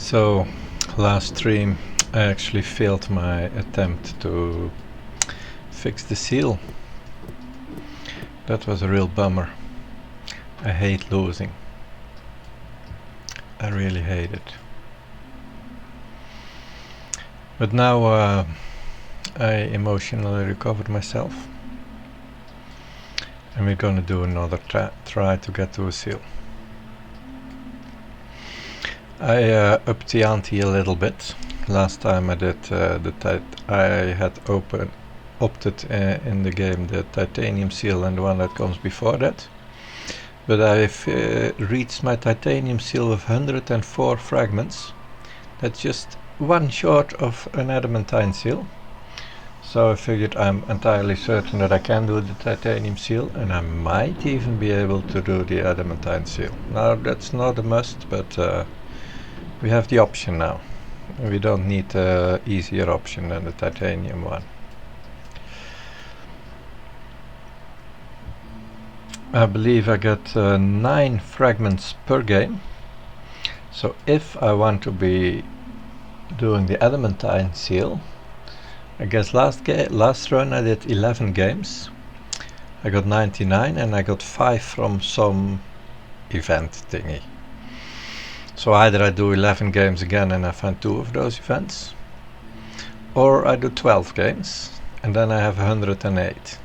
So, last stream I actually failed my attempt to fix the seal. That was a real bummer. I hate losing. I really hate it. But now I emotionally recovered myself. And we're gonna do another try to get to a seal. I upped the ante a little bit. Last time I did I had opted in the game the titanium seal and the one that comes before that. But I've reached my titanium seal with 104 fragments. That's just one short of an adamantine seal. So I figured I'm entirely certain that I can do the titanium seal, and I might even be able to do the adamantine seal. Now that's not a must, but we have the option now. We don't need an easier option than the titanium one. I believe I get 9 fragments per game. So if I want to be doing the adamantine seal, I guess last run I did 11 games. I got 99 and I got 5 from some event thingy. So either I do 11 games again and I find 2 of those events, or I do 12 games and then I have 108.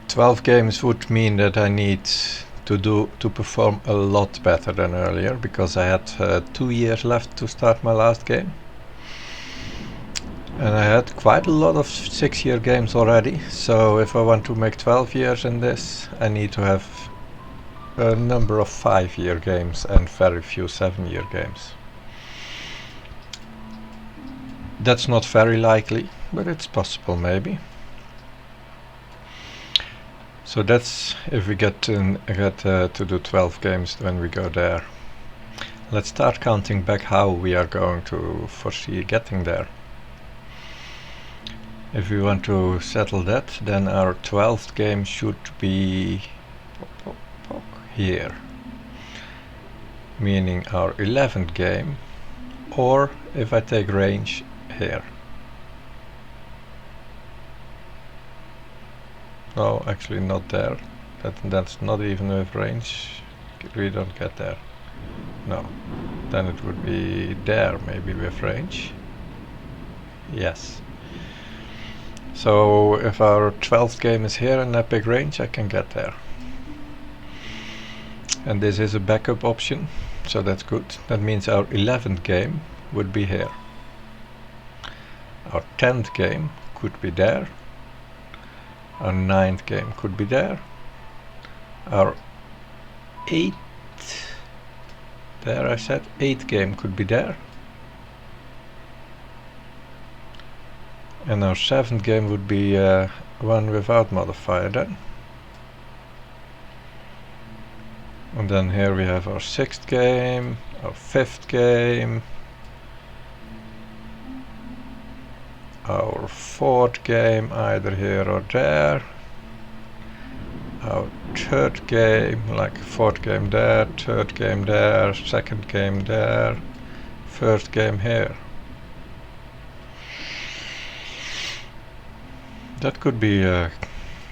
12 games would mean that I need to perform a lot better than earlier, because I had 2 years left to start my last game. And I had quite a lot of 6-year games already, so if I want to make 12 years in this, I need to have a number of 5-year games and very few 7-year games. That's not very likely, but it's possible maybe. So that's if we get to do 12 games when we go there. Let's start counting back how we are going to foresee getting there. If we want to settle that, then our 12th game should be here, meaning our 11th game, or if I take range, here. No, actually not there. That's not even with range. We don't get there. No. Then it would be there, maybe with range. Yes. So if our 12th game is here in epic range, I can get there. And this is a backup option, so that's good. That means our 11th game would be here. Our 10th game could be there. Our 9th game could be there. Our 8th, there I said, 8th game could be there. And our 7th game would be one without modifier then. And then here we have our 6th game, our 5th game, our 4th game either here or there, our 3rd game, like 4th game there, 3rd game there, 2nd game there, 1st game here. That could be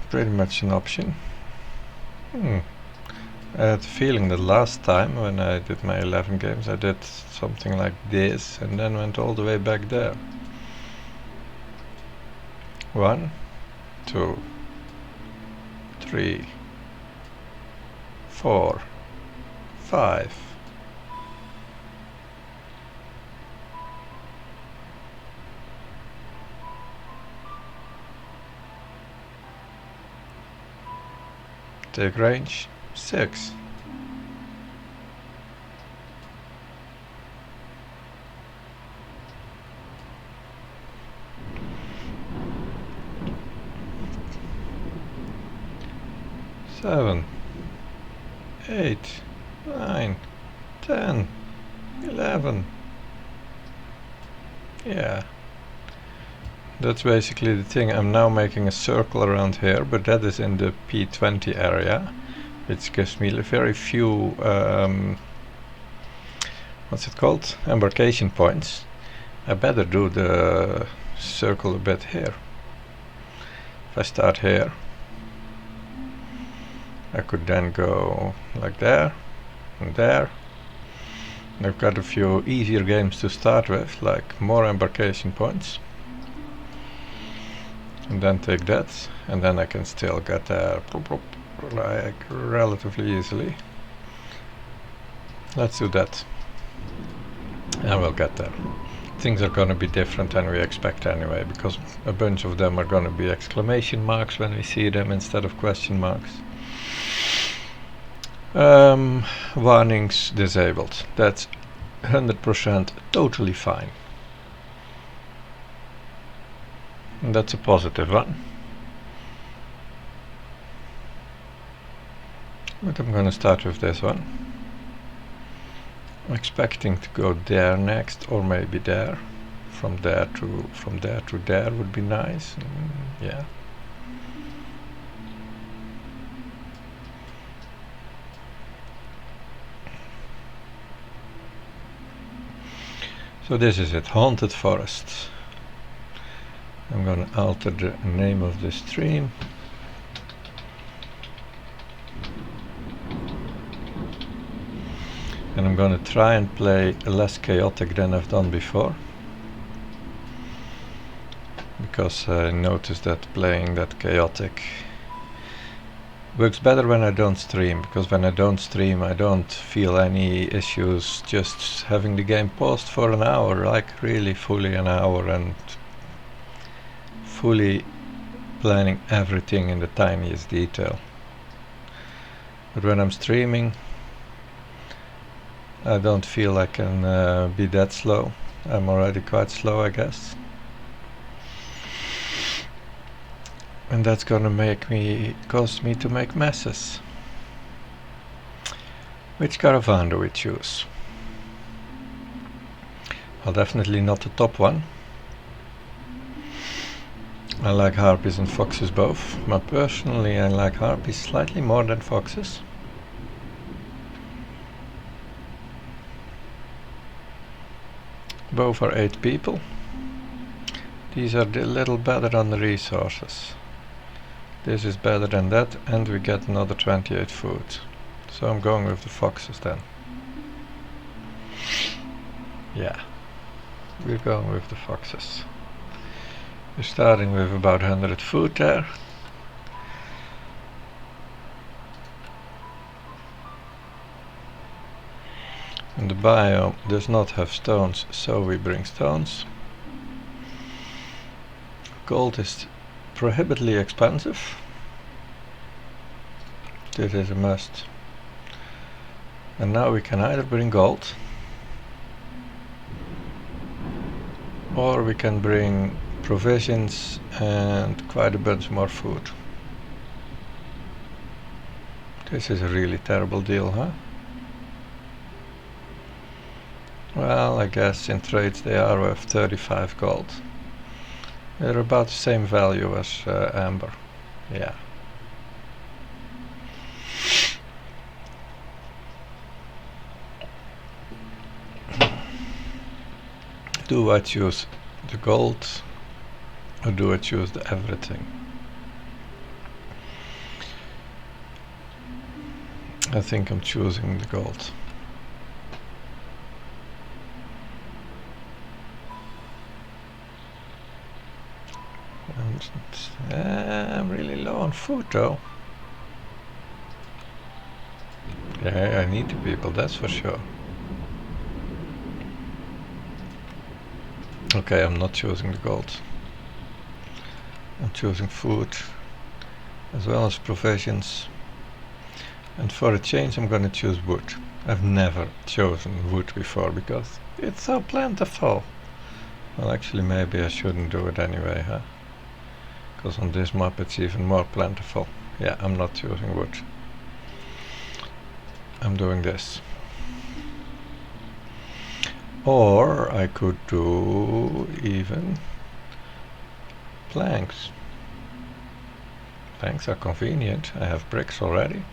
pretty much an option. I had the feeling that last time when I did my 11 games I did something like this and then went all the way back there. 1, 2, 3, 4, 5. Take range, 6. Seven, 8, 9, 10, 11. Yeah. That's basically the thing. I'm now making a circle around here, but that is in the P20 area, which gives me very few what's it called? Embarkation points. I better do the circle a bit here. If I start here, I could then go like there and there. And I've got a few easier games to start with, like more embarkation points. And then take that, and then I can still get there like relatively easily. Let's do that. And we'll get there. Things are gonna be different than we expect anyway, because a bunch of them are gonna be exclamation marks when we see them instead of question marks. Warnings disabled. That's 100% totally fine. And that's a positive one. But I'm gonna start with this one. I'm expecting to go there next, or maybe there. From there to there would be nice. Yeah. So this is it, Haunted Forest. I'm going to alter the name of the stream. And I'm going to try and play less chaotic than I've done before. Because I noticed that playing that chaotic works better when I don't stream, because when I don't stream I don't feel any issues just having the game paused for an hour, like really fully an hour, and fully planning everything in the tiniest detail. But when I'm streaming I don't feel I can be that slow. I'm already quite slow, I guess. And that's gonna cause me to make messes. Which caravan do we choose? Well, definitely not the top one. I like harpies and foxes both. But personally I like harpies slightly more than foxes. Both are 8 people. These are a little better on the resources. This is better than that, and we get another 28 food. So I'm going with the foxes then. Yeah, we're going with the foxes. We're starting with about 100 food there. And the biome does not have stones, so we bring stones. Gold is prohibitively expensive. This is a must. And now we can either bring gold, or we can bring provisions and quite a bunch more food. This is a really terrible deal, huh? Well, I guess in trades they are worth 35 gold. They're about the same value as amber. Yeah. Do I choose the gold, or do I choose the everything? I think I'm choosing the gold. I'm really low on food though. Yeah, I need the people, that's for sure. Okay, I'm not choosing the gold. I'm choosing food as well as provisions. And for a change I'm gonna choose wood. I've never chosen wood before because it's so plentiful. Well, actually maybe I shouldn't do it anyway, huh? Because on this map it's even more plentiful. Yeah, I'm not choosing wood. I'm doing this. Or I could do even planks. Planks are convenient. I have bricks already.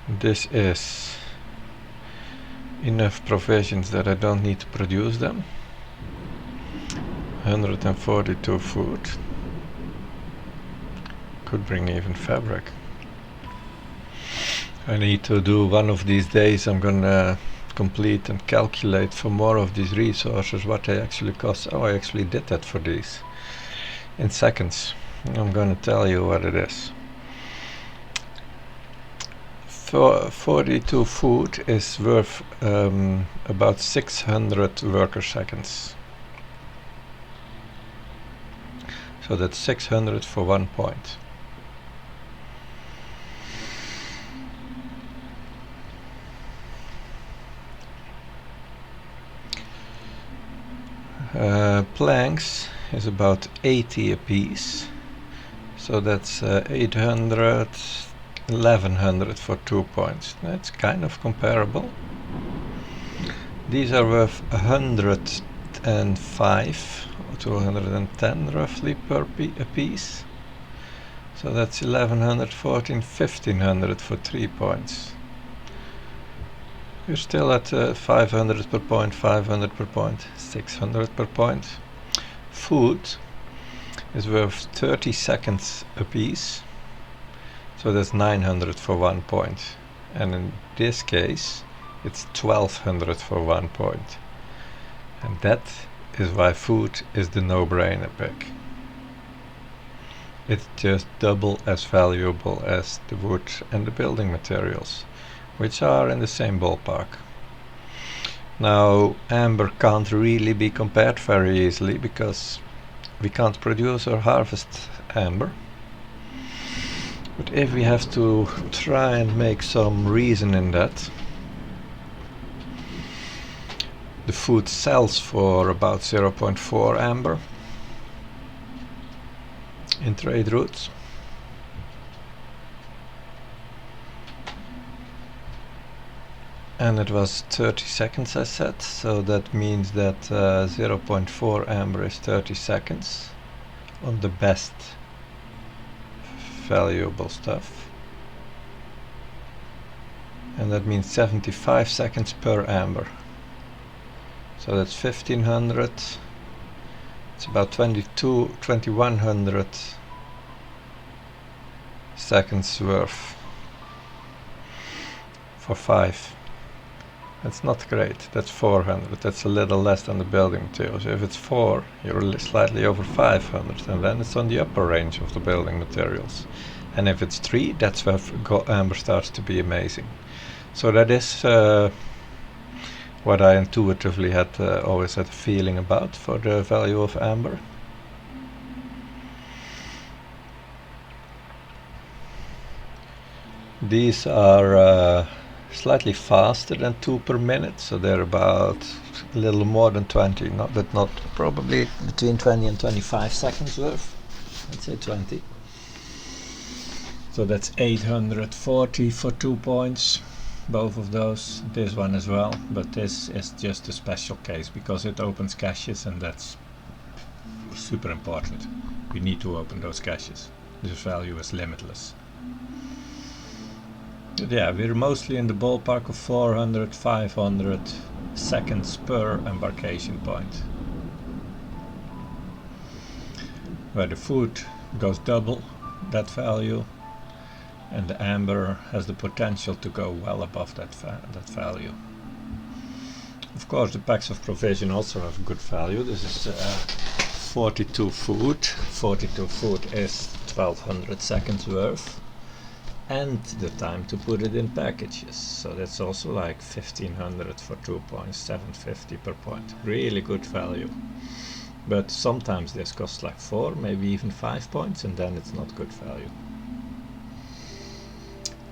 This is enough provisions that I don't need to produce them. 142 food. Could bring even fabric. I need to do one of these days, I'm gonna complete and calculate for more of these resources what they actually cost. Oh, I actually did that for these in seconds. I'm gonna tell you what it is. 42 food is worth about 600 worker seconds. So that's 600 for 1 point. Planks is about 80 a piece. So that's 800, 1100 for 2 points. That's kind of comparable. These are worth 105 or 210 roughly per a piece. So that's 1100, 14, 1500 for 3 points. We're still at 500 per point, 500 per point, 600 per point. Food is worth 30 seconds a piece. So that's 900 for 1 point. And in this case, it's 1200 for 1 point. And that is why food is the no-brainer pick. It's just double as valuable as the wood and the building materials, which are in the same ballpark. Now, amber can't really be compared very easily because we can't produce or harvest amber. But if we have to try and make some reason in that, the food sells for about 0.4 amber in trade routes. And it was 30 seconds I said, so that means that 0.4 amber is 30 seconds on the best valuable stuff. And that means 75 seconds per amber. So that's 1500. It's about 2100 seconds worth for 5. That's not great. That's 400. That's a little less than the building materials. If it's 4, you're slightly over 500, and then it's on the upper range of the building materials. And if it's 3, that's where amber starts to be amazing. So that is what I intuitively had always had a feeling about for the value of amber. These are slightly faster than 2 per minute, so they're about a little more than 20, not probably between 20 and 25 seconds worth. Let's say 20. So that's 840 for 2 points, both of those. This one as well, but this is just a special case because it opens caches, and that's super important. We need to open those caches. This value is limitless. Yeah, we're mostly in the ballpark of 400, 500 seconds per embarkation point. Where the food goes double that value, and the amber has the potential to go well above that value. Of course, the packs of provision also have good value. This is 42 food. 42 food is 1200 seconds worth. And the time to put it in packages, so that's also like 1500 for 2 points, 750 per point. Really good value. But sometimes this costs like 4, maybe even 5 points, and then it's not good value.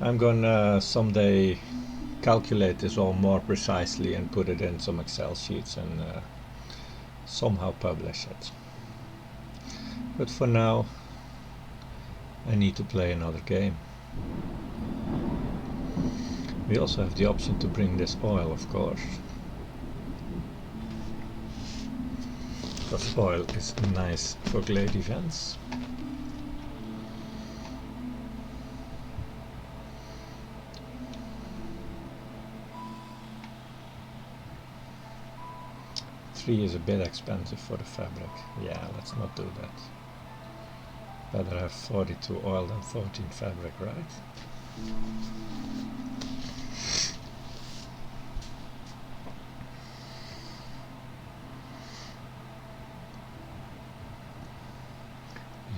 I'm gonna someday calculate this all more precisely and put it in some Excel sheets and somehow publish it. But for now, I need to play another game. We also have the option to bring this oil, of course, because oil is nice for glade events. 3 is a bit expensive for the fabric. Yeah, let's not do that. Better have 42 oil than 14 fabric, right?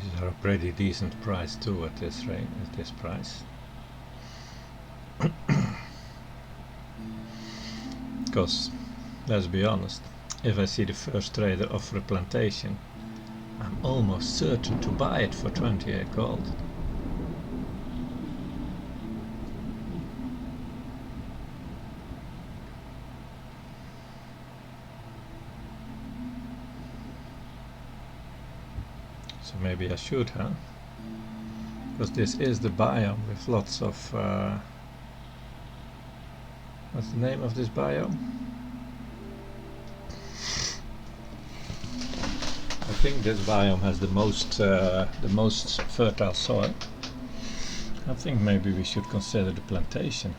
These are a pretty decent price too at this rate, at this price. Because, let's be honest, if I see the first trader offer a plantation, I'm almost certain to buy it for 28 gold. So maybe I should, huh? Because this is the biome with lots of... what's the name of this biome? I think this biome has the most fertile soil. I think maybe we should consider the plantation.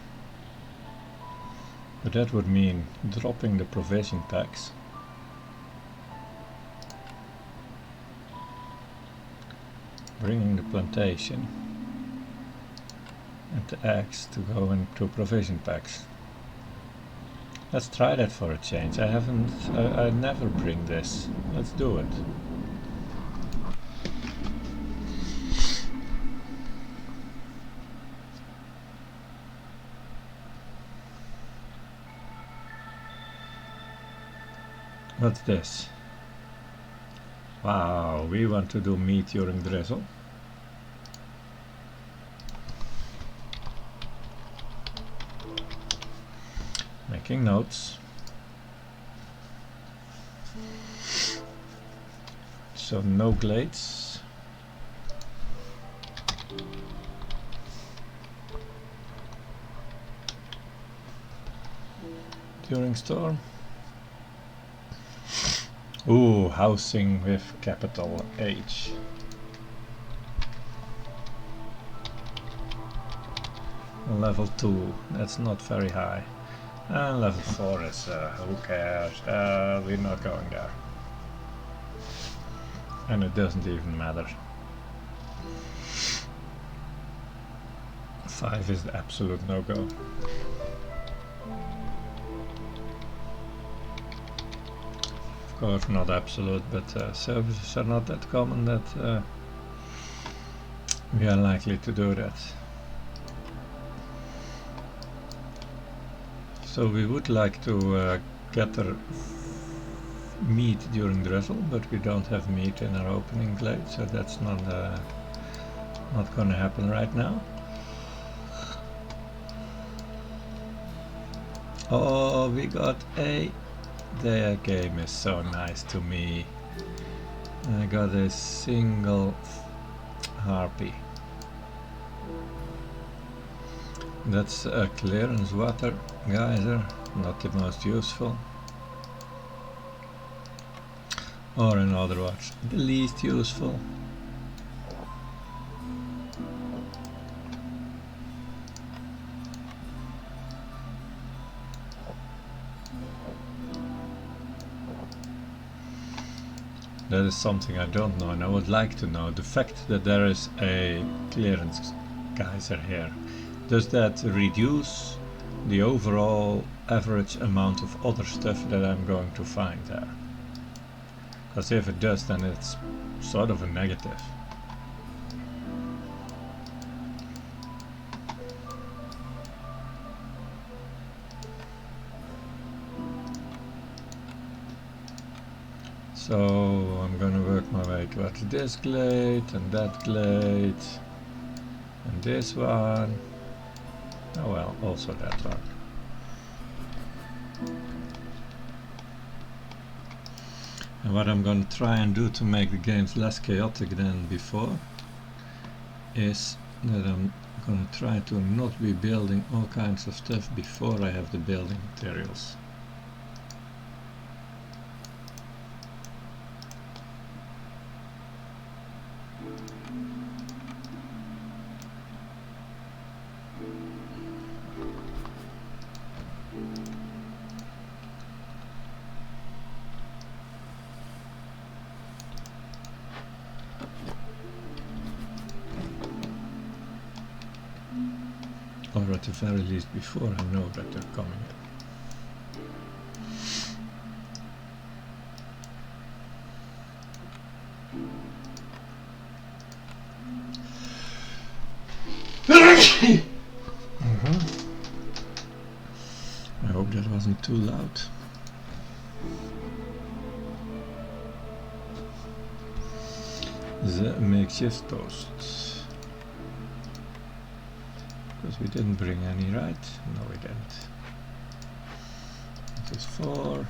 But that would mean dropping the provision packs. Bringing the plantation and the eggs to go into provision packs. Let's try that for a change. I never bring this. Let's do it. What's this? Wow, we want to do meat during drizzle. Making notes. So no glades. During storm. Ooh, housing with capital H. Level 2, that's not very high. And level 4 is, who cares? We're not going there. And it doesn't even matter. 5 is the absolute no-go. Of course not absolute, but services are not that common that we are likely to do that. So we would like to gather meat during drizzle, but we don't have meat in our opening glade, so that's not going to happen right now. Oh, we got a... Their game is so nice to me. I got a single harpy. That's a clearance water geyser, not the most useful. Or in other words, the least useful. That is something I don't know, and I would like to know. The fact that there is a clearance geyser here, does that reduce the overall average amount of other stuff that I'm going to find there? Because if it does, then it's sort of a negative. So I'm gonna work my way towards this glade and that glade and this one. Oh well, also that one. And what I'm gonna try and do to make the games less chaotic than before is that I'm gonna try to not be building all kinds of stuff before I have the building materials. Or at the very least before I know that they're coming in. I hope that wasn't too loud. The makeshift posts. Because we didn't bring any, right? No, we didn't. This is 4.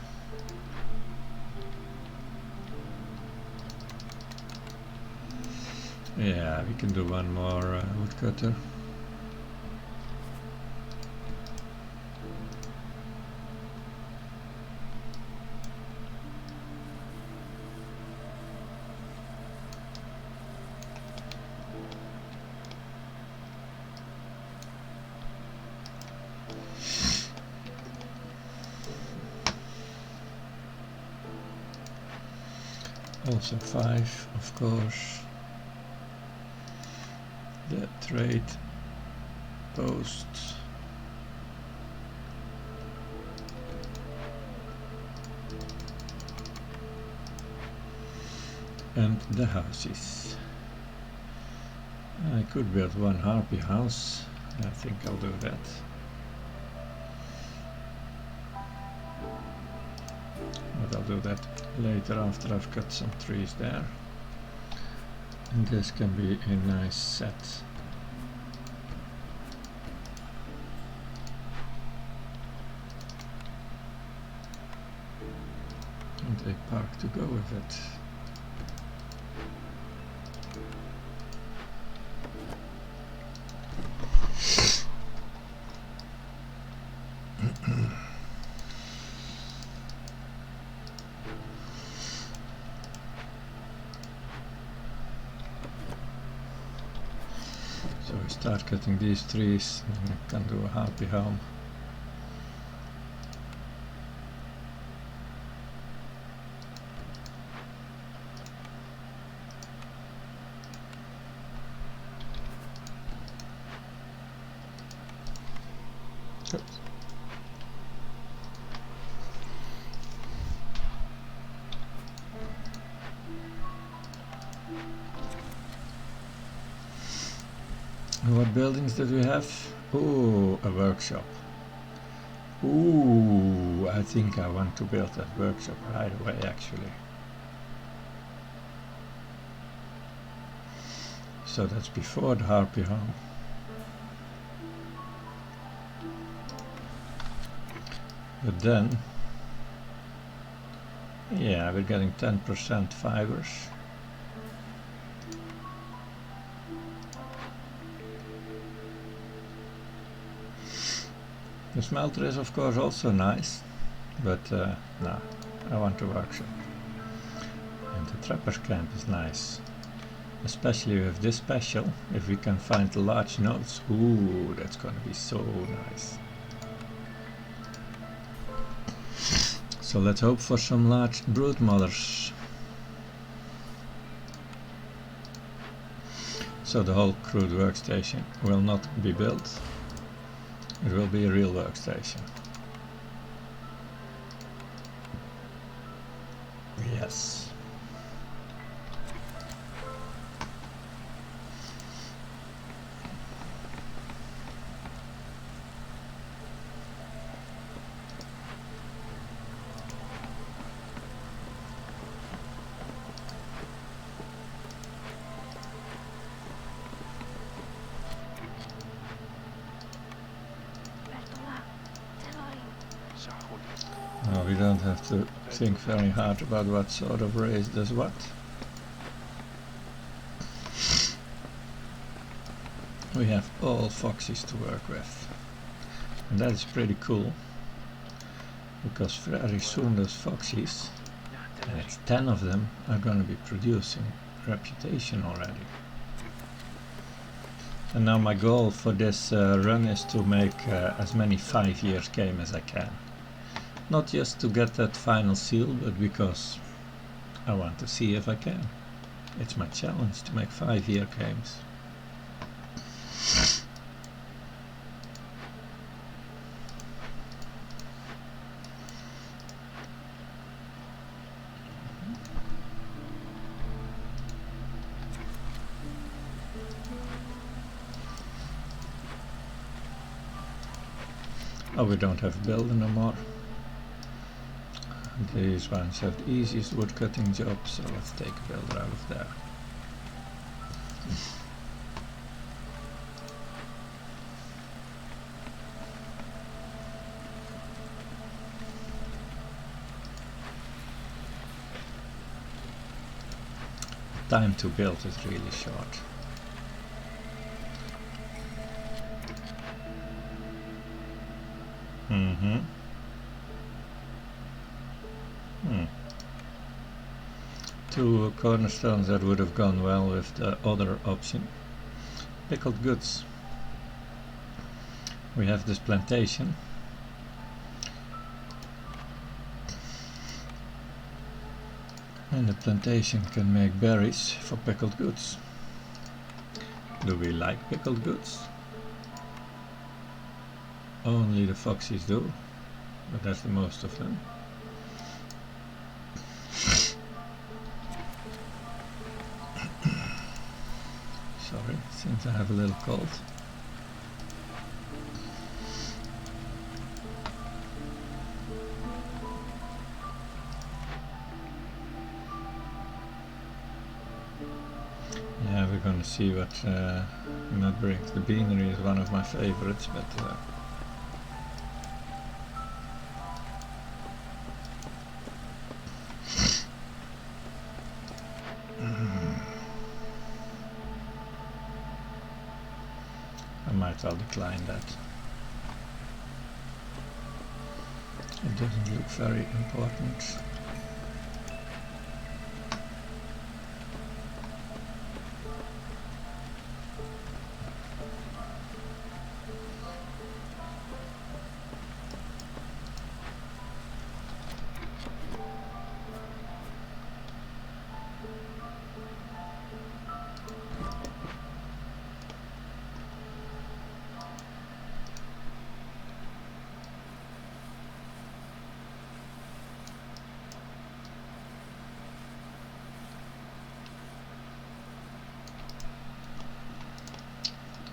Yeah, we can do one more woodcutter. Also 5, of course. The trade post. And the houses. I could build one harpy house. I think I'll do that. But I'll do that later after I've cut some trees there. And this can be a nice set. And a park to go with it. So we start cutting these trees, and I can do a harpy home. Oops. What buildings did we have? Ooh, a workshop. Ooh, I think I want to build that workshop right away, actually. So that's before the harpy home. But then, yeah, we're getting 10% fibers. The smelter is of course also nice, but no, I want a workshop. And the trapper's camp is nice, especially with this special. If we can find the large nodes, ooh, that's gonna be so nice. So let's hope for some large brood mothers. So the whole crude workstation will not be built. It will be a real workstation. Yes. We don't have to think very hard about what sort of race does what. We have all foxes to work with. And that is pretty cool. Because very soon those foxes, and it's 10 of them, are going to be producing reputation already. And now my goal for this run is to make as many 5-year games as I can. Not just to get that final seal, but because I want to see if I can. It's my challenge to make 5-year games. Oh, we don't have a builder no more. These ones have the easiest woodcutting job, so let's take a builder out of there. Time to build is really short. Two cornerstones that would have gone well with the other option. Pickled goods. We have this plantation. And the plantation can make berries for pickled goods. Do we like pickled goods? Only the foxes do, but that's the most of them. Sorry, since I have a little cold. Yeah, we're gonna see what that brings. The beanery is one of my favorites, but I might well decline that. It doesn't look very important.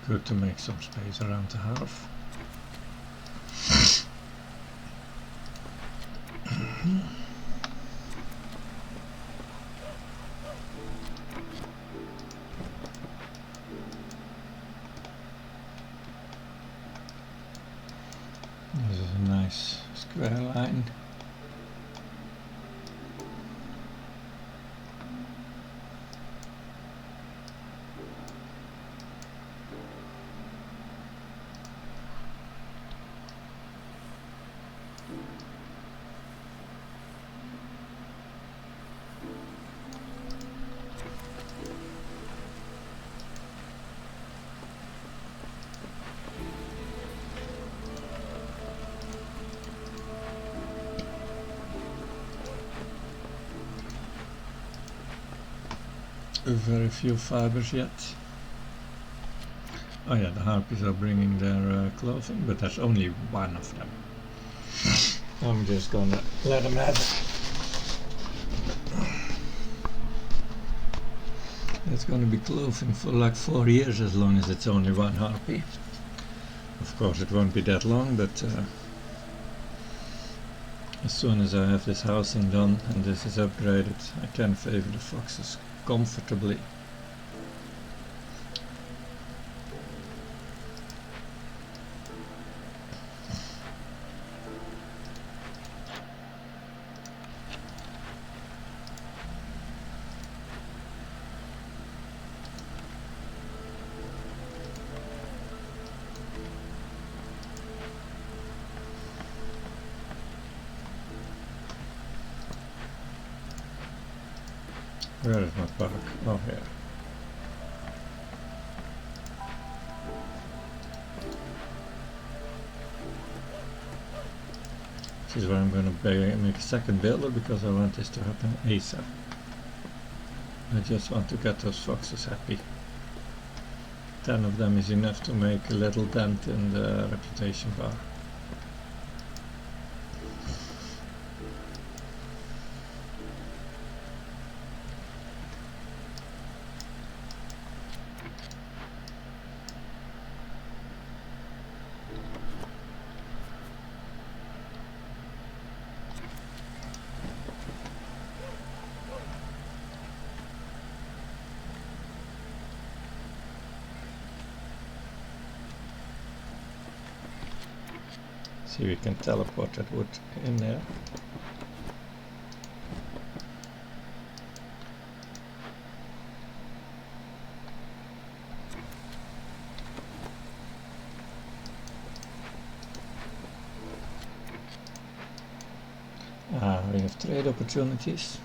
Good to make some space around the hearth. This is a nice square line. Very few fibers yet. Oh yeah, the harpies are bringing their clothing, but that's only one of them. I'm just gonna let them have it. It's gonna be clothing for like 4 years as long as it's only one harpy. Of course it won't be that long, but as soon as I have this housing done and this is upgraded, I can favor the foxes comfortably. Where is my park? Oh, here. This is where I'm going to make a second builder, because I want this to happen ASAP. I just want to get those foxes happy. 10 of them is enough to make a little dent in the reputation bar. See, we can teleport that wood in there. We have trade opportunities.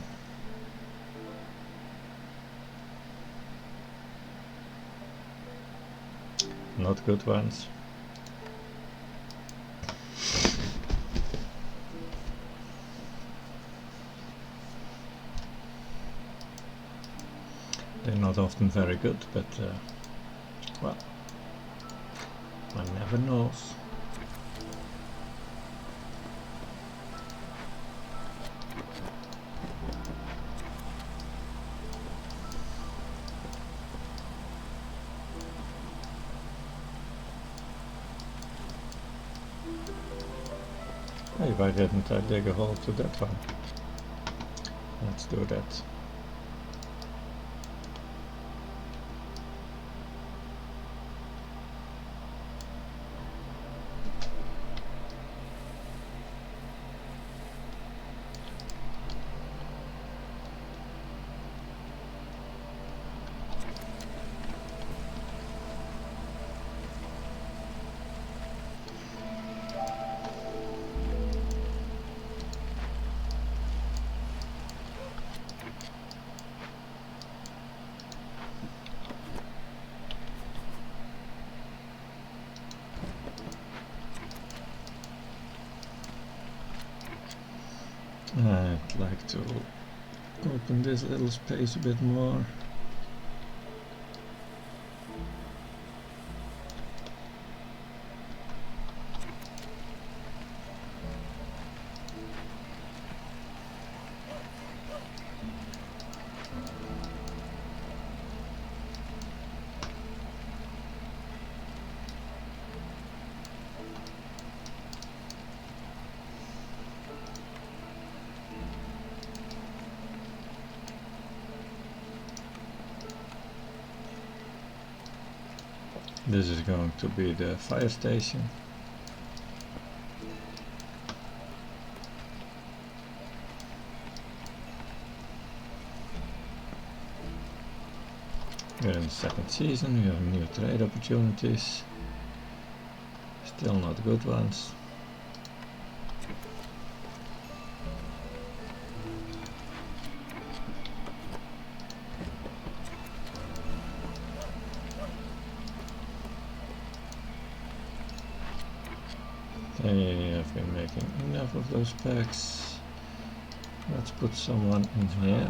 Not good ones. They're not often very good, but well, one never knows. Hey, why didn't I dig a hole to that one? Let's do that. I'd like to open this little space a bit more. This is going to be the fire station. We're in the second season, we have new trade opportunities. Still not good ones. Hey, I've been making enough of those packs. Let's put someone in here.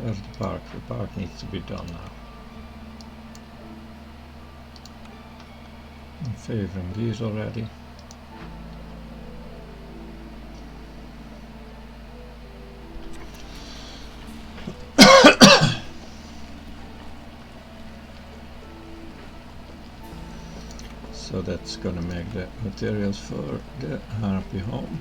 Where's the park? The park needs to be done now. I'm favoring these already. So that's gonna make the materials for the harpy home.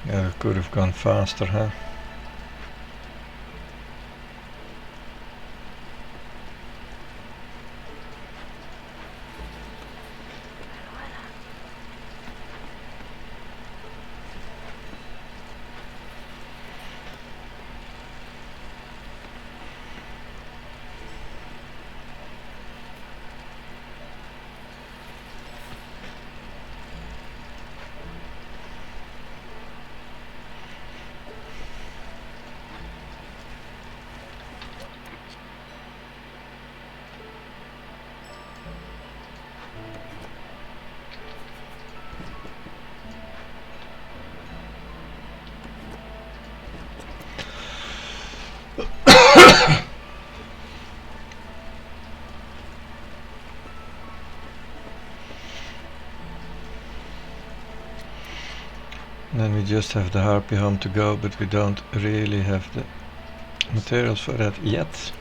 Yeah, it could have gone faster, huh? then we just have the harpy home to go, but we don't really have the materials for that yet.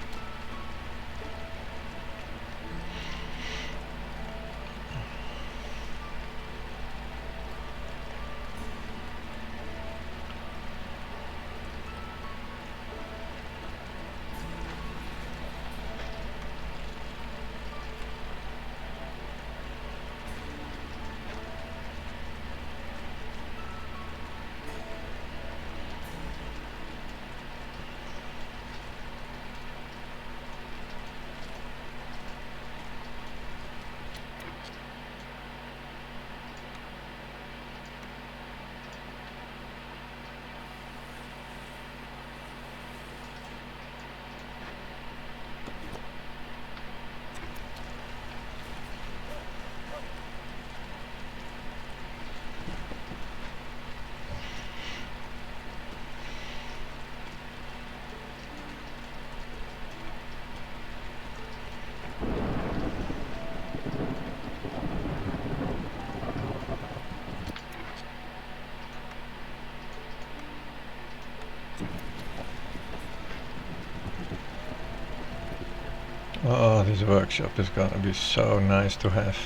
Oh, this workshop is gonna be so nice to have.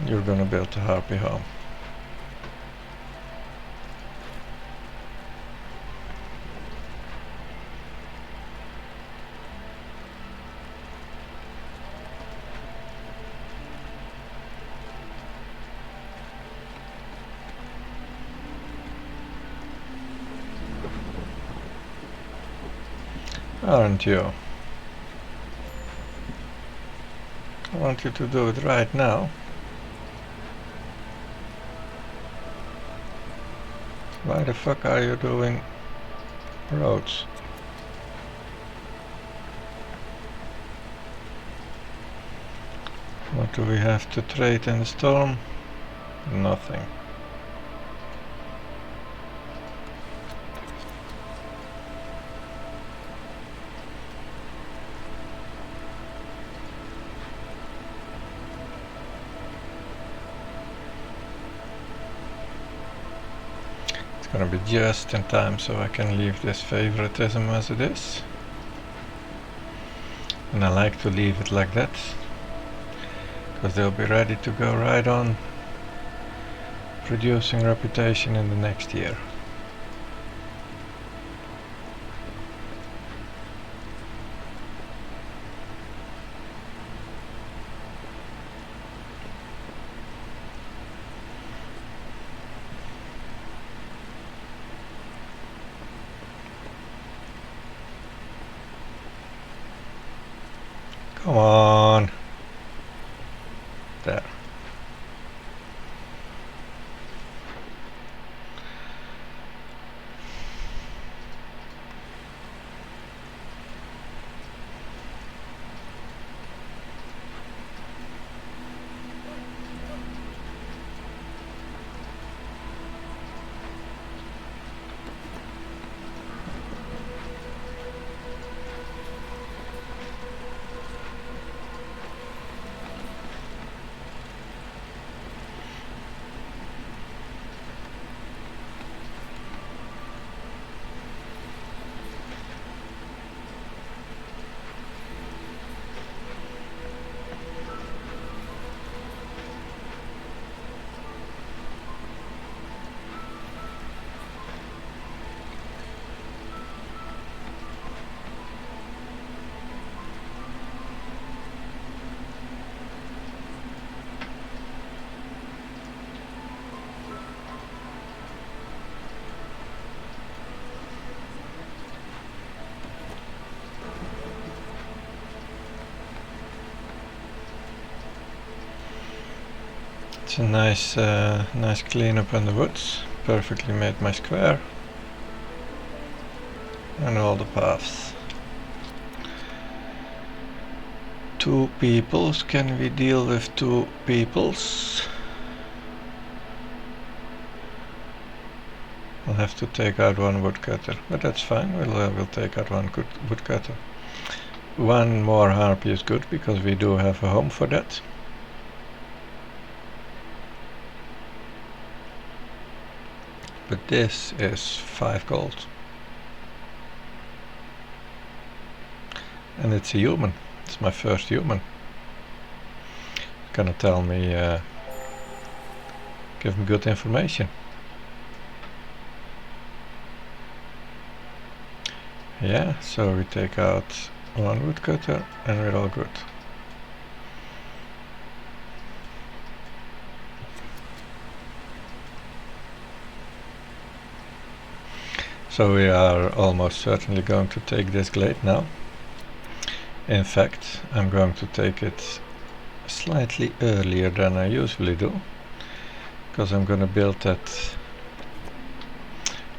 You're gonna build a harpy home. Aren't you? I want you to do it right now. Why the fuck are you doing roads? What do we have to trade in the storm? Nothing. It's gonna be just in time so I can leave this favoritism as it is. And I like to leave it like that, because they'll be ready to go right on producing reputation in the next year. Come on. There. It's a nice cleanup on the woods. Perfectly made my square. And all the paths. 2 peoples. Can we deal with 2 peoples? We'll have to take out 1 woodcutter, but that's fine. We'll take out 1 woodcutter. one more harpy is good, because we do have a home for that. But this is 5 gold. And it's a human. It's my first human. Gonna tell me, give me good information. Yeah, so we take out one woodcutter and we're all good. So we are almost certainly going to take this glade now. In fact, I'm going to take it slightly earlier than I usually do, because I'm gonna build that.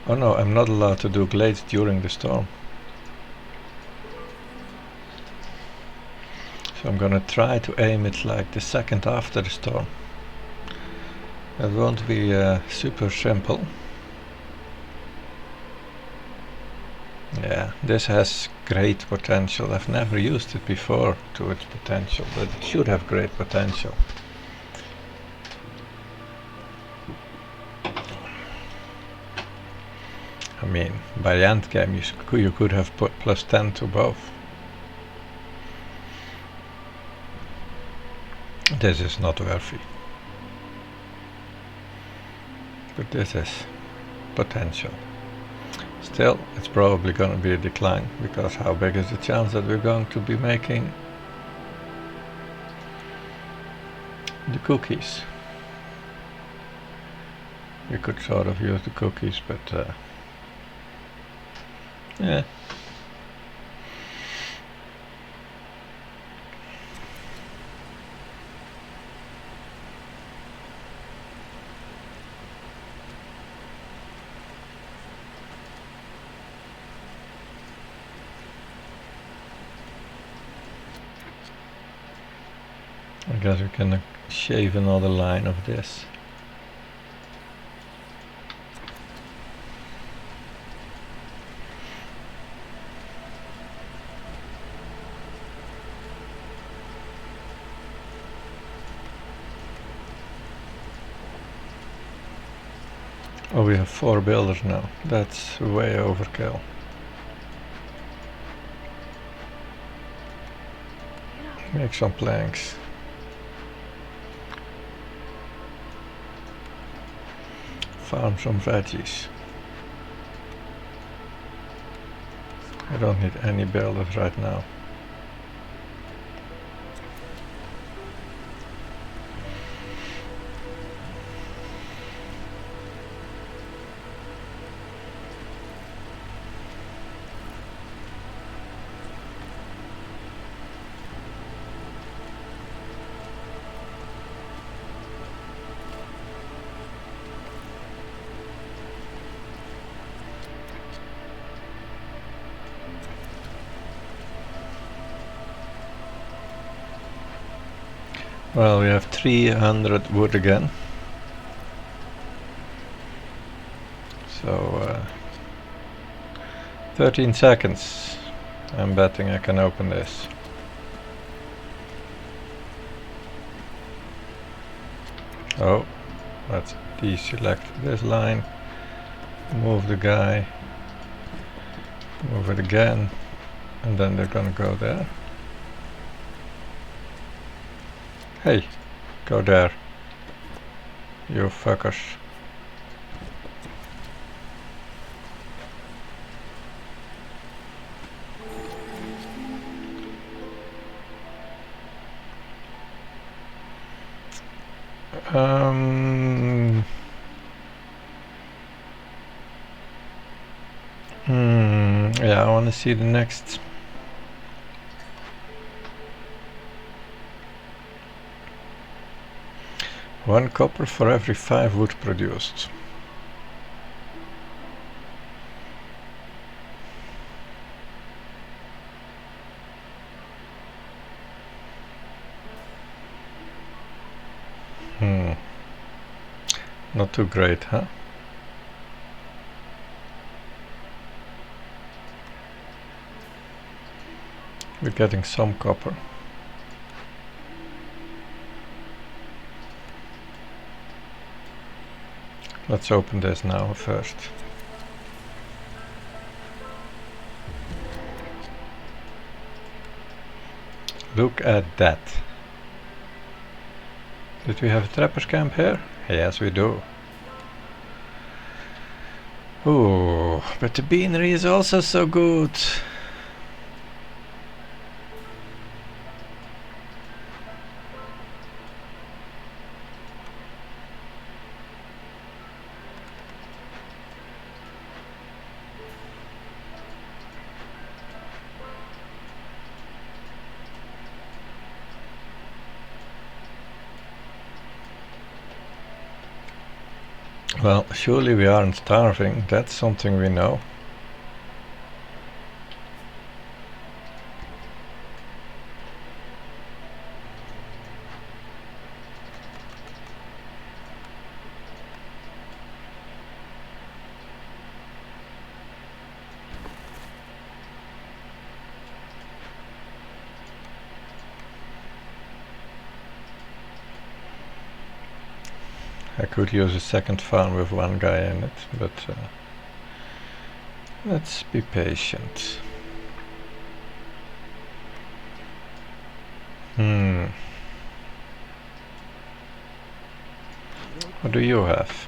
Oh no, I'm not allowed to do glades during the storm. So I'm gonna try to aim it like the second after the storm. That won't be super simple. Yeah, this has great potential. I've never used it before to its potential, but it should have great potential. I mean, by the end game you could have put +10 to both. This is not worthy. But this is potential. Still, it's probably going to be a decline, because how big is the chance that we're going to be making the cookies? We could sort of use the cookies, but yeah. I guess we can shave another line of this. Oh, we have 4 builders now. That's way overkill. Make some planks. Farm some veggies. I don't need any builders right now. Well, we have 300 wood again. So 13 seconds. I'm betting I can open this. Oh, let's deselect this line. Move the guy. Move it again. And then they're gonna go there. Hey, go there, you fuckers. Yeah, I want to see the next. One copper for every 5 wood produced. Not too great, huh? We're getting some copper. Let's open this now first. Look at that. Did we have a trapper's camp here? Yes, we do. Oh, but the beanery is also so good. Well, surely we aren't starving. That's something we know. I could use a second farm with one guy in it, but let's be patient. What do you have?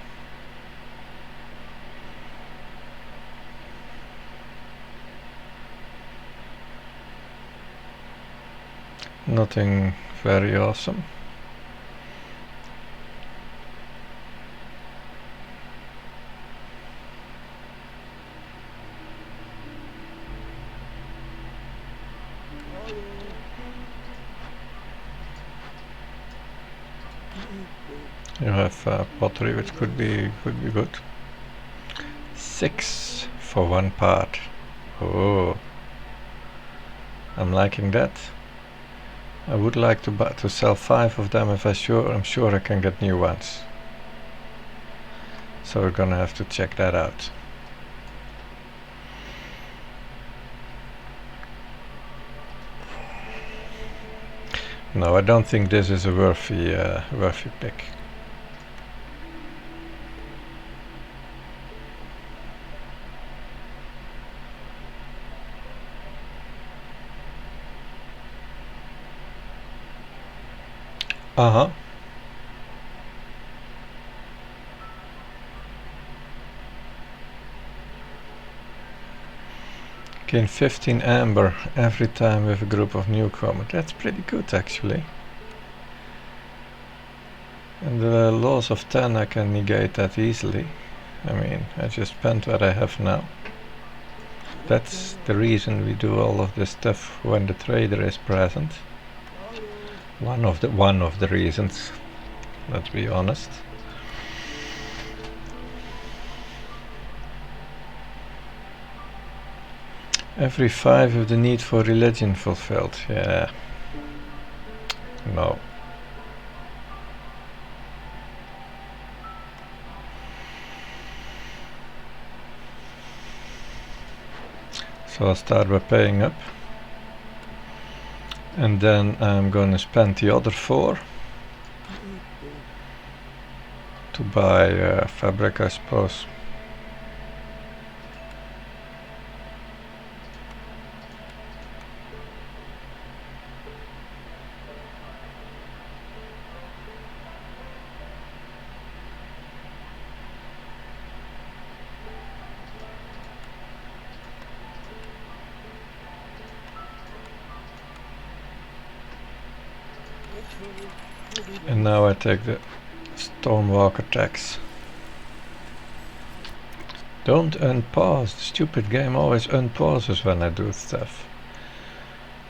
Nothing very awesome. You have pottery, which could be good. 6 for one part. Oh, I'm liking that. I would like to sell 5 of them if I'm sure I can get new ones. So we're gonna have to check that out. No, I don't think this is a worthy pick. Gain 15 amber every time with a group of newcomers. That's pretty good actually. And the loss of 10 I can negate that easily. I mean, I just spent what I have now. That's the reason we do all of this stuff when the trader is present. One of the reasons, let's be honest. Every 5 with the need for religion fulfilled. Yeah. No. So I'll start by paying up. And then I'm gonna spend the other 4 to buy fabric, I suppose. And now I take the Stormwalker tax. Don't unpause. The stupid game always unpauses when I do stuff.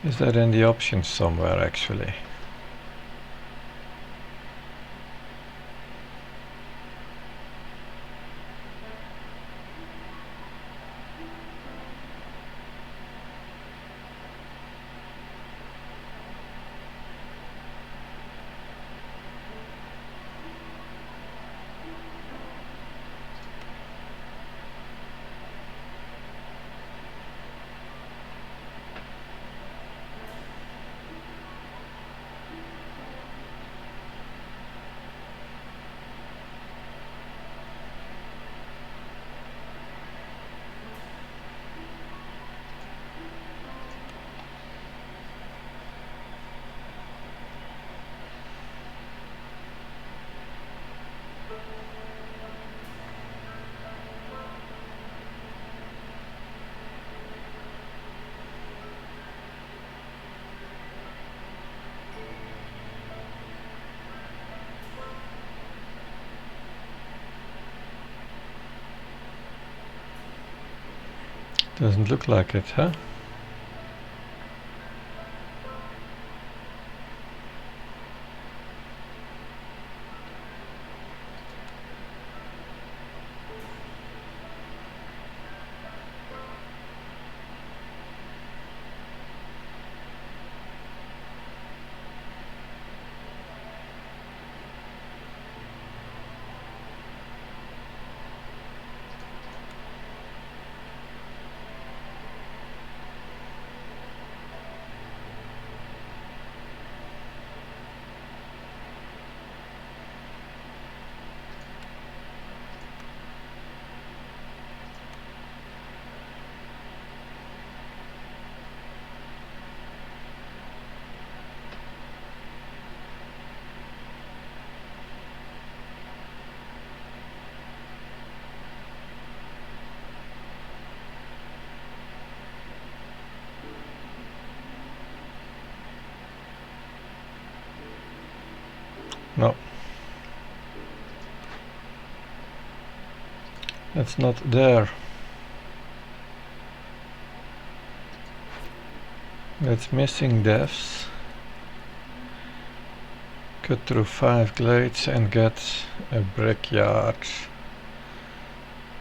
Is that in the options somewhere actually? Doesn't look like it, huh? No. It's not there. It's missing devs. Cut through 5 glades and get a brickyard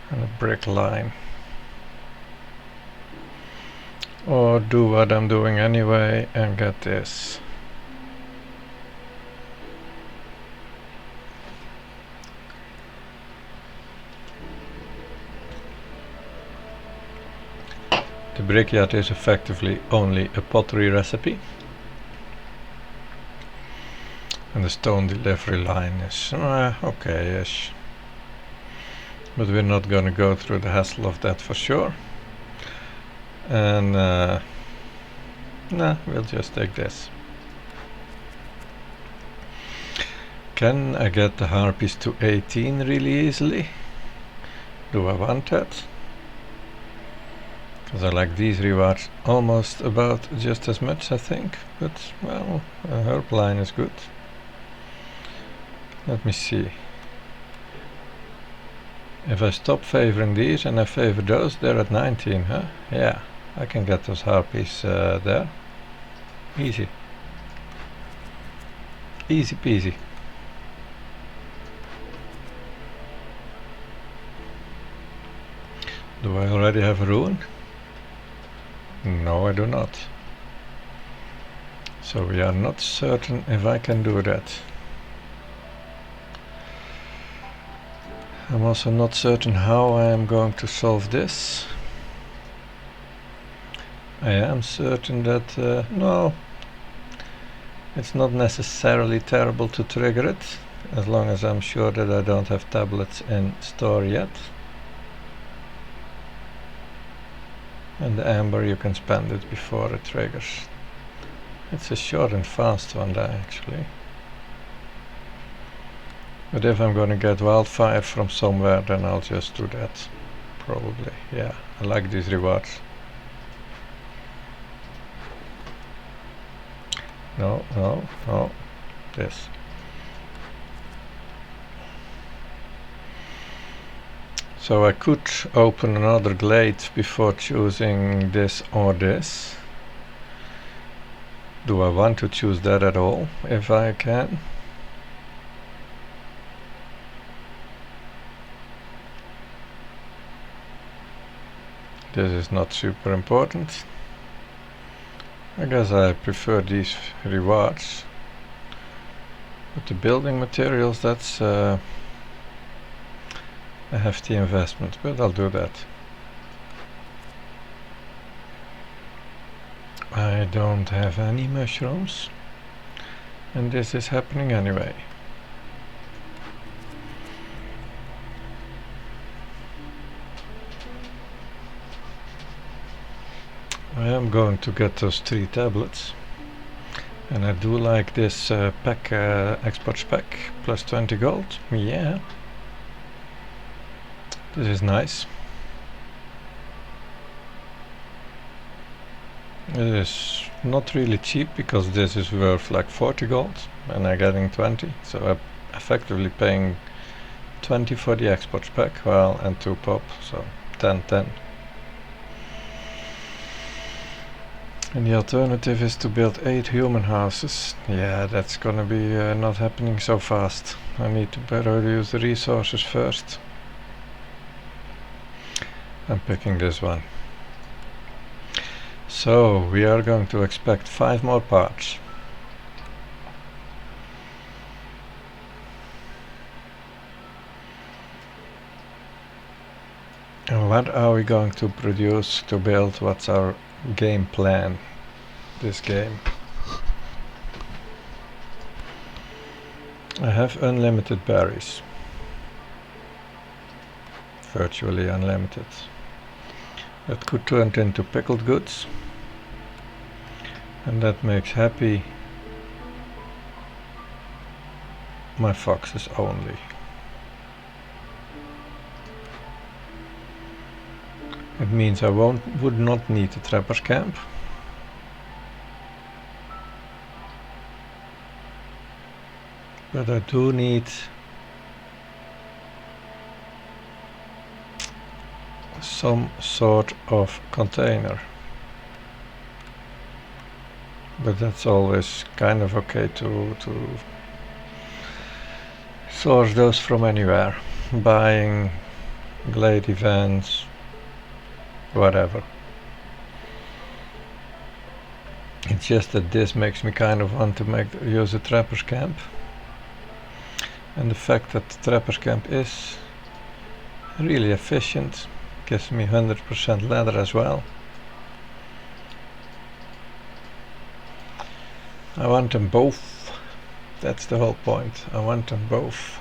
and a brick line. Or do what I'm doing anyway and get this. The brickyard is effectively only a pottery recipe. And the stone delivery line is okay-ish. But we're not going to go through the hassle of that for sure. And we'll just take this. Can I get the harpies to 18 really easily? Do I want that? Because I like these rewards almost about just as much, I think. But, well, a herb line is good. Let me see. If I stop favoring these and I favor those, they're at 19, huh? Yeah, I can get those harpies there. Easy. Easy peasy. Do I already have a ruin? No, I do not. So we are not certain if I can do that. I'm also not certain how I am going to solve this. I am certain that, no, it's not necessarily terrible to trigger it, as long as I'm sure that I don't have tablets in store yet. And the amber, you can spend it before it triggers. It's a short and fast one there, actually. But if I'm gonna get wildfire from somewhere, then I'll just do that. Probably, yeah. I like these rewards. No, no, no. This. So I could open another glade before choosing this or this. Do I want to choose that at all, if I can? This is not super important. I guess I prefer these rewards. But the building materials, that's a hefty investment, but I'll do that. I don't have any mushrooms, and this is happening anyway. I am going to get those 3 tablets, and I do like this pack, export spec, plus 20 gold. Yeah, this is nice. It is not really cheap, because this is worth like 40 gold and I'm getting 20, so I'm effectively paying 20 for the export spec, well, and 2 pop, so 10. And the alternative is to build 8 human houses. Yeah, that's gonna be not happening so fast. I need to better use the resources first. I'm picking this one. So we are going to expect 5 more parts. And what are we going to produce to build? What's our game plan this game? I have unlimited berries. Virtually unlimited. That could turn into pickled goods. And that makes happy my foxes only. It means I would not need a trapper's camp. But I do need some sort of container. But that's always kind of okay to source those from anywhere. Buying, glade events, whatever. It's just that this makes me kind of want to use a trapper's camp. And the fact that the trapper's camp is really efficient gives me 100% leather as well. I want them both. That's the whole point. I want them both.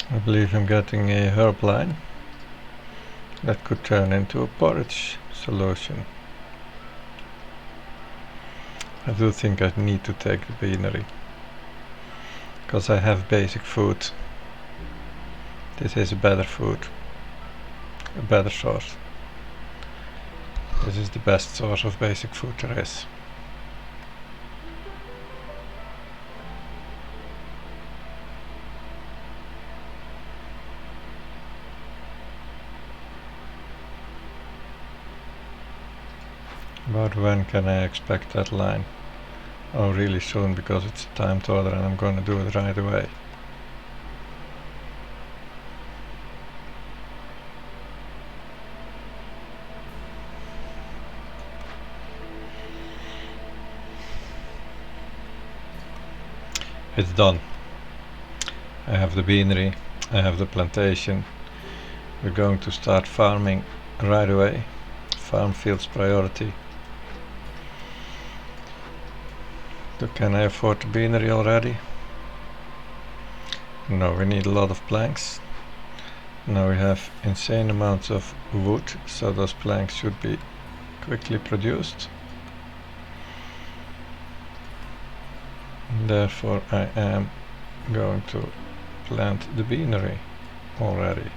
I believe I'm getting a herb line that could turn into a porridge solution. I do think I need to take the beanery, because I have basic food. This is a better food, a better source. This is the best source of basic food there is. But when can I expect that line? Oh, really soon, because it's a timed order and I'm gonna do it right away. It's done. I have the beanery, I have the plantation. We're going to start farming right away. Farm fields priority. So can I afford the beanery already? No, we need a lot of planks. Now we have insane amounts of wood, so those planks should be quickly produced. Therefore I am going to plant the beanery already.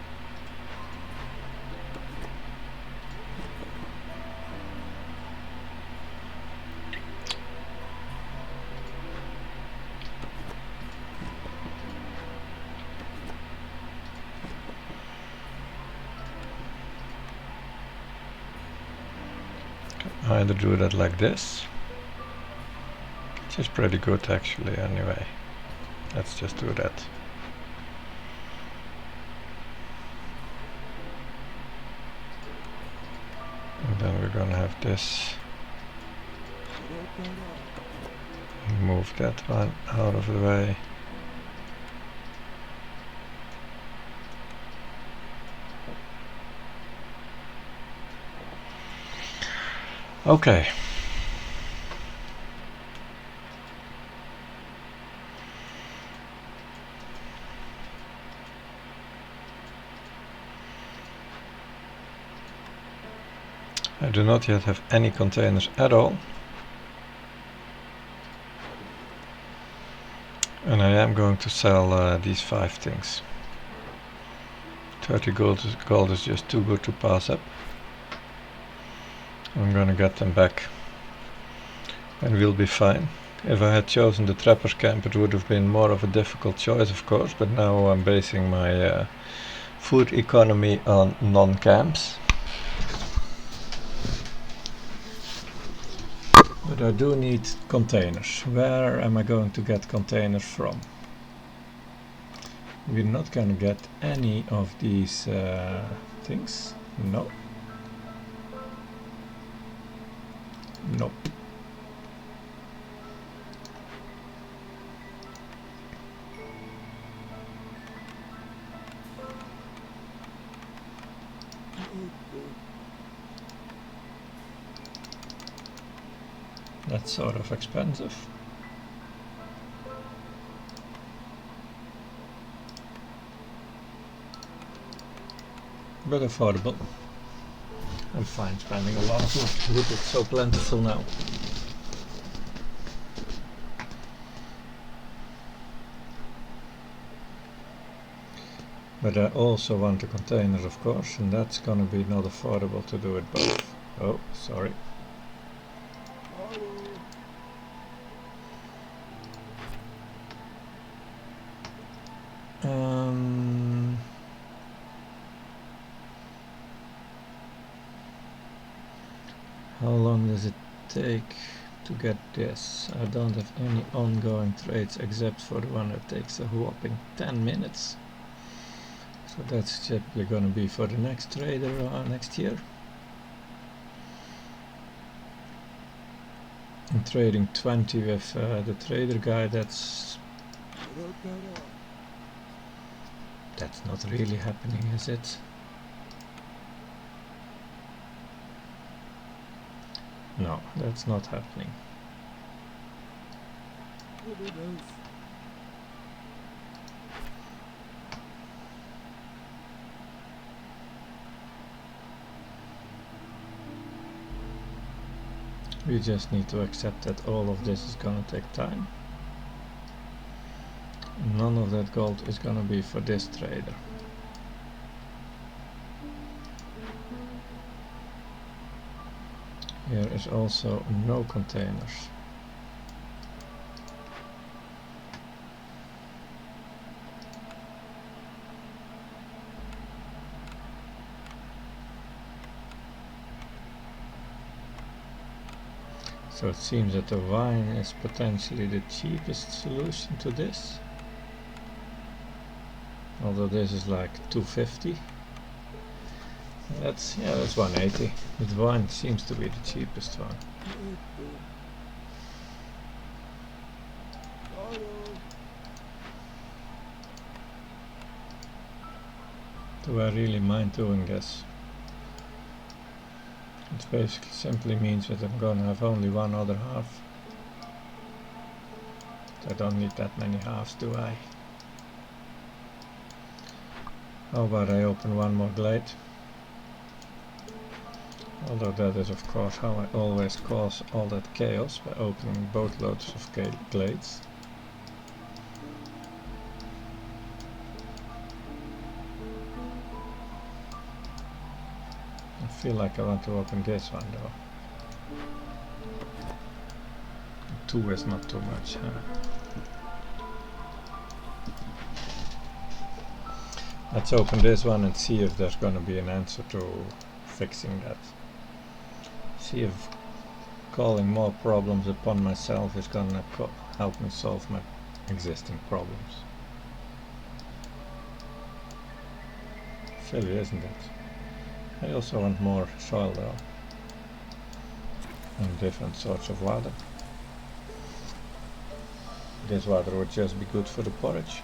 Either do that like this, which is pretty good actually anyway. Let's just do that. And then we're gonna have this. Move that one out of the way. Okay. I do not yet have any containers at all. And I am going to sell these 5 things. 30 gold is just too good to pass up. I'm gonna get them back and we'll be fine. If I had chosen the trapper's camp, it would have been more of a difficult choice, of course, but now I'm basing my food economy on non-camps. But I do need containers. Where am I going to get containers from? We're not gonna get any of these things. No. Nope. That's sort of expensive. But affordable. I'm fine spending a lot of wood, it's so plentiful now. But I also want the containers, of course, and that's gonna be not affordable to do it both. Oh, sorry. How long does it take to get this? I don't have any ongoing trades except for the one that takes a whopping 10 minutes. So that's typically going to be for the next trader next year. I'm trading 20 with the trader guy. That's not really happening, is it? No, that's not happening. We just need to accept that all of this is gonna take time. None of that gold is gonna be for this trader. Here is also no containers. So it seems that the wine is potentially the cheapest solution to this. Although this is like 250. That's 180. The wine seems to be the cheapest one. Do I really mind doing this? It basically simply means that I'm gonna have only one other half. I don't need that many halves, do I? How about I open one more glade? Although that is of course how I always cause all that chaos, by opening boatloads of glades. I feel like I want to open this one though. 2 is not too much, huh? Let's open this one and see if there's gonna be an answer to fixing that. See if calling more problems upon myself is gonna help me solve my existing problems. Silly, isn't it? I also want more soil though, and different sorts of water. This water would just be good for the porridge.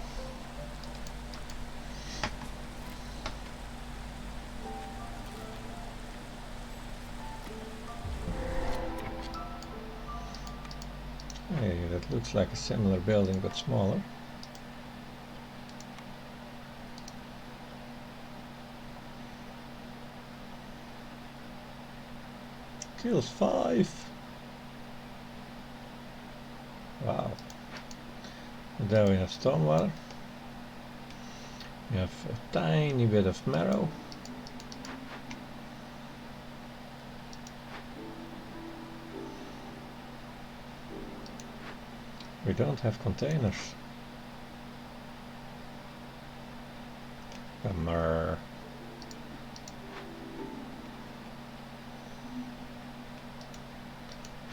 Hey, that looks like a similar building but smaller. feels 5. Wow. And there we have stormwater. We have a tiny bit of marrow. We don't have containers. Bummer.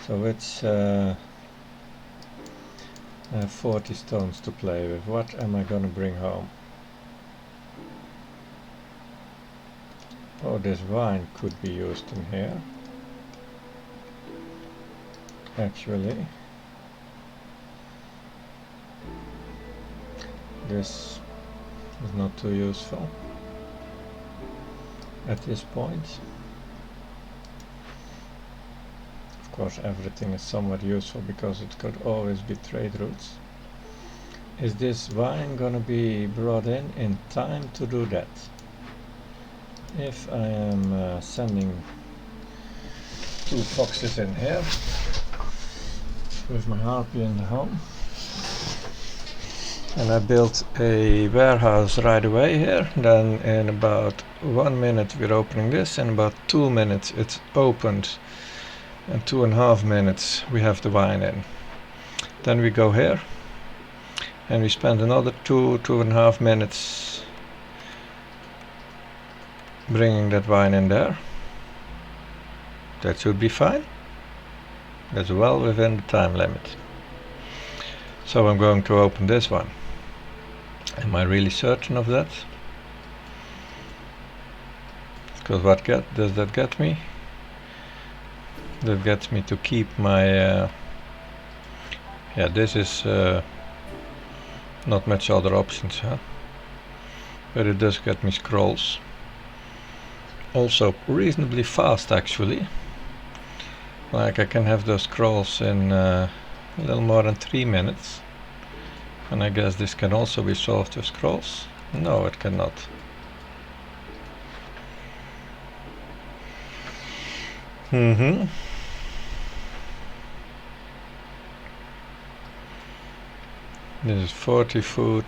So it's I have 40 stones to play with. What am I gonna bring home? Oh, this wine could be used in here. Actually. This is not too useful at this point. Of course, everything is somewhat useful because it could always be trade routes. Is this wine gonna be brought in time to do that? If I am sending 2 foxes in here with my harpy in the home, and I built a warehouse right away here, then in about 1 minute we're opening this, in about 2 minutes it's opened, and 2.5 minutes we have the wine in. Then we go here and we spend another 2.5 minutes bringing that wine in there. That should be fine. That's well within the time limit. So I'm going to open this one. Am I really certain of that? Because what does that get me? That gets me to keep my yeah, this is not much other options, huh? But it does get me scrolls. Also reasonably fast actually. Like I can have those scrolls in a little more than 3 minutes. And I guess this can also be solved with scrolls. No, it cannot. This is 40 food.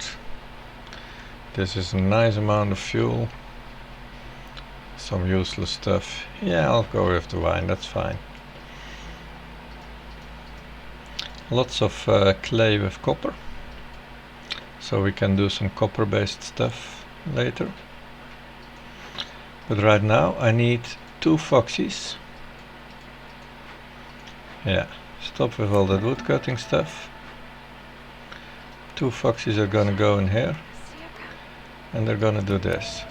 This is a nice amount of fuel. Some useless stuff. Yeah, I'll go with the wine, that's fine. Lots of clay with copper. So we can do some copper based stuff later. But right now I need 2 foxies. Yeah, stop with all that wood cutting stuff. 2 foxes are gonna go in here. And they're gonna do this.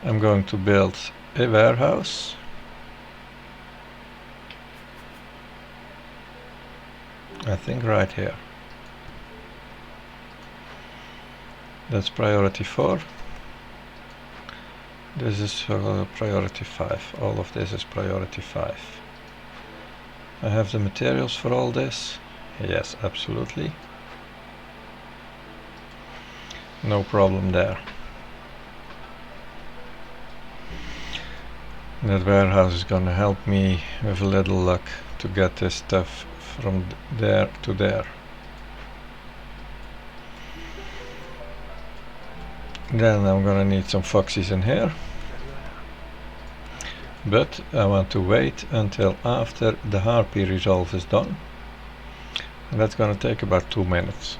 I'm going to build a warehouse. I think right here. That's priority 4. This is priority 5. All of this is priority 5. I have the materials for all this. Yes, absolutely. No problem there. That warehouse is gonna help me with a little luck to get this stuff from there to there. Then I'm gonna need some foxes in here. But I want to wait until after the harpy resolve is done. And that's gonna take about 2 minutes.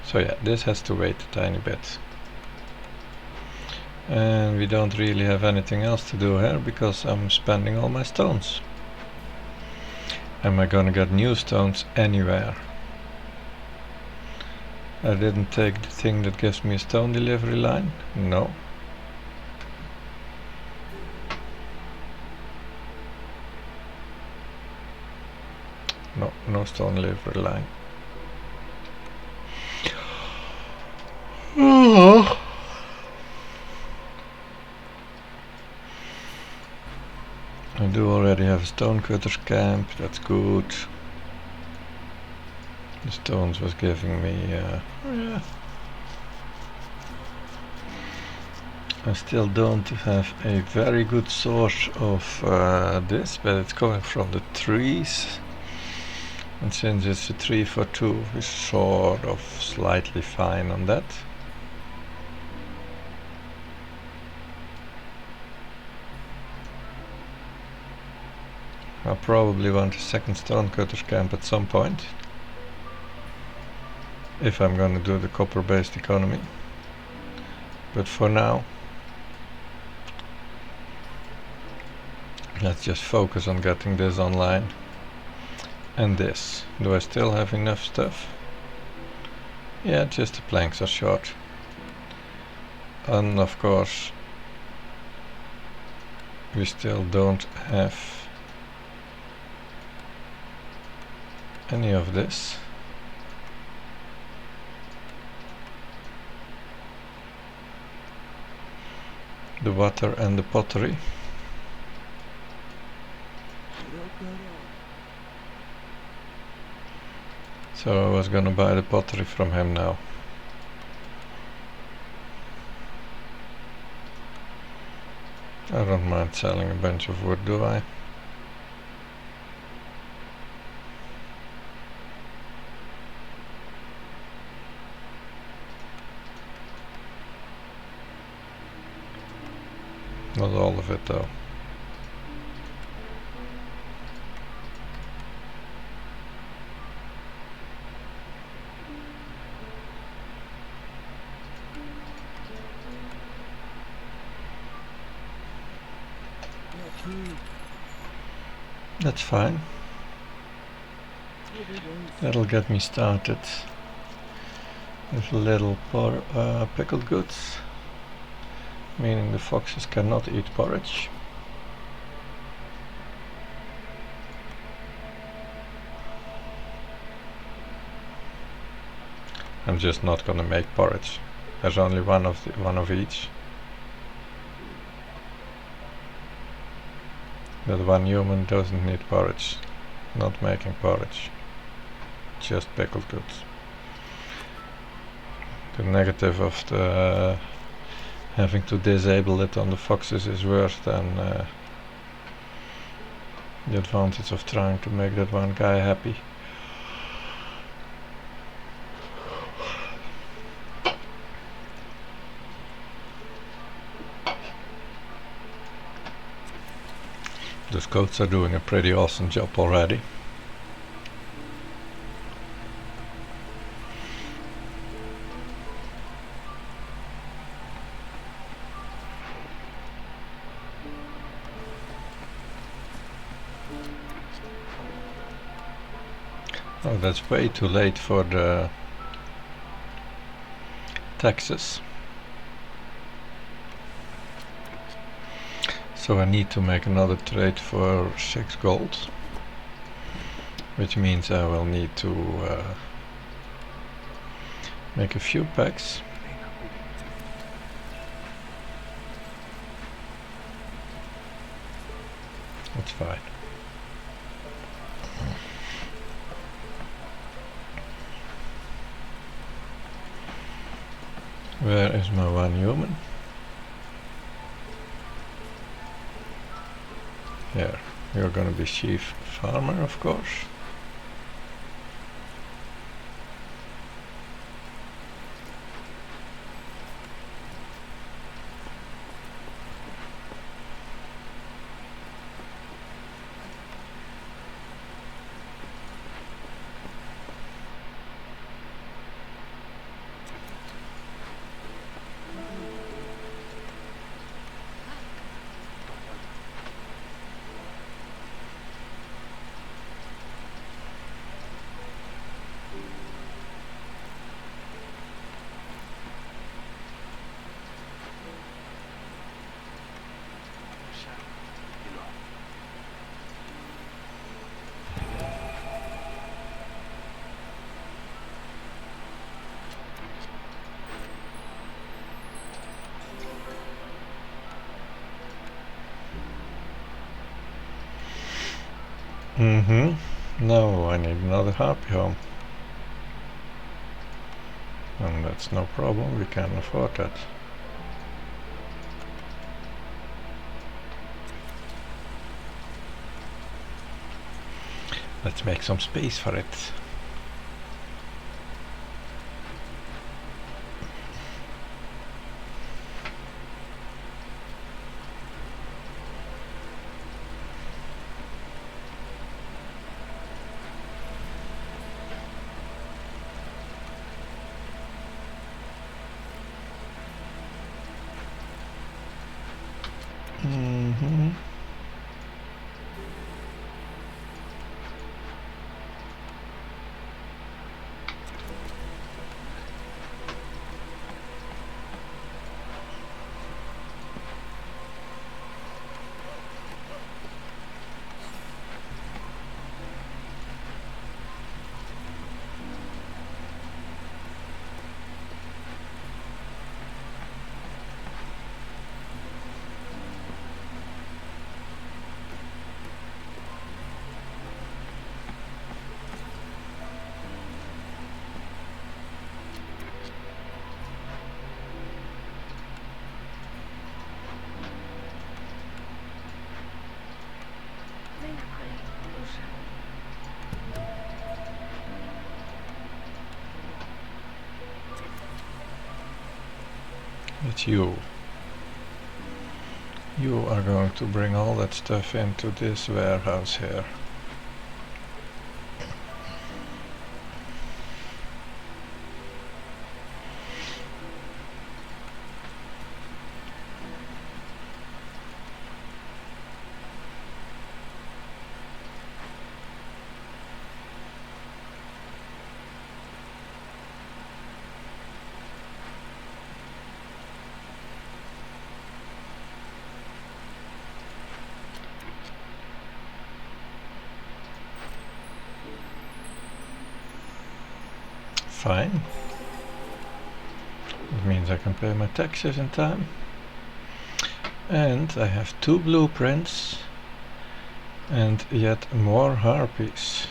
So yeah, this has to wait a tiny bit. And we don't really have anything else to do here because I'm spending all my stones. Am I gonna get new stones anywhere? I didn't take the thing that gives me a stone delivery line. No. No, no stone delivery line. I do already have a stonecutters camp, that's good. The stones was giving me, yeah. I still don't have a very good source of this, but it's coming from the trees. And since it's a 3 for 2, we're sort of slightly fine on that. I'll probably want a second stonecutter camp at some point, if I'm gonna do the copper-based economy. But for now, let's just focus on getting this online. And this. Do I still have enough stuff? Yeah, just the planks are short. And of course, we still don't have any of this. The water and the pottery. So I was gonna buy the pottery from him now. I don't mind selling a bunch of wood, do I? Not all of it though. That's fine. That'll get me started with little pickled goods, meaning the foxes cannot eat porridge. I'm just not gonna make porridge. There's only one of each. That one human doesn't need porridge. Not making porridge. Just pickled goods. The negative of the having to disable it on the foxes is worse than the advantage of trying to make that one guy happy. The scouts are doing a pretty awesome job already. Oh, that's way too late for the taxes. So I need to make another trade for 6 gold, which means I will need to make a few packs. That's fine. Where is my one human? Here, you're gonna be chief farmer, of course. No, I need another happy home. And that's no problem, we can afford that. Let's make some space for it. Mm-hmm. It's you. You are going to bring all that stuff into this warehouse here. Fine. It means I can pay my taxes in time. And I have 2 blueprints and yet more harpies.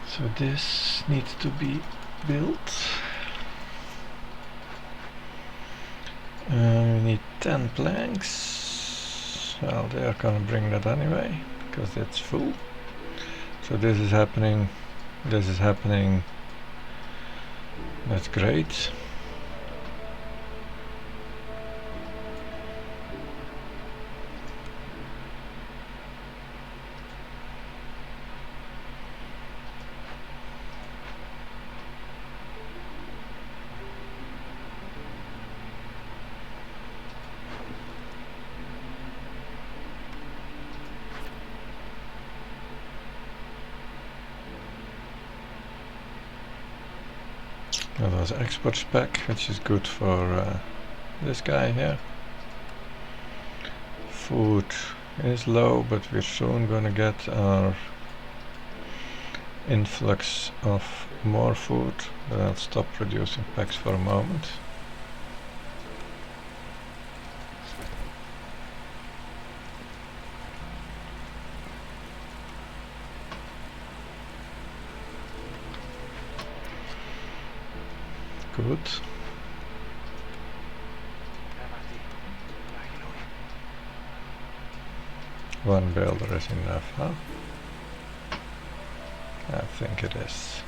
So this needs to be built. We need 10 planks. Well, they are gonna bring that anyway, because it's full. So this is happening, this is happening. That's great. That was export spec, which is good for this guy here. Food is low, but we're soon gonna get our influx of more food. But I'll stop producing packs for a moment. Good. One builder is enough, huh? I think it is.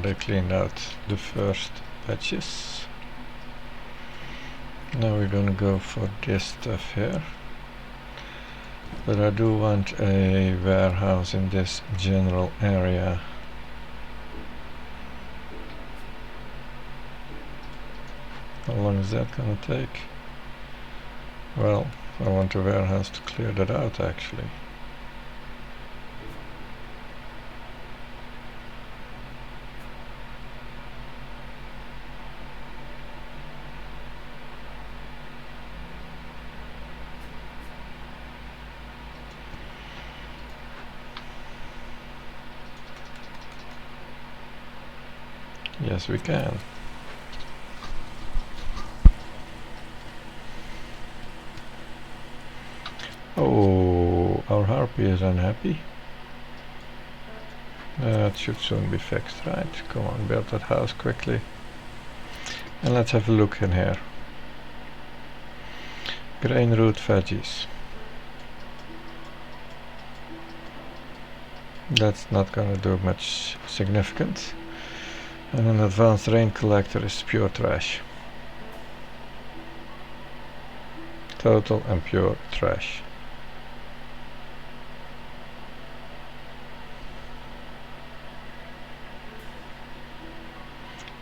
They cleaned out the first patches. Now we're gonna go for this stuff here. But I do want a warehouse in this general area. How long is that gonna take? Well, I want a warehouse to clear that out actually. Yes, we can. Oh, our harpy is unhappy. It should soon be fixed, right? Come on, build that house quickly. And let's have a look in here. Grain root veggies. That's not gonna do much significant. And an advanced rain collector is pure trash. Total and pure trash.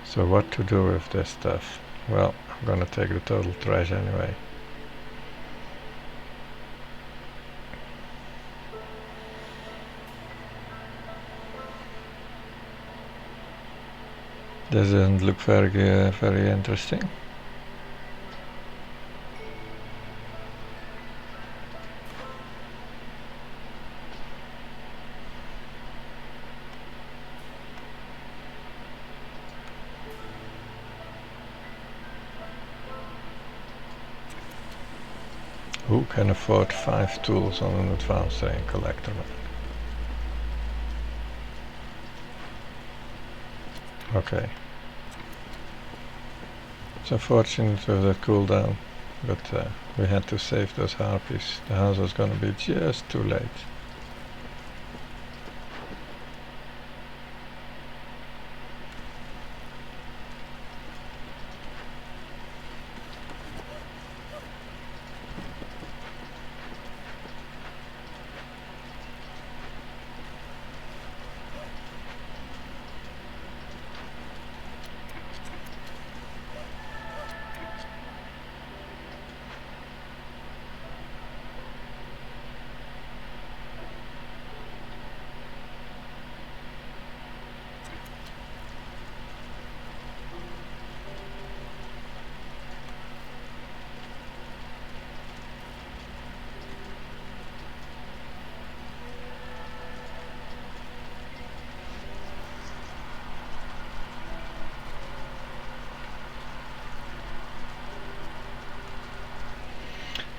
So what to do with this stuff? Well, I'm gonna take the total trash anyway. This doesn't look very interesting. Who can afford 5 tools on an advanced rain collector? Okay. It's unfortunate with that cooldown, but we had to save those harpies. The house was gonna be just too late.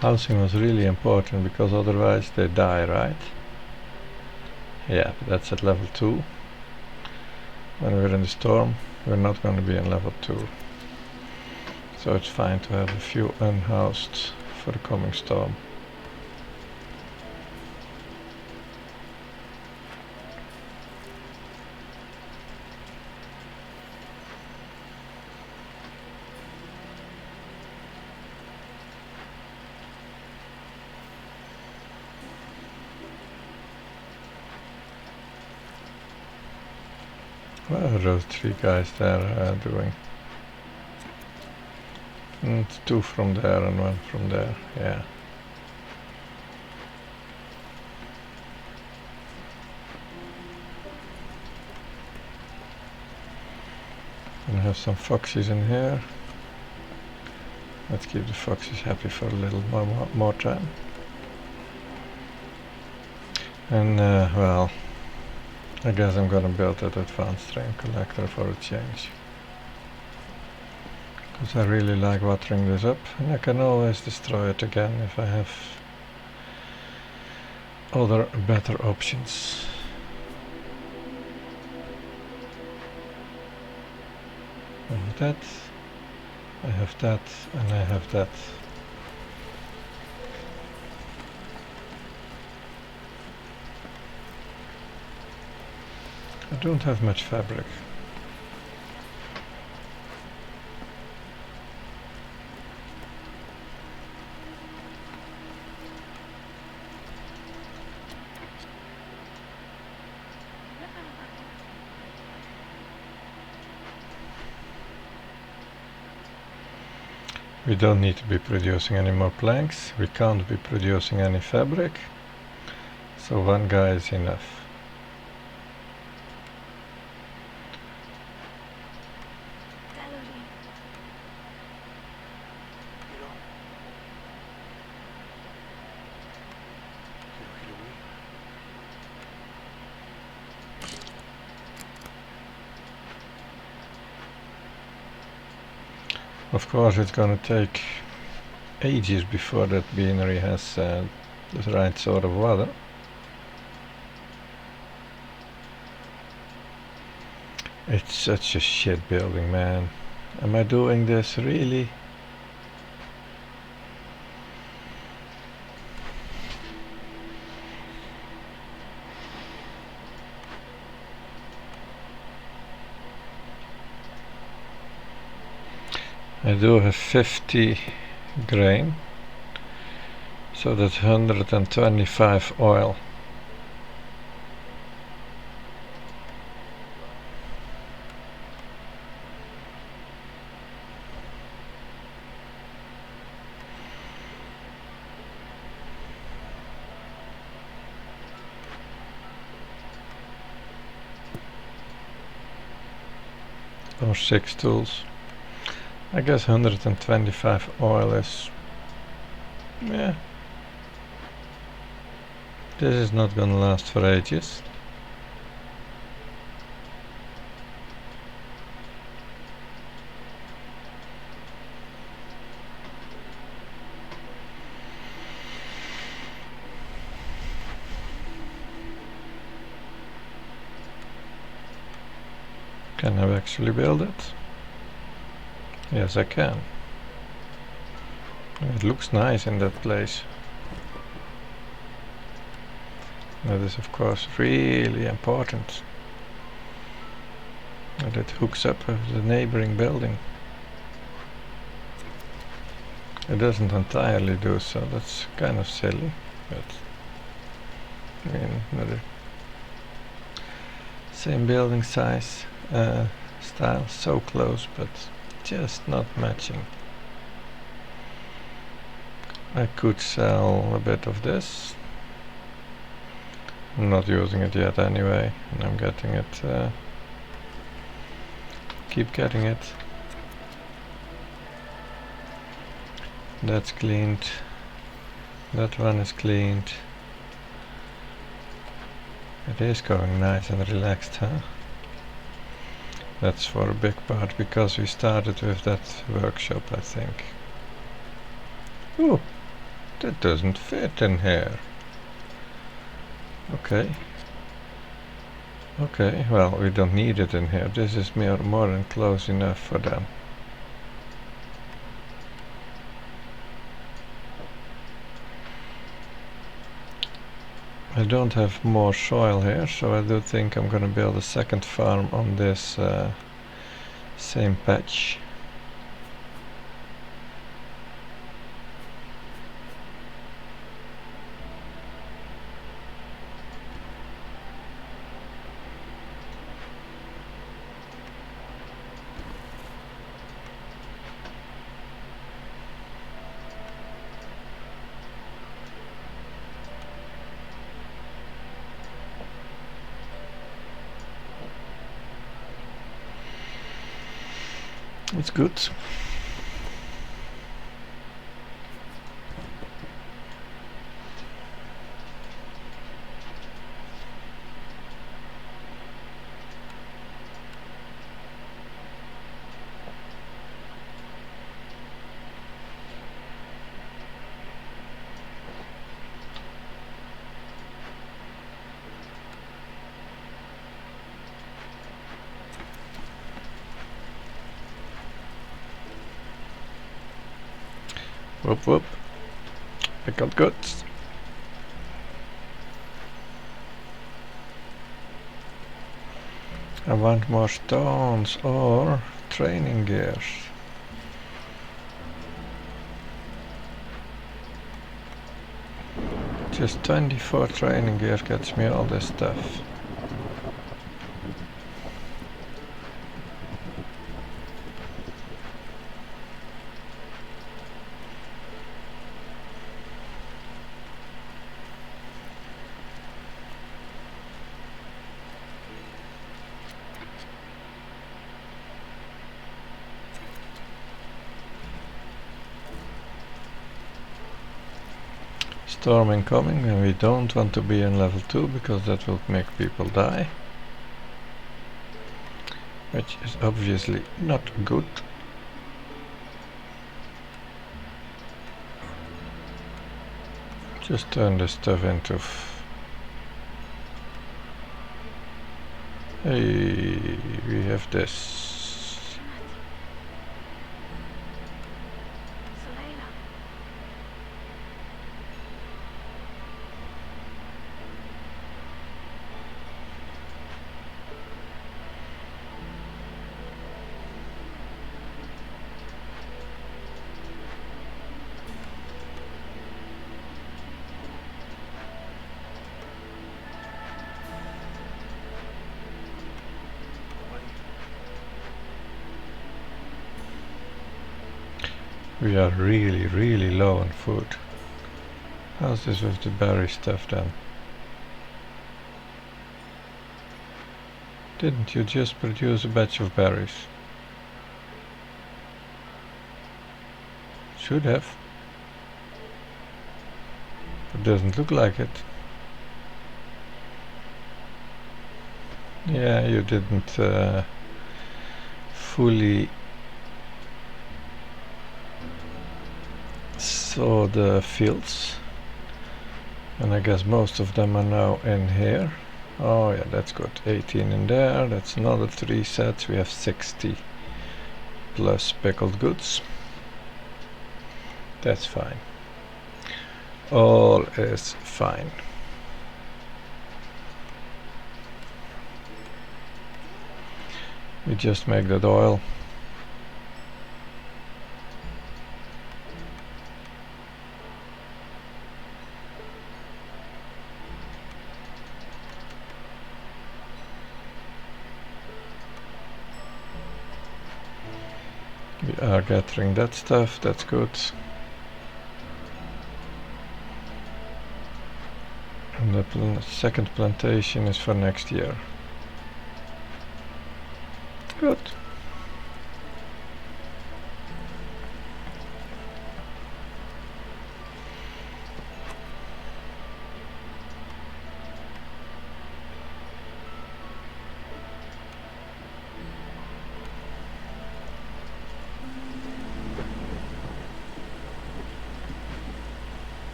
Housing was really important because otherwise they die, right? Yeah, but that's at level 2. When we're in the storm, we're not going to be in level 2. So it's fine to have a few unhoused for the coming storm. What are those 3 guys there doing? It's 2 from there and 1 from there, yeah. And have some foxes in here. Let's keep the foxes happy for a little more time. And well, I guess I'm gonna build that advanced rain collector for a change. Because I really like watering this up, and I can always destroy it again if I have other better options. I have that, I have that, and I have that. I don't have much fabric. We don't need to be producing any more planks. We can't be producing any fabric. So 1 guy is enough. Of course, it's gonna take ages before that beanery has the right sort of water. It's such a shit building, man. Am I doing this really? I do have 50 grain, so that's 125 oil. Or 6 tools. I guess 125 oil is... yeah. This is not gonna last for ages. Can I actually build it? Yes, I can. It looks nice in that place. That is of course really important. And it hooks up with the neighboring building. It doesn't entirely do so, that's kind of silly, but I mean, another same building size, style, so close, but just not matching. I could sell a bit of this. I'm not using it yet anyway, and I'm getting it, keep getting it. That's cleaned. That one is cleaned. It is going nice and relaxed, huh? That's for a big part because we started with that workshop, I think. Ooh, that doesn't fit in here. Okay. Okay, well, we don't need it in here. This is more than close enough for them. I don't have more soil here, so I do think I'm gonna build a second farm on this same patch. It's good. Whoop whoop. I got guts. I want more stones or training gears. Just 24 training gear gets me all this stuff. Storm incoming, and we don't want to be in level 2 because that will make people die. Which is obviously not good. Just turn this stuff into Hey, we have this. We are really low on food. How's this with the berry stuff then? Didn't you just produce a batch of berries? Should have. It doesn't look like it. Yeah, you didn't fully saw the fields. And I guess most of them are now in here. Oh yeah, that's good. 18 in there. That's another 3 sets. We have 60 plus pickled goods. That's fine. All is fine. We just make that oil. We are gathering that stuff, that's good. And the second plantation is for next year. Good.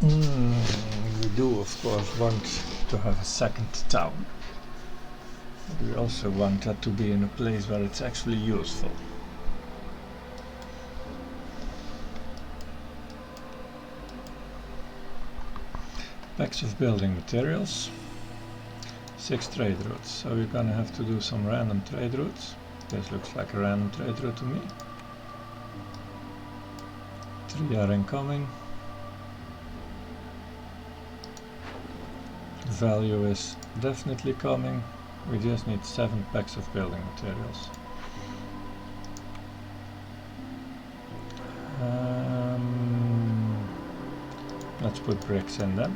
We do of course want to have a second town. But we also want that to be in a place where it's actually useful. Packs of building materials. 6 trade routes. So we're gonna have to do some random trade routes. This looks like a random trade route to me. 3 are incoming. Value is definitely coming. We just need 7 packs of building materials. Let's put bricks in them.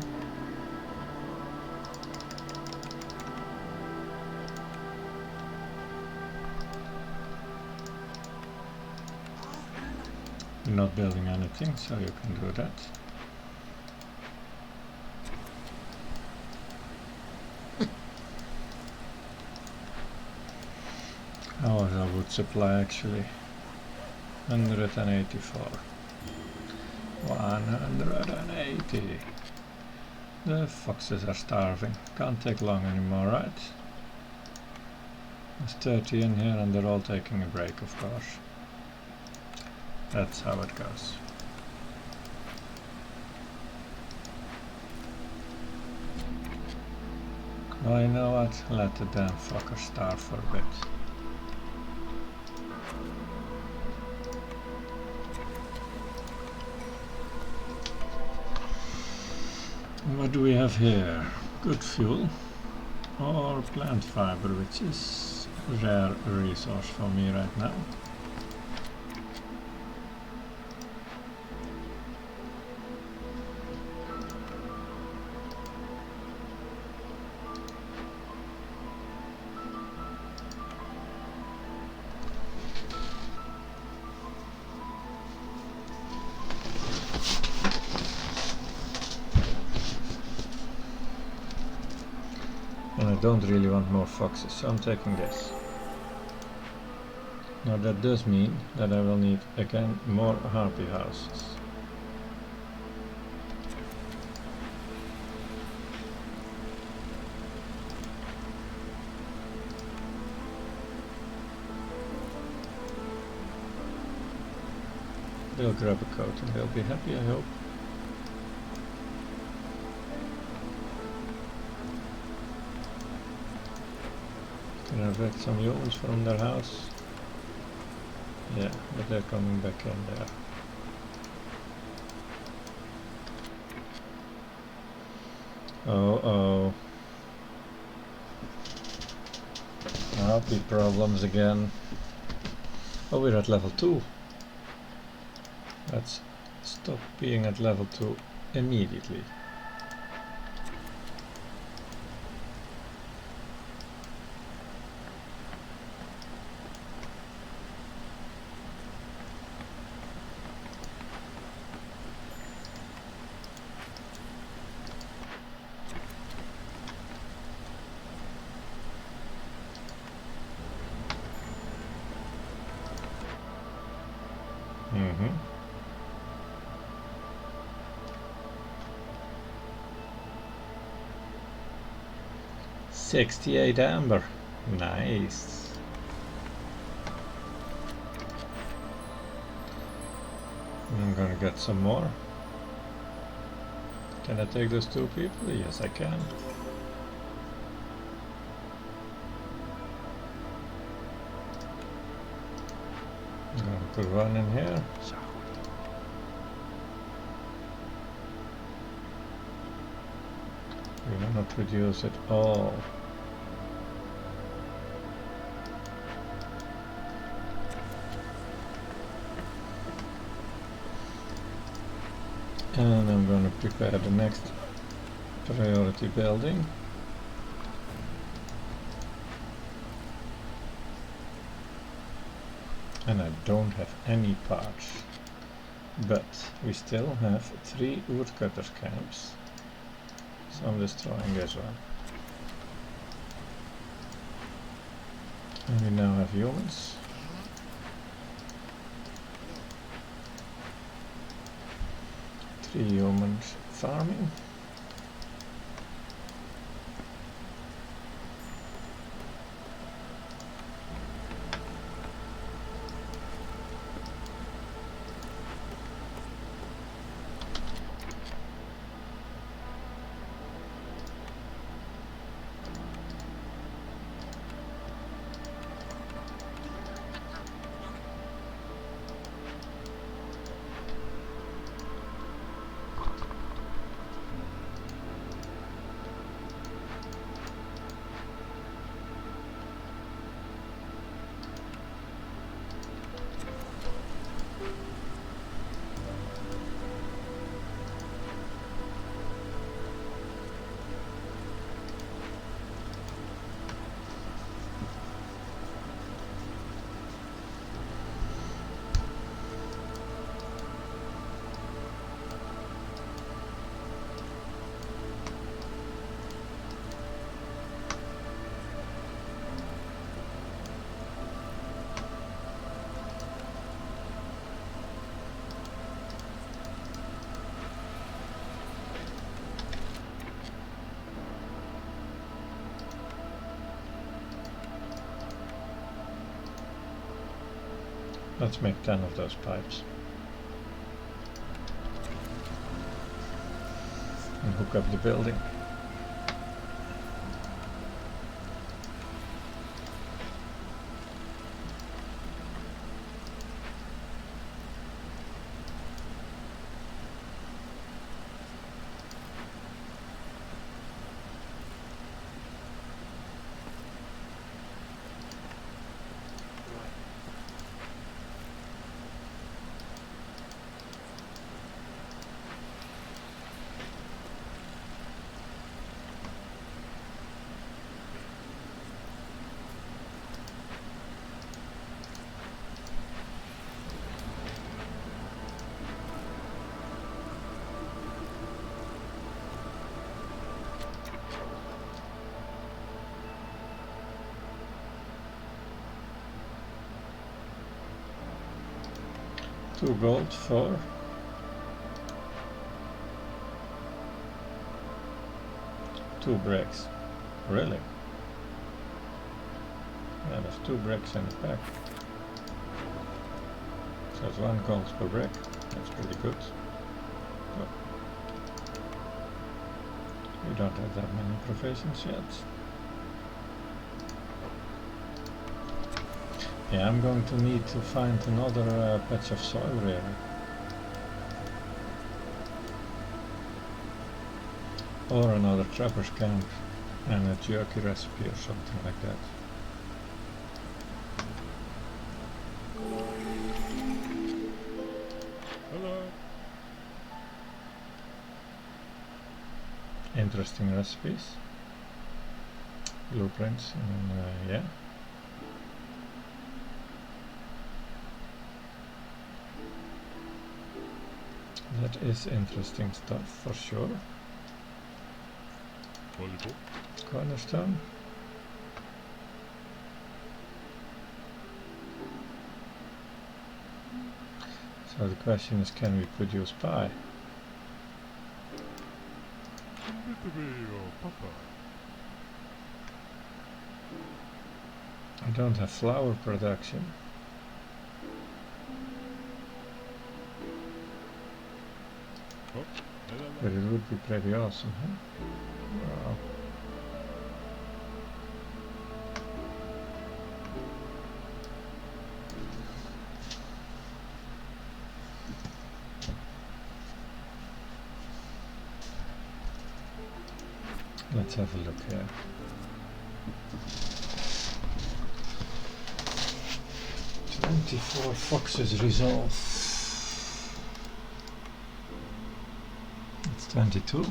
You're not building anything, so you can do that. How is our wood supply actually? 184. 180. The foxes are starving. Can't take long anymore, right? There's 30 in here and they're all taking a break, of course. That's how it goes. Oh, you know what? Let the damn fucker starve for a bit. What do we have here? Good fuel or plant fiber, which is a rare resource for me right now. don't really want more foxes, so I'm taking this. Now that does mean that I will need again more harpy houses. They'll grab a coat and they'll be happy, I hope. Can I evict some humans from their house? Yeah, but they're coming back in there. Oh. Harpy problems again. Oh, we're at level 2. Let's stop being at level 2 immediately. Mm-hmm. $68 amber. Nice. I'm gonna get some more. Can I take those 2 people? Yes, I can. I'm gonna put one in here. We will not reduce it all. And I'm going to prepare the next priority building. And I don't have any parts. But we still have 3 woodcutter camps. So I'm destroying this one. And we now have humans. Three humans farming. Let's make 10 of those pipes. And hook up the building. 2 gold for 2 bricks. Really? Yeah, there's 2 bricks in the pack. So it's 1 gold per brick. That's pretty good. So we don't have that many provisions yet. Yeah, I'm going to need to find another patch of soil really. Or another trapper's camp and a jerky recipe or something like that. Hello. Interesting recipes, blueprints, and yeah. That is interesting stuff for sure. Volleyball. Cornerstone. So the question is, can we produce pie? I don't have flour production. Oh, But it would be pretty awesome, huh? Wow. Let's have a look here. "24 foxes resolve." It's 22.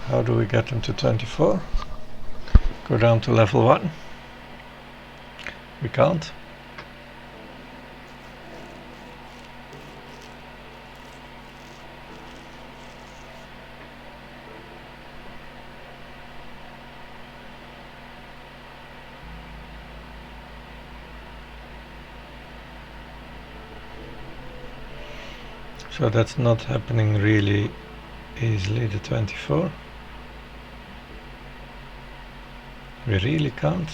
How do we get them to 24? Go down to level 1. We can't. So that's not happening really easily, the 24. We really can't.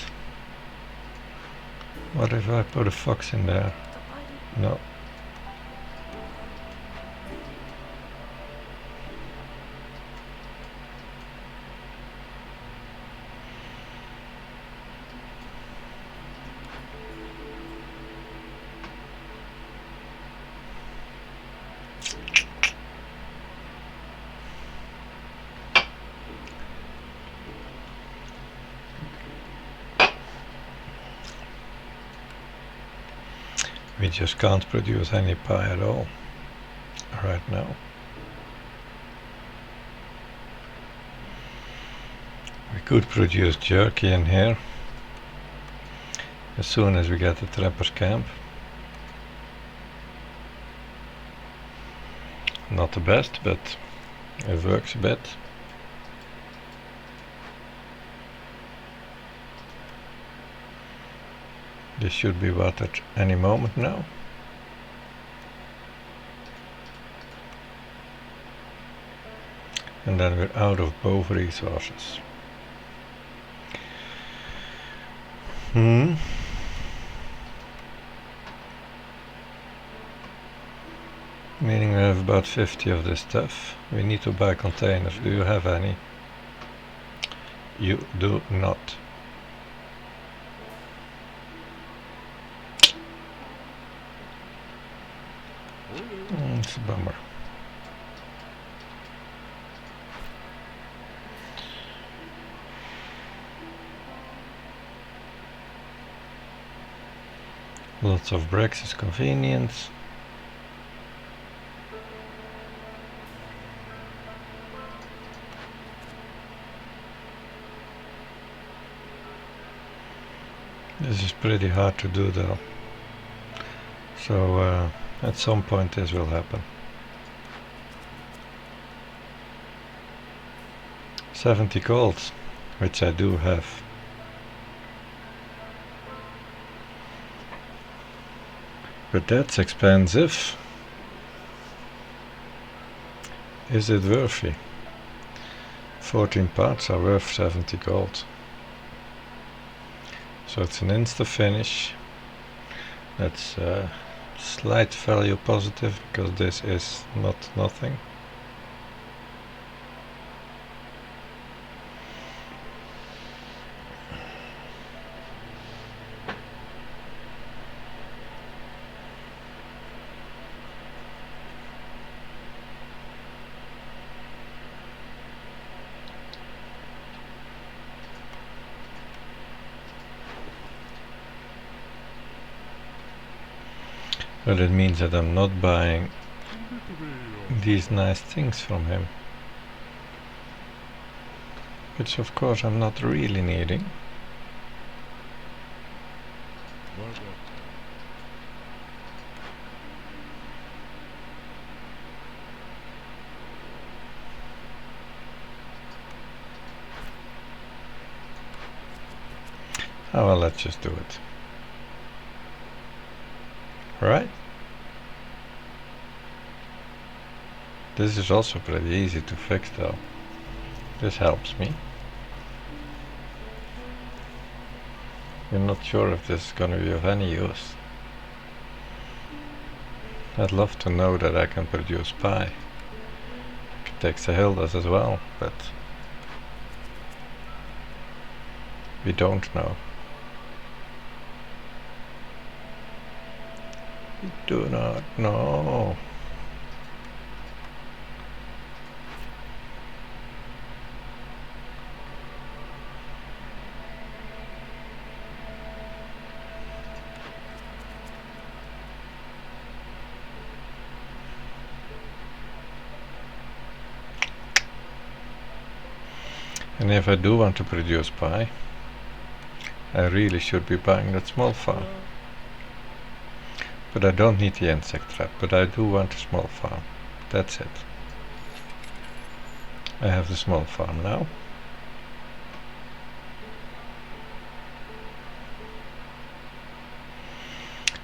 What if I put a fox in there? No. We just can't produce any pie at all right now. We could produce jerky in here as soon as we get the trapper's camp. Not the best, but it works a bit. This should be watered any moment now. And then we're out of both resources. Meaning we have about 50 of this stuff. We need to buy containers. Do you have any? You do not. It's a bummer. Lots of bricks is convenient. This is pretty hard to do though. So at some point this will happen. 70 gold, which I do have. But that's expensive. Is it worthy? 14 parts are worth 70 gold. So it's an insta finish. That's slight value positive because this is not nothing. But it means that I'm not buying these nice things from him. Which of course I'm not really needing. Oh well, let's just do it. Right? This is also pretty easy to fix though. This helps me. You're not sure if this is gonna be of any use. I'd love to know that I can produce pie. I could take Sahildas as well, but we don't know. We do not know. And if I do want to produce pie, I really should be buying that small farm. But I don't need the insect trap, but I do want a small farm. That's it. I have the small farm now.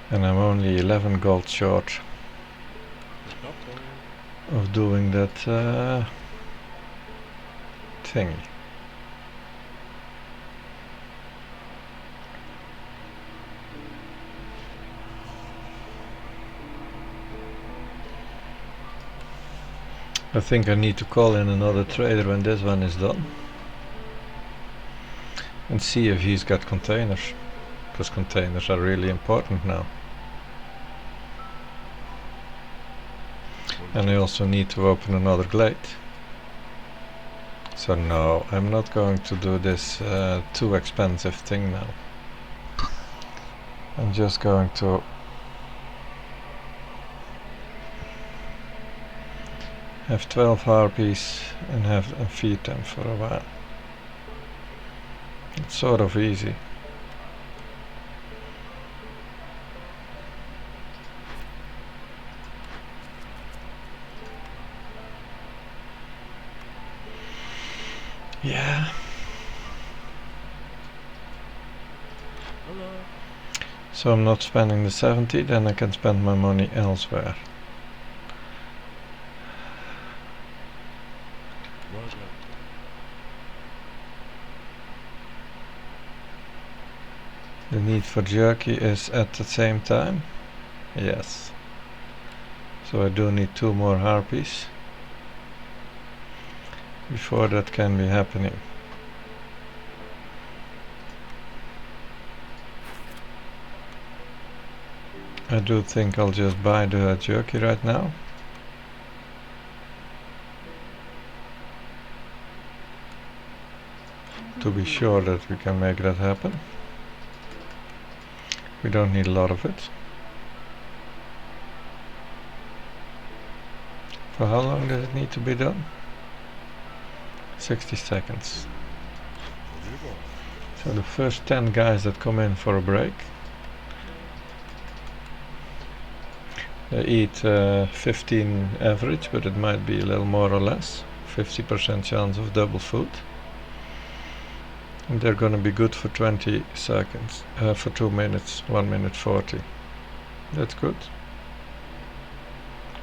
And I'm only 11 gold short of doing that thingy. I think I need to call in another trader when this one is done and see if he's got containers, because containers are really important now. And I also need to open another glade. So no, I'm not going to do this too expensive thing now. I'm just going to have 12 harpies and feed them for a while. It's sort of easy. Yeah. So I'm not spending the 70, then I can spend my money elsewhere. The need for jerky is at the same time? Yes. So I do need 2 more harpies before that can be happening. I do think I'll just buy the jerky right now. To be sure that we can make that happen. We don't need a lot of it. For how long does it need to be done? 60 seconds. So the first 10 guys that come in for a break, they eat 15 average, but it might be a little more or less. 50% chance of double food. And they're gonna be good for 20 seconds, for 2 minutes, 1 minute 40. That's good.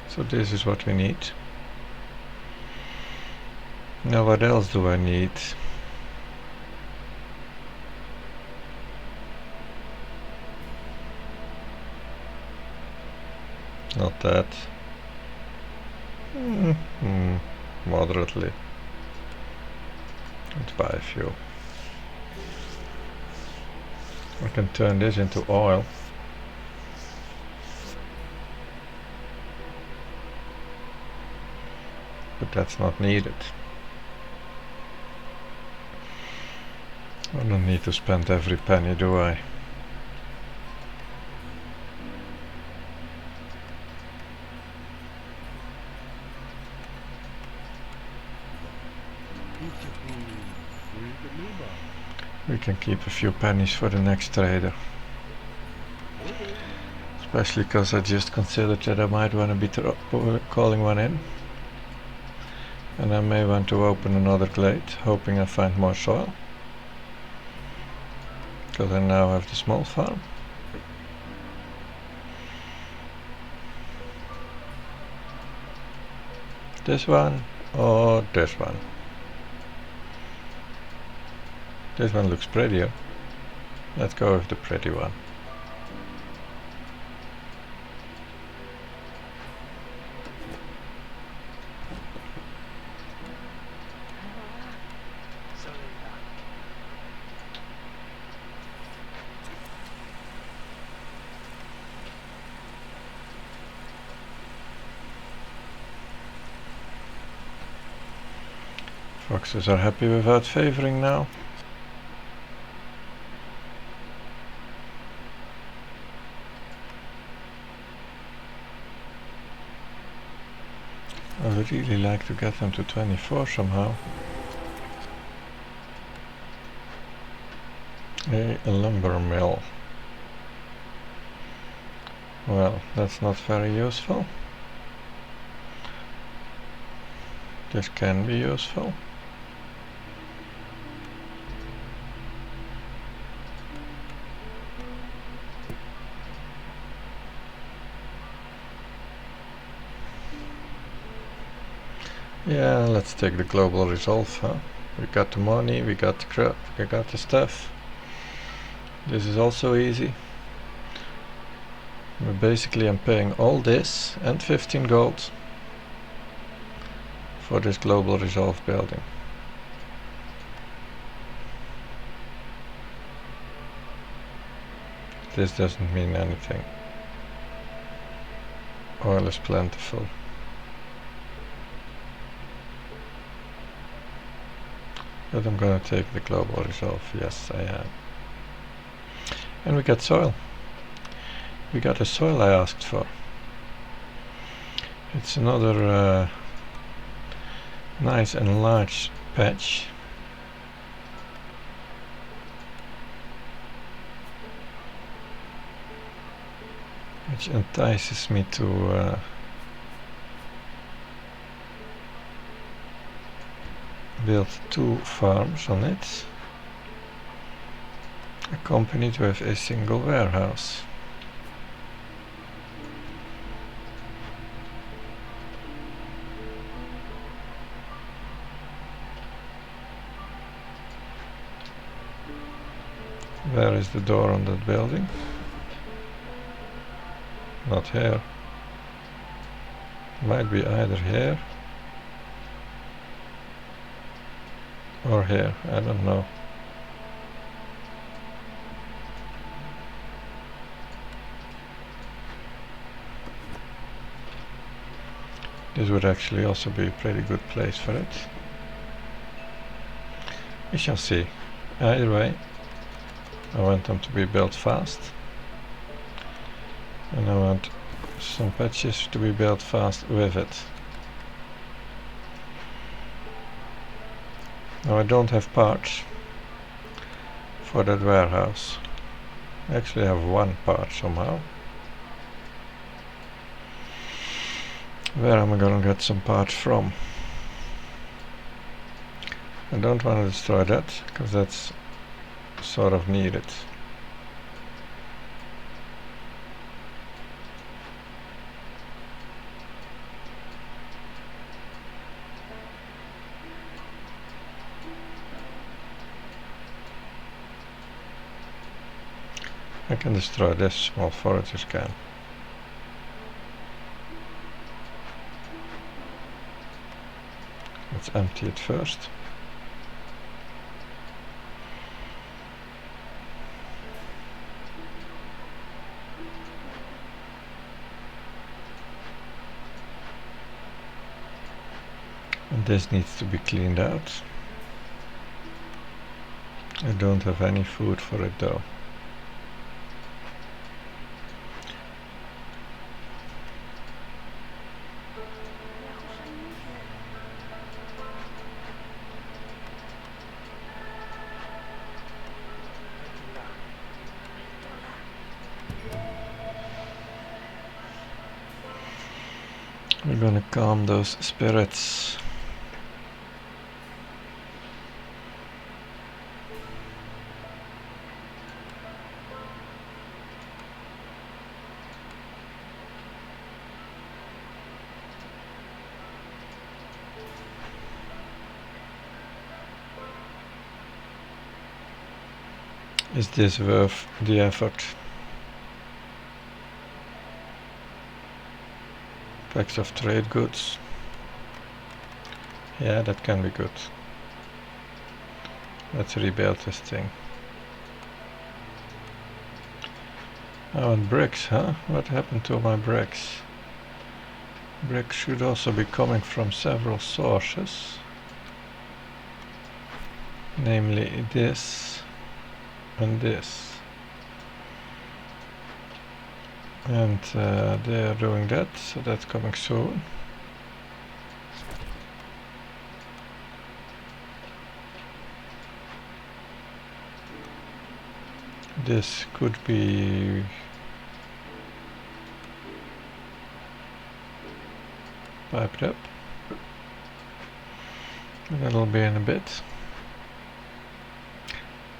So this is what we need. Now what else do I need? Not that. Moderately. Let's buy a few. I can turn this into oil. But that's not needed. I don't need to spend every penny, do I? We can keep a few pennies for the next trader. Especially because I just considered that I might want to be calling one in. And I may want to open another glade, hoping I find more soil. Because I now have the small farm. This one or this one? This one looks prettier. Let's go with the pretty one. Foxes are happy without favoring now. I would really like to get them to 24 somehow. A lumber mill. Well, that's not very useful. This can be useful. Yeah, let's take the global resolve, huh? We got the money, we got the crap, we got the stuff. This is also easy. But basically I'm paying all this and 15 gold for this global resolve building. This doesn't mean anything. Oil is plentiful. But I'm gonna take the global resolve, yes I am. And we got soil. We got the soil I asked for. It's another nice and large patch. Which entices me to build 2 farms on it, accompanied with a single warehouse. Where is the door on that building? Not here. Might be either here or here, I don't know. This would actually also be a pretty good place for it. We shall see. Either way, I want them to be built fast. And I want some patches to be built fast with it. Now I don't have parts for that warehouse. I actually have 1 part somehow. Where am I gonna get some parts from? I don't want to destroy that, because that's sort of needed. I can destroy this small forager's camp. Let's empty it first. And this needs to be cleaned out. I don't have any food for it though. We're gonna calm those spirits. Is this worth the effort? Packs of trade goods. Yeah, that can be good. Let's rebuild this thing. Oh, and bricks, huh? What happened to my bricks? Bricks should also be coming from several sources. Namely this and this. And they are doing that, so that's coming soon. This could be piped up. That'll be in a bit.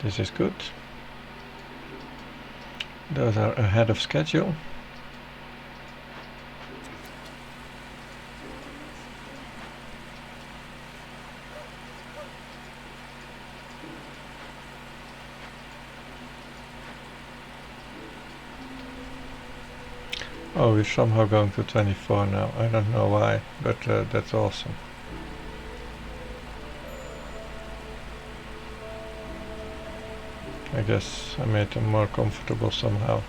This is good. Those are ahead of schedule. Oh, we're somehow going to 24 now. I don't know why, but that's awesome. I guess I made them more comfortable somehow.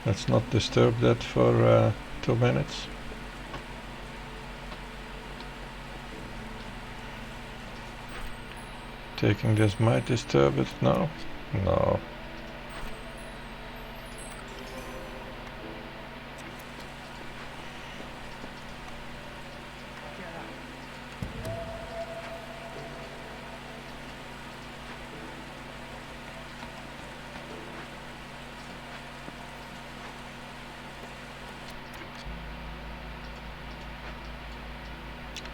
Let's not disturb that for 2 minutes. Taking this might disturb it now? No.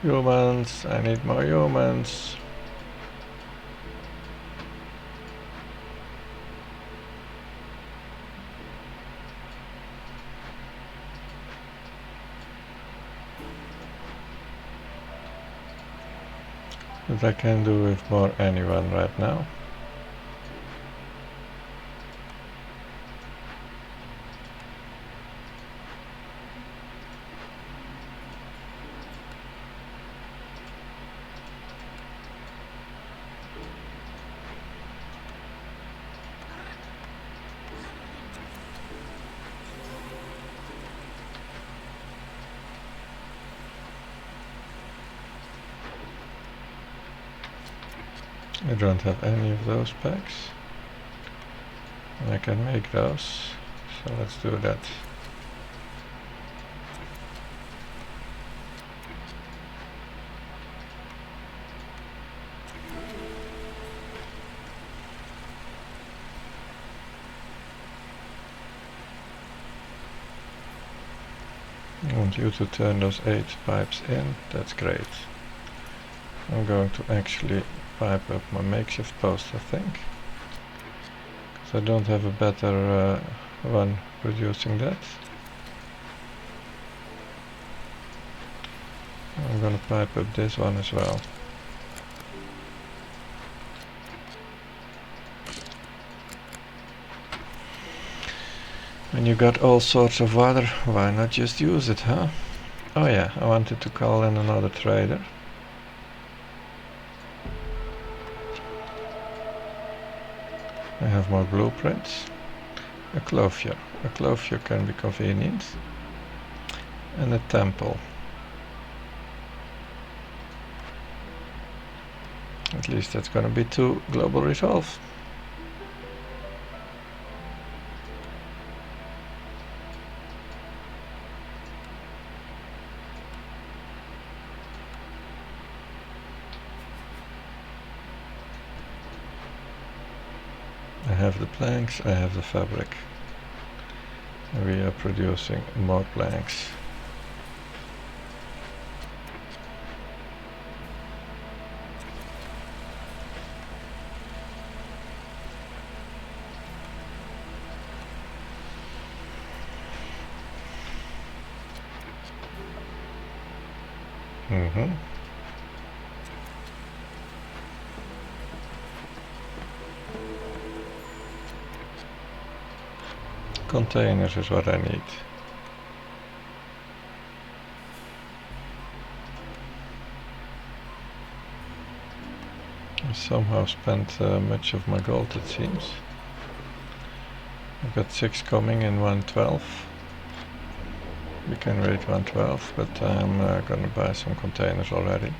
Humans, I need more humans. But I can do with more anyone right now. I don't have any of those packs. And I can make those. So let's do that. I want you to turn those 8 pipes in. That's great. I'm going to actually pipe up my makeshift post, I think. Because I don't have a better one producing that. I'm gonna pipe up this one as well. When you got all sorts of water, why not just use it, huh? Oh yeah, I wanted to call in another trader. I have more blueprints. A clothier. A clothier can be convenient. And a temple. At least that's gonna be 2 global resolve. I have the planks, I have the fabric. And we are producing more planks. Containers is what I need. I somehow spent much of my gold, it seems. I've got 6 coming in 112. We can rate 112, but I'm gonna buy some containers already.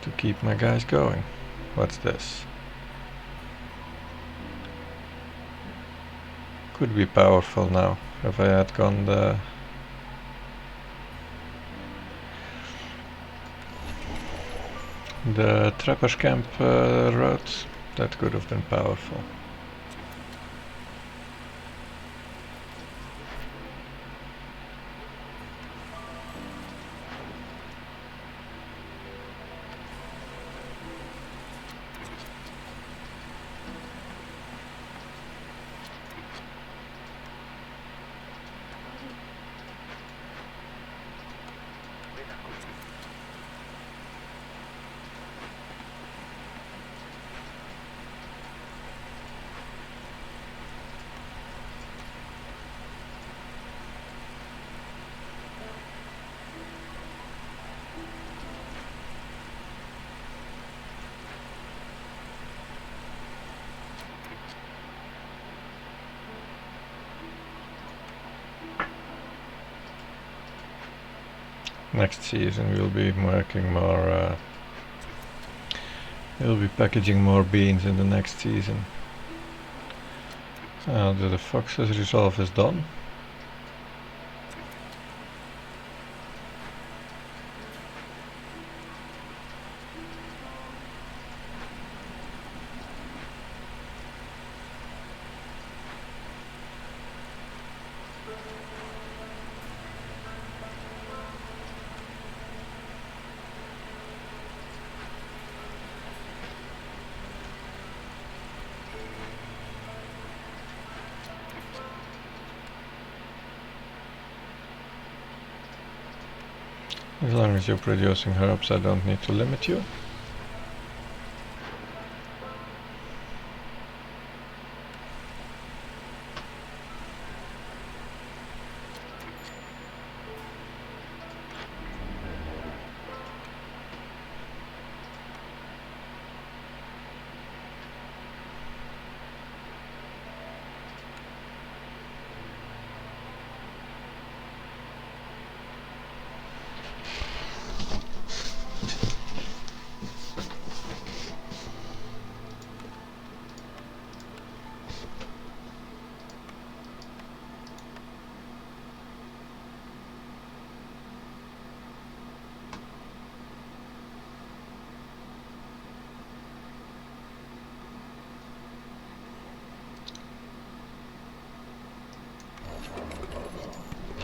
To keep my guys going. What's this? Could be powerful now, if I had gone the Trapper's Camp road, that could have been powerful. Next season we'll be working more, we'll be packaging more beans in the next season. The fox's resolve is done. As long as you're producing herbs, I don't need to limit you.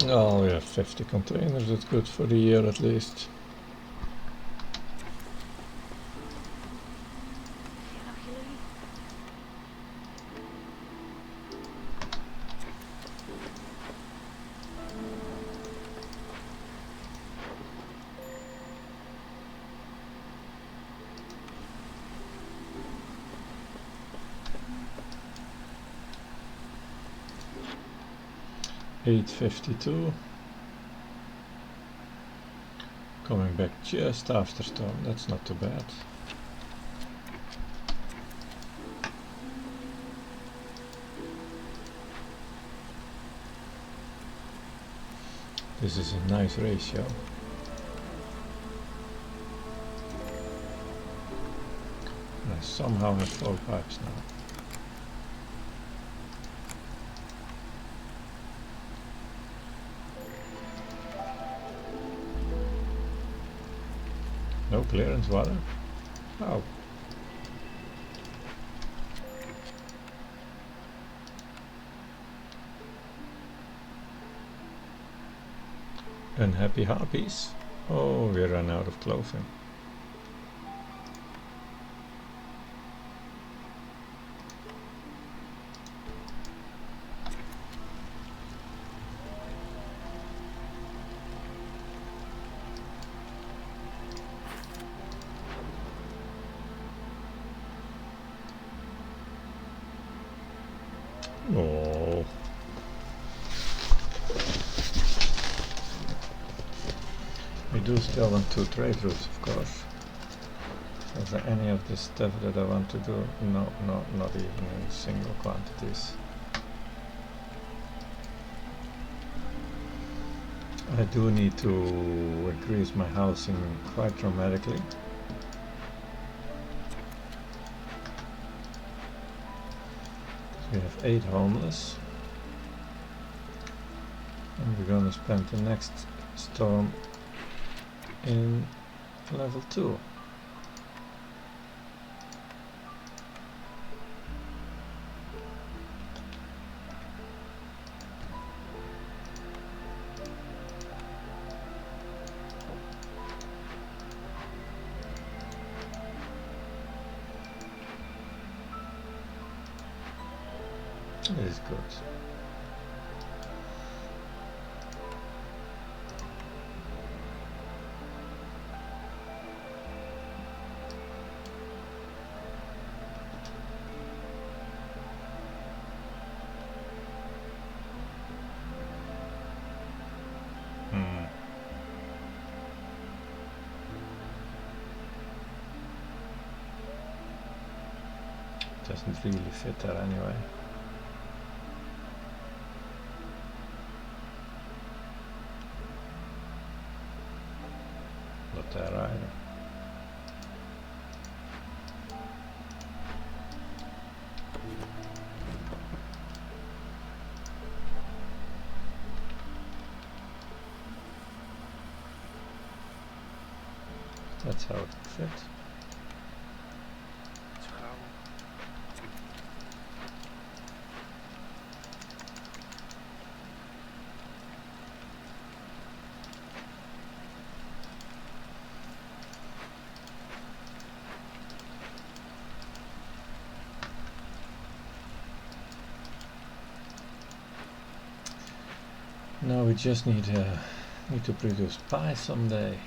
Oh, we have 50 containers, that's good for the year at least. 8:52. Coming back just after storm, that's not too bad. This is a nice ratio. I somehow have 4 pipes now. No clearance water? Oh. Unhappy harpies? Oh, we ran out of clothing. Oh. We do still want 2 trade routes, of course. Is there any of this stuff that I want to do? No, not even in single quantities. I do need to increase my housing quite dramatically. So we have 8 homeless. And we're gonna spend the next storm in level 2. This is good. Doesn't really fit there anyway. Not there either. That's how it fits. Now we just need to produce pie someday.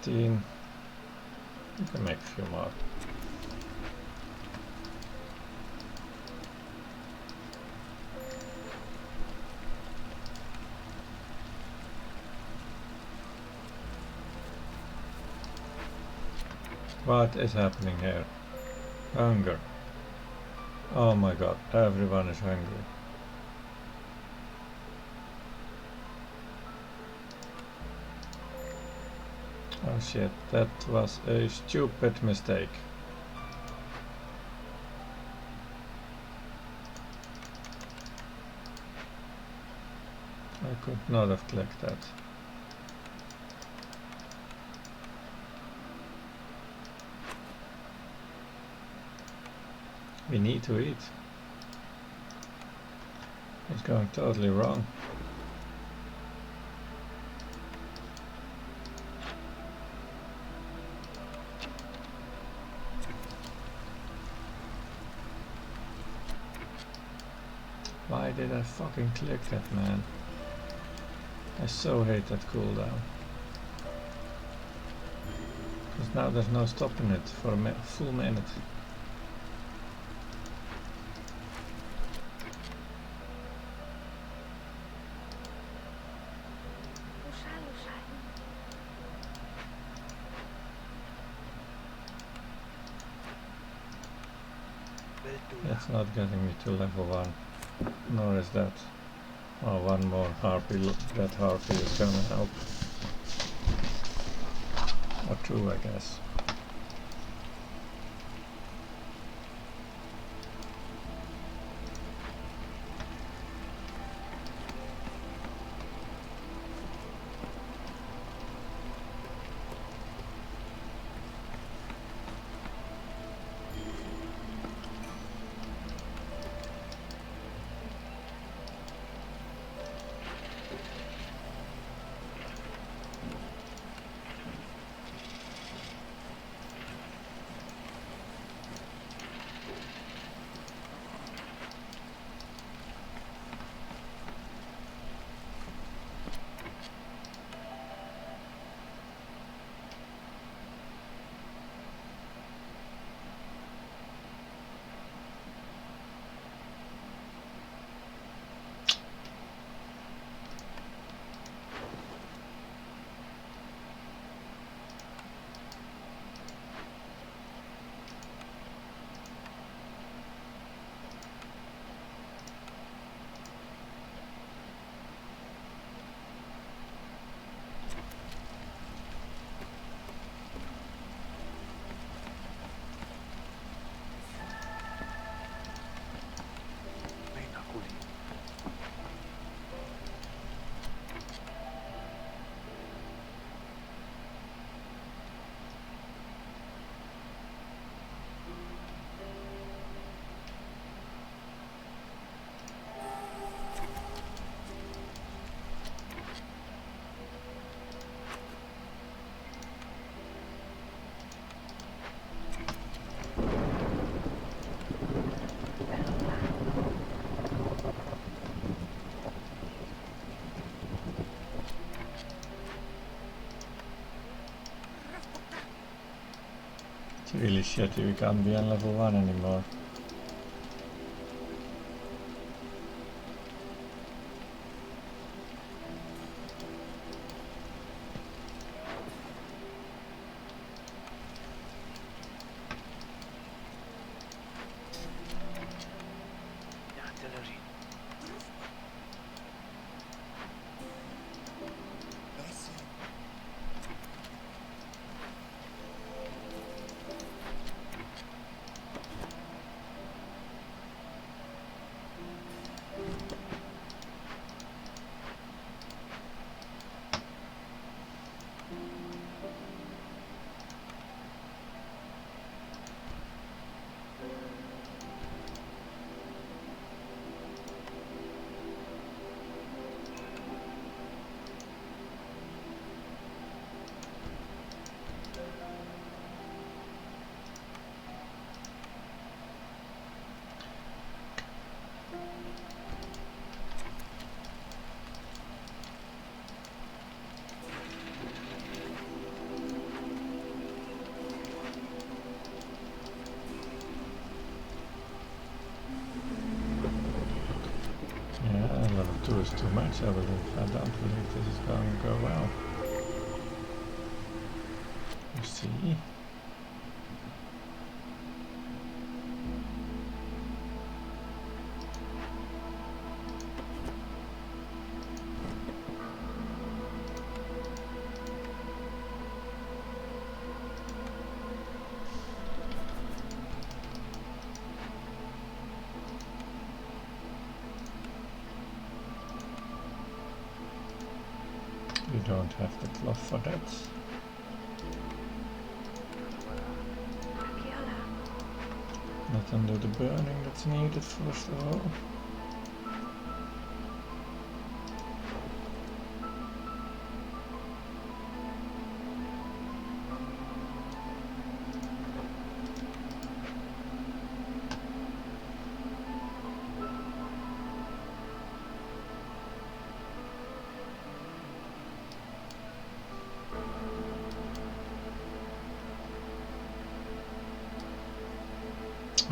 You can make a few more. What is happening here? Hunger. Oh my god, everyone is hungry. Oh shit, that was a stupid mistake. could not have clicked that. We need to eat. It's going totally wrong. Why did I fucking click that, man? I so hate that cooldown. Because now there's no stopping it for a full minute. That's not getting me to level 1. Nor is that. Oh, one more harpy. That harpy is gonna help. Or 2, I guess. It's really shitty, we can't be on level 1 anymore. Level 2 is too much, I believe. I don't believe this is going to go well. You see? don't have the cloth for that. Not under the burning that's needed first of all.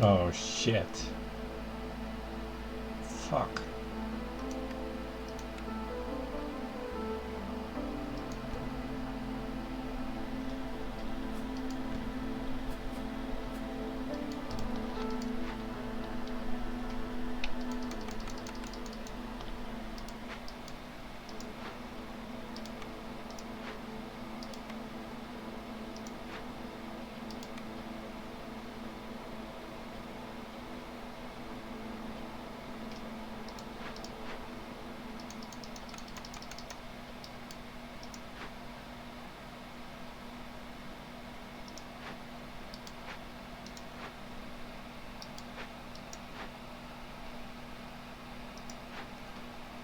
Oh shit. Fuck.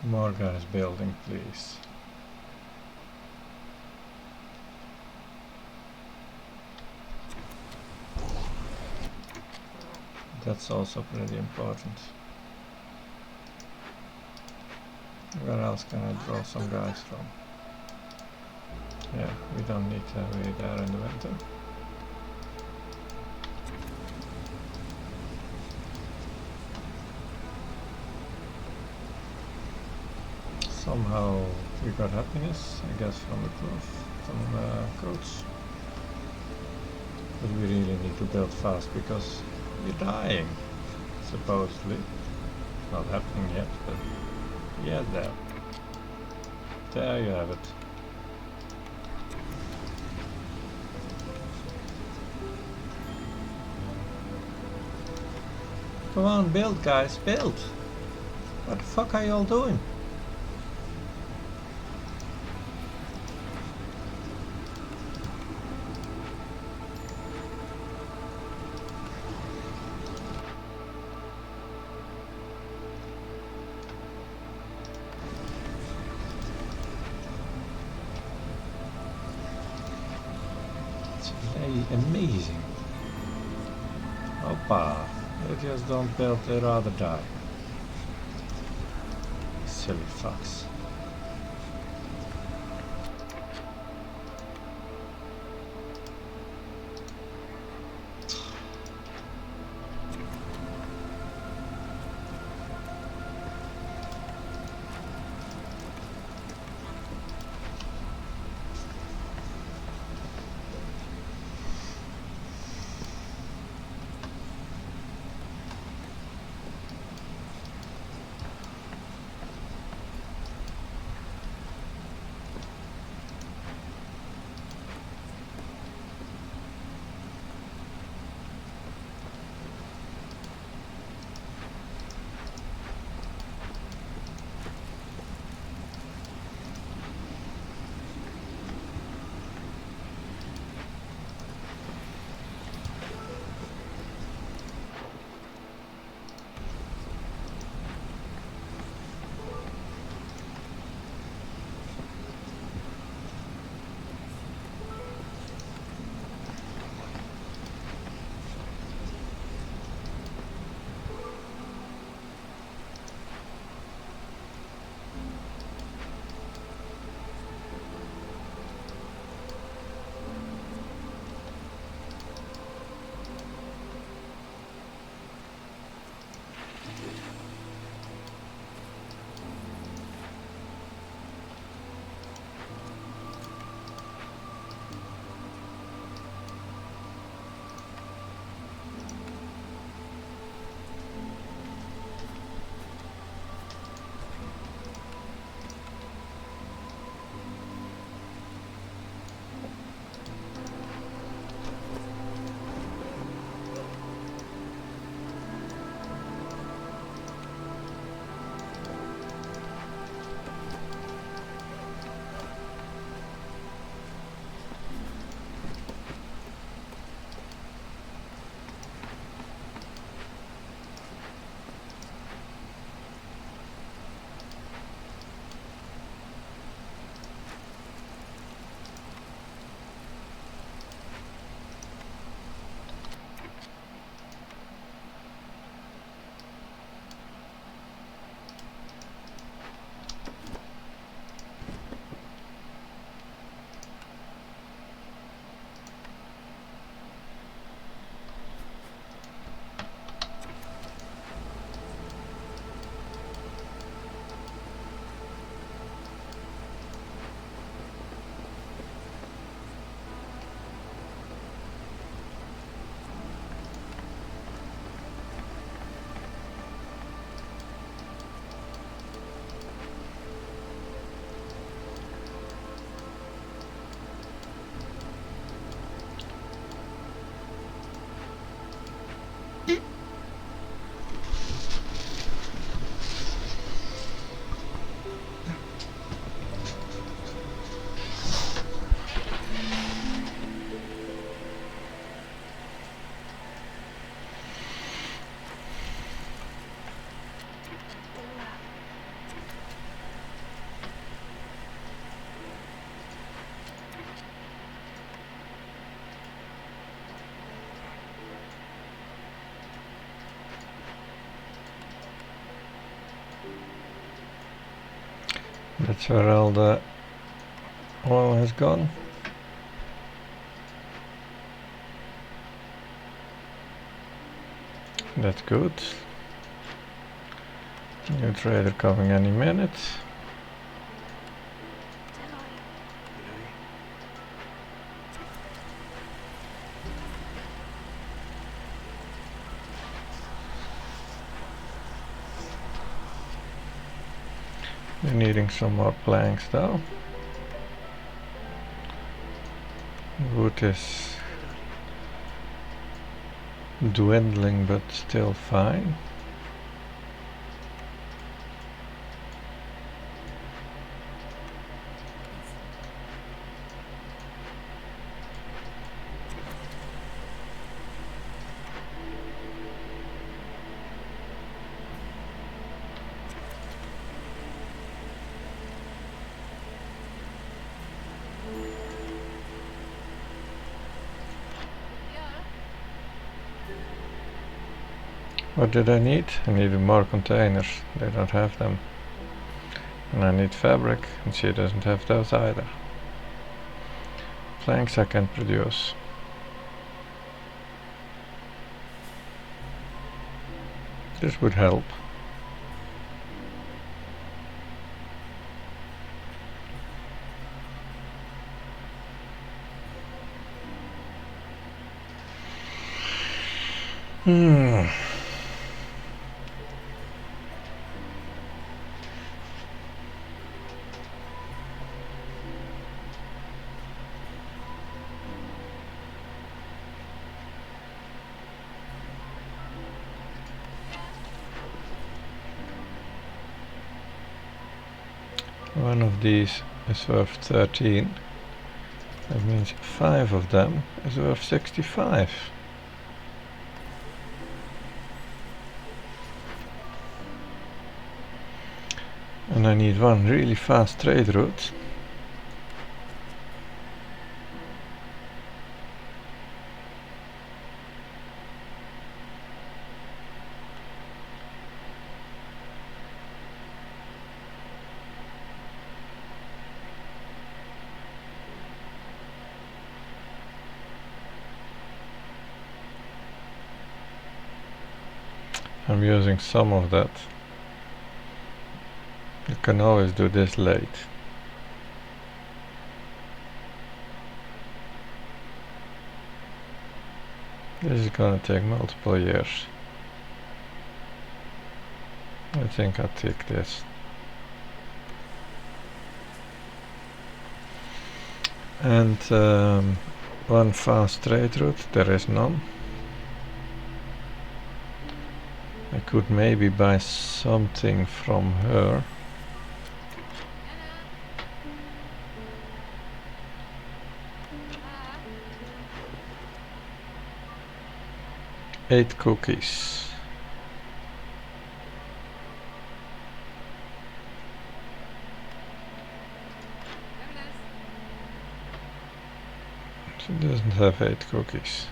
More guys building, please. That's also pretty important. Where else can I draw some guys from? Yeah, we don't need to have it there in the winter. Somehow we got happiness, I guess, from the cloth, from coats. But we really need to build fast because we're dying, supposedly. It's not happening yet, but yeah, there you have it. Come on, build guys, build! What the fuck are you all doing? Amazing. Opa, they just don't build, they rather die. Silly fucks. That's where all the oil has gone. That's good. New trader coming any minute. We're needing some more planks though. Wood is dwindling but still fine. What did I need? I needed more containers. They don't have them. And I need fabric, and she doesn't have those either. Planks I can produce. This would help. One of these is worth 13. That means 5 of them is worth 65. And I need one really fast trade route. I'm using some of that. You can always do this late. This is gonna take multiple years. I think I'll take this. And one fast trade route, there is none. I could maybe buy something from her. Eight cookies. She doesn't have 8 cookies.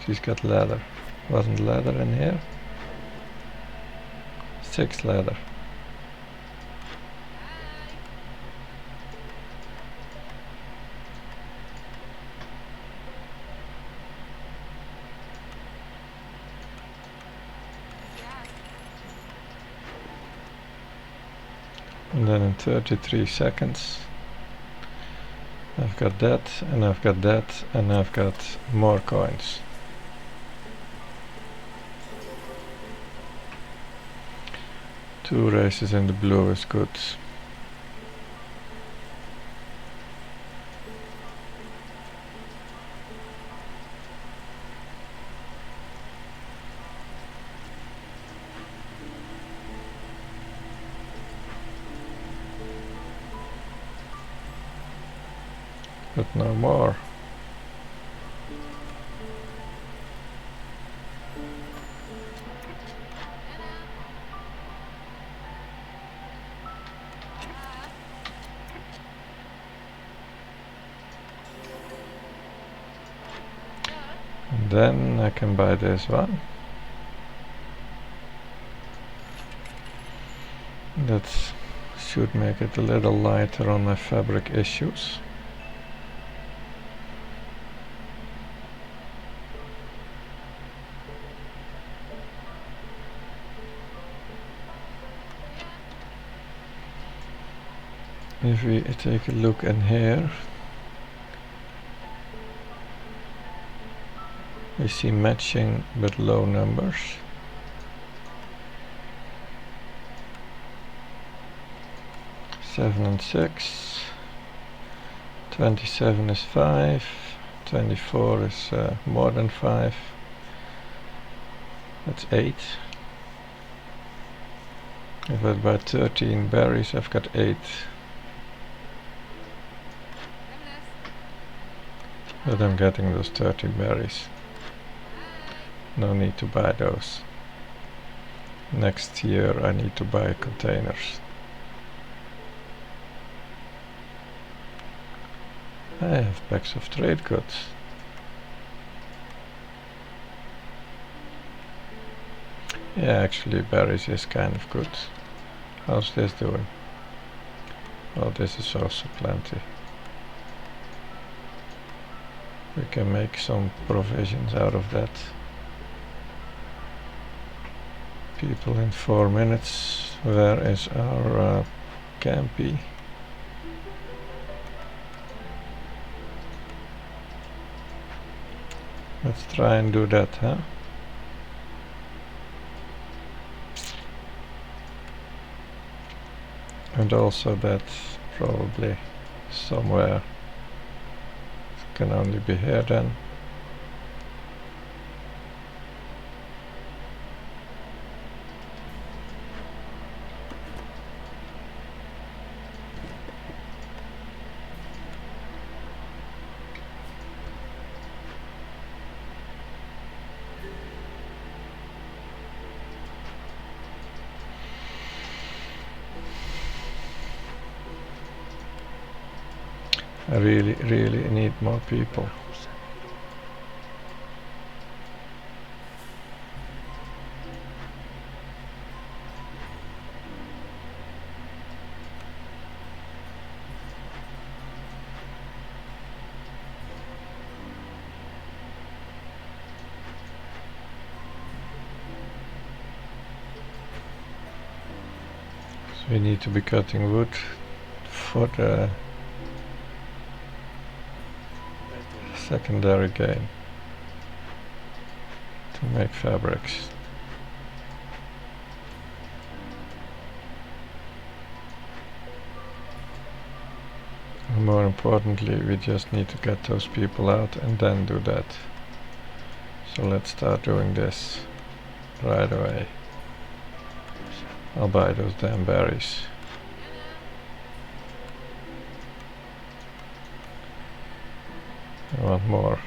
She's got leather. Wasn't leather in here? 6 leather. And then in 33 seconds I've got that, and I've got that, and I've got more coins. Two races in the blue is good. But no more. And then I can buy this one. That should make it a little lighter on my fabric issues. If we take a look in here, we see matching but low numbers. Seven and 6. 27 is 5. 24 is more than 5. That's 8. If I buy 13 berries, I've got 8. But I'm getting those 13 berries. No need to buy those. Next year I need to buy containers. I have packs of trade goods. Yeah, actually berries is kind of good. How's this doing? Well, this is also plenty. We can make some provisions out of that. People in 4 minutes. Where is our campy? Let's try and do that, huh? And also that probably somewhere. It can only be here then. I really need more people. So we need to be cutting wood for the secondary gain to make fabrics. And more importantly, we just need to get those people out and then do that. So let's start doing this right away. I'll buy those damn berries. I want more.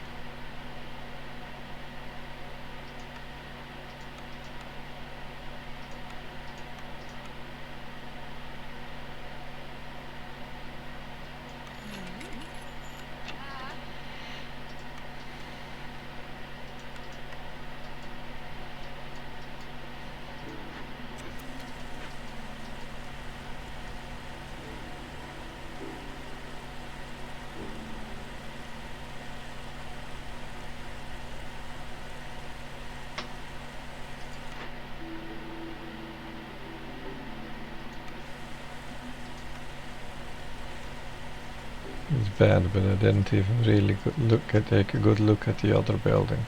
It's bad, but I didn't even really take a good look at the other building.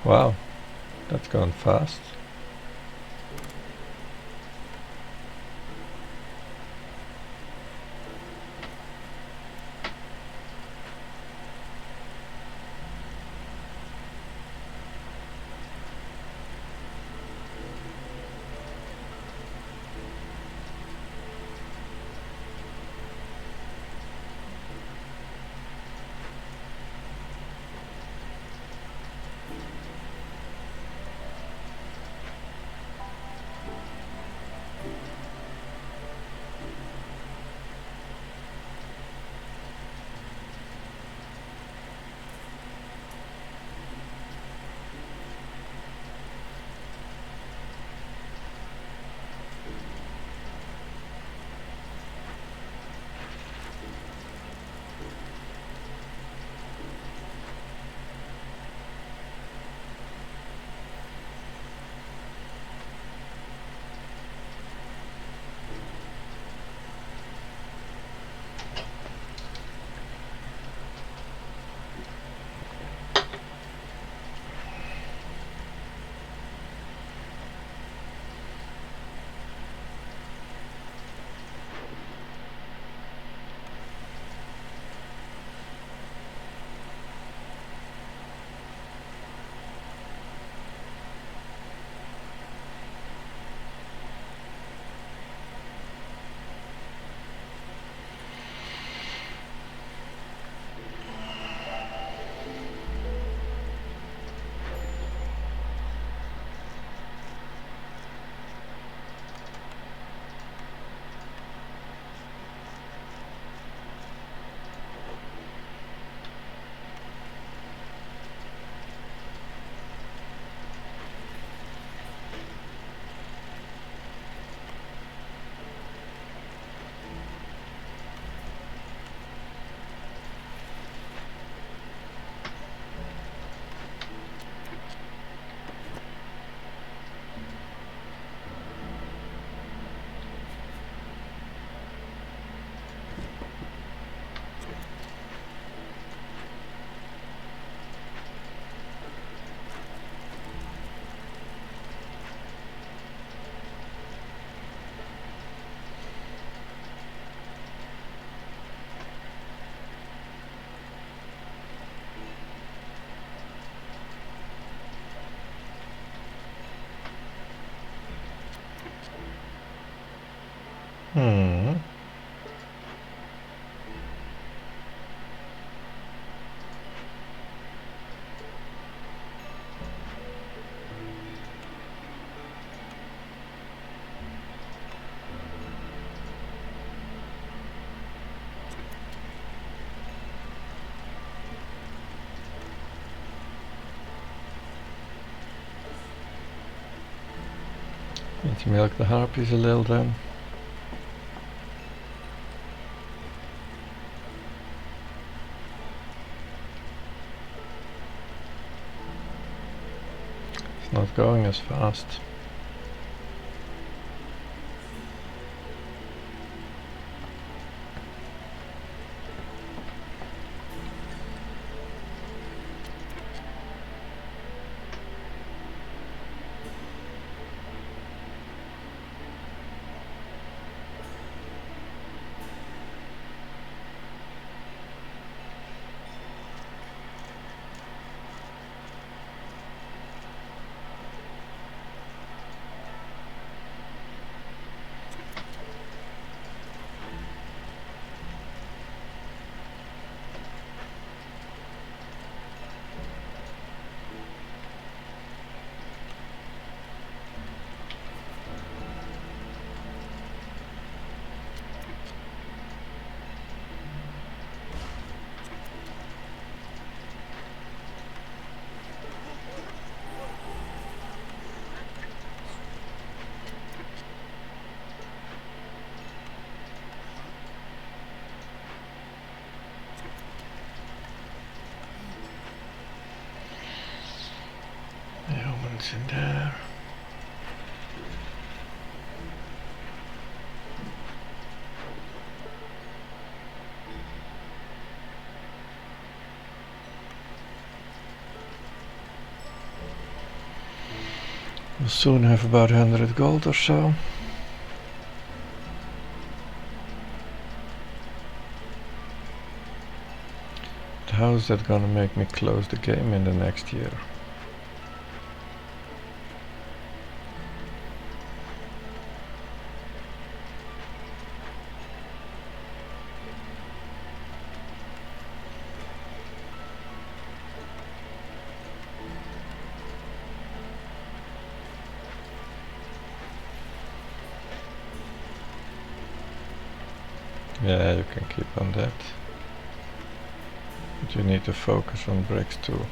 Wow, that's gone fast. Hmm. Need to milk the harpies a little then. It's not going as fast. Humans in there. soon have about 100 gold or so. But how is that gonna make me close the game in the next year? Yeah, you can keep on that. But you need to focus on bricks too.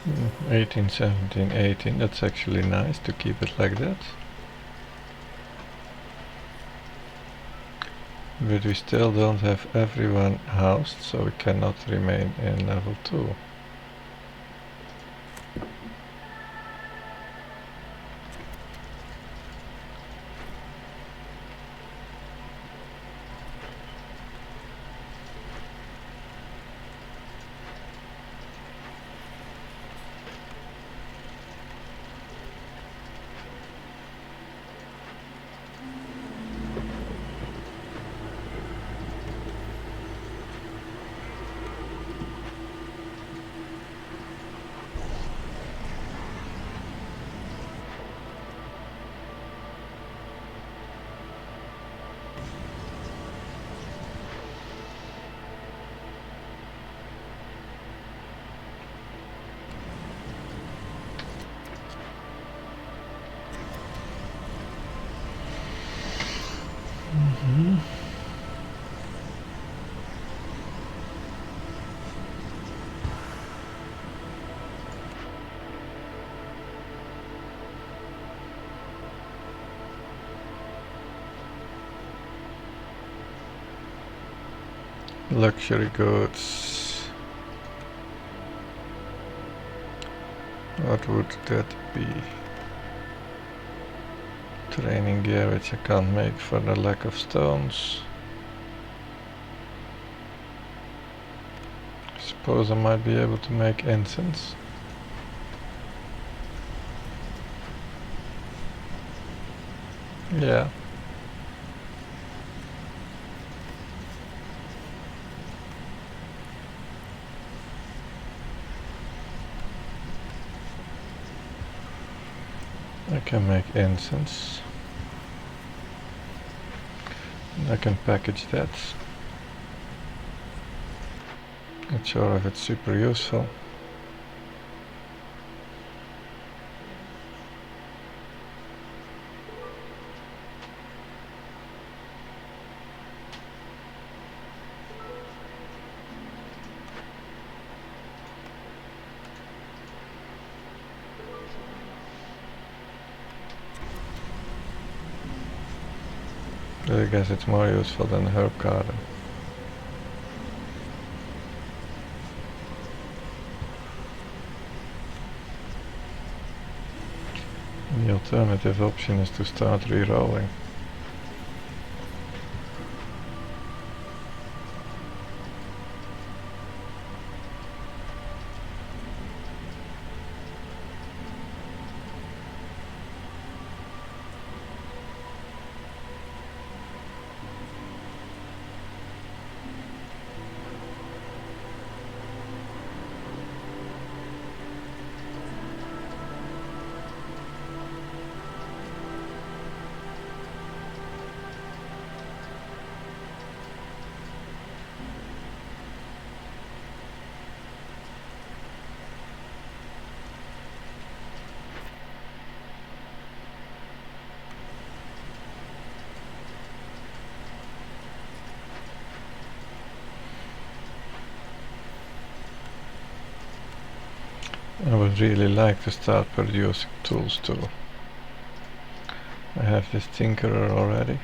Mm, 18, 17, 18, that's actually nice to keep it like that. But we still don't have everyone housed, so we cannot remain in level 2. Luxury goods. What would that be? Training gear, which I can't make for the lack of stones. Suppose I might be able to make incense. Yeah. I can make incense. I can package that. Not sure if it's super useful. But I guess it's more useful than herb garden. The alternative option is to start re-rolling. I would really like to start producing tools too. I have this tinkerer already.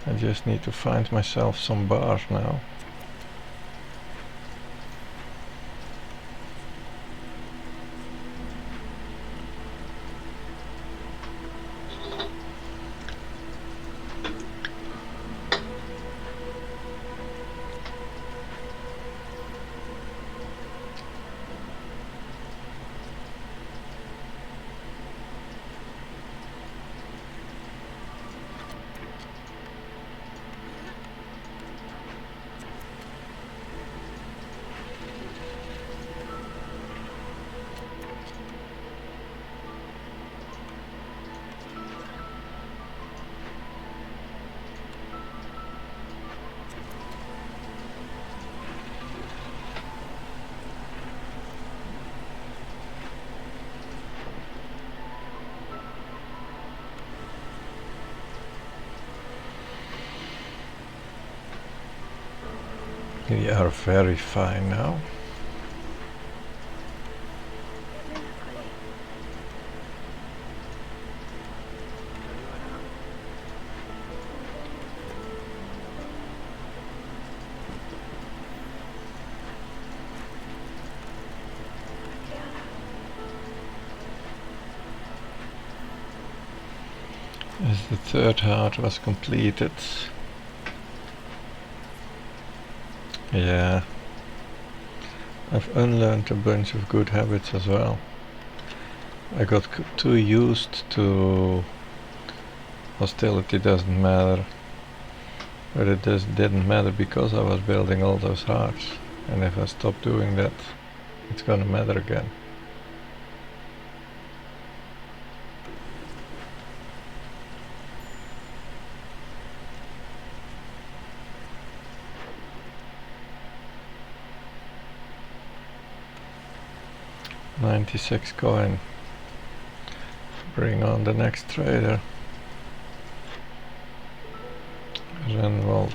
I just need to find myself some bars now. We are very fine now. As the third heart was completed. Yeah. I've unlearned a bunch of good habits as well. I got too used to hostility doesn't matter. But it just didn't matter because I was building all those hearts. And if I stop doing that, it's gonna matter again. $96 coin. Bring on the next trader. Renwald.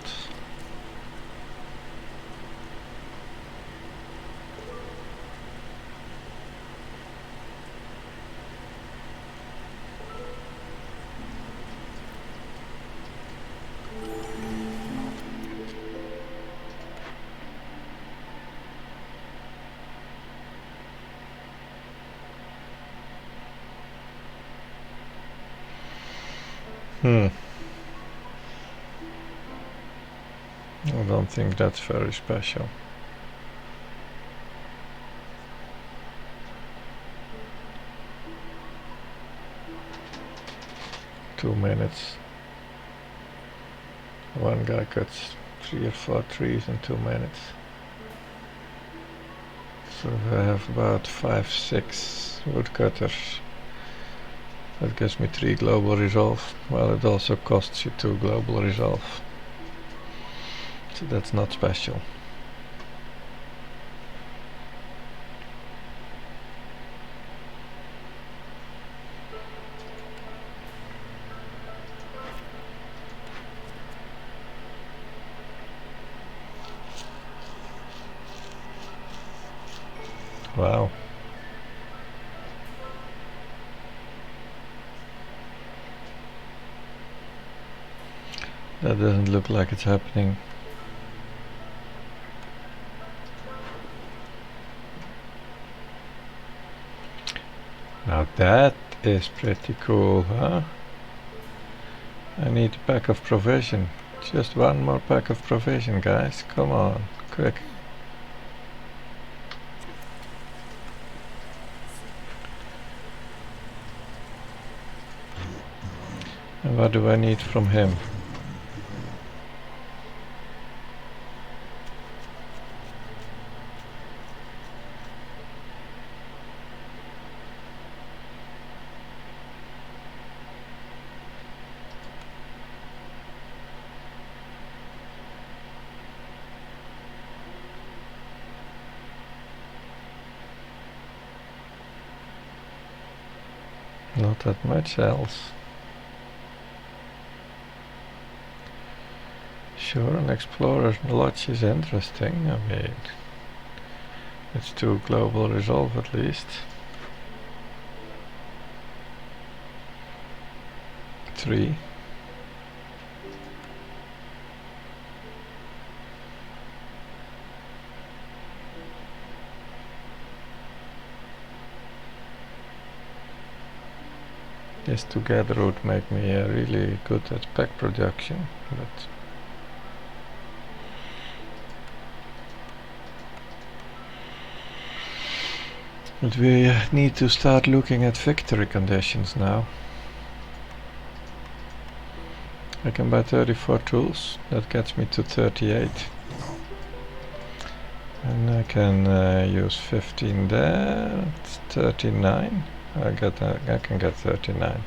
I don't think that's very special. Two minutes. One guy cuts 3 or 4 trees in 2 minutes. So I have about 5-6 woodcutters. That gives me 3 global resolve. Well, it also costs you 2 global resolve. So that's not special. Wow. That doesn't look like it's happening. Now that is pretty cool, huh? I need a pack of provision. Just one more pack of provision, guys. Come on, quick. And what do I need from him? Not that much else. Sure, an explorer's lodge is interesting. I mean, It's 2 global resolve at least. 3. This together would make me really good at pack production, but we need to start looking at victory conditions now. I can buy 34 tools, that gets me to 38. And I can use 15 there, it's 39. I can get 39.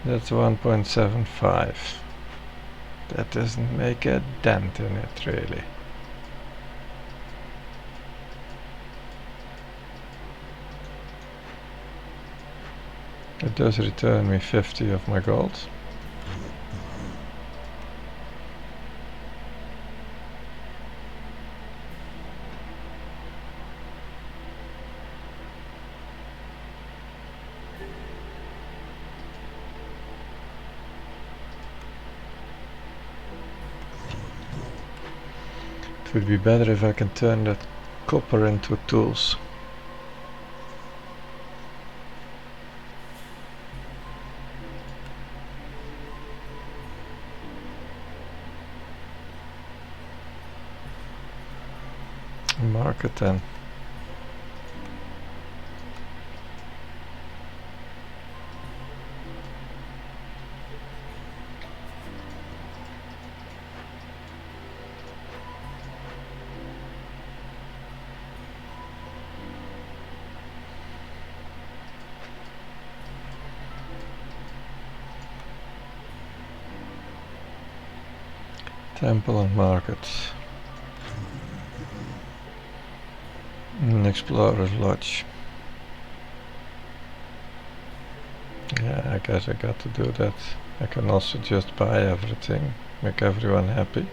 That's 1.75. That doesn't make a dent in it really. It does return me 50 of my gold. It would be better if I can turn that copper into tools. Market then. Temple and market. Explorer's Lodge. Yeah, I guess I got to do that. I can also just buy everything, make everyone happy.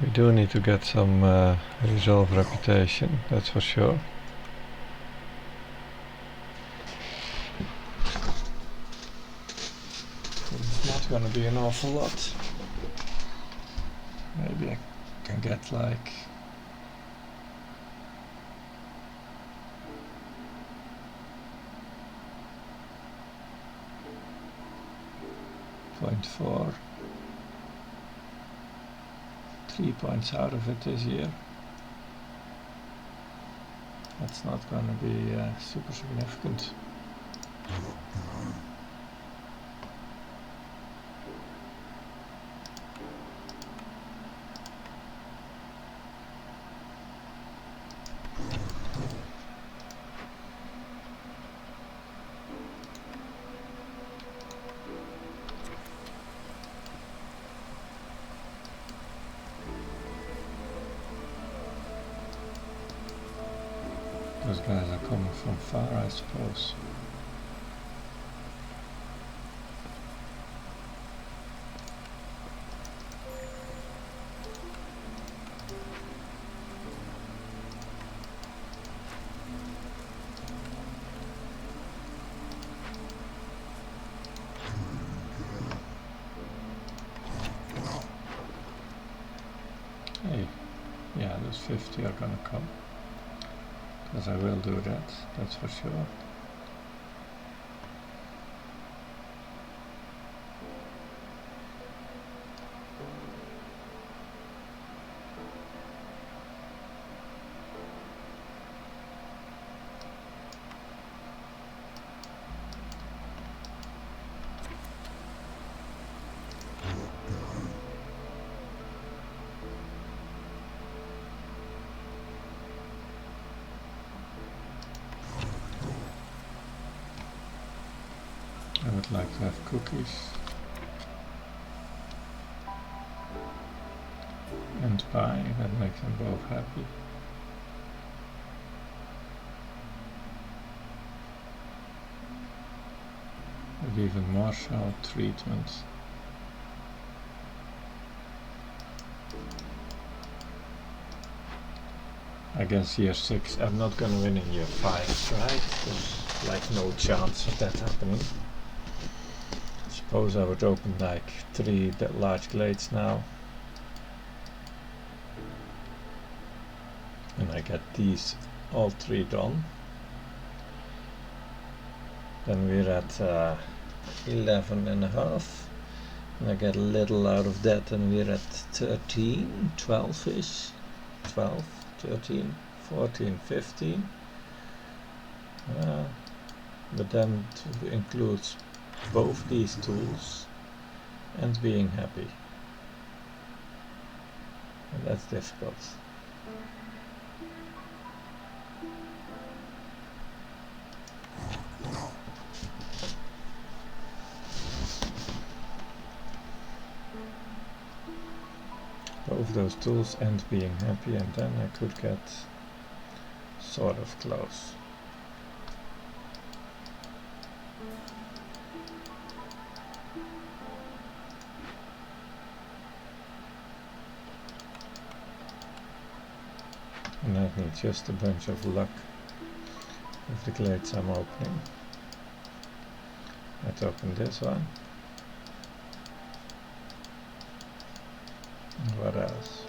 We do need to get some resolve reputation, that's for sure. It's not gonna be an awful lot. Maybe I can get like 0.4, 3 points out of it this year. That's not gonna be super significant. Those guys are coming from far, I suppose. Hey, yeah, those 50 are gonna come. Because I will do that, that's for sure. I would like to have cookies and pie, that makes them both happy. But even more so, treatment. I guess year 6 I'm not gonna win in year 5, right? There's like no chance of that happening. Suppose I would open like 3 large glades now. And I get these all 3 done. Then we're at 11 and a half. And I get a little out of that and we're at 13, 12-ish. 12, 13, 14, 15. But then it includes both these tools and being happy. And that's difficult. Both those tools and being happy, and then I could get sort of close. And I need just a bunch of luck with the glades I'm opening. Let's open this one. And what else?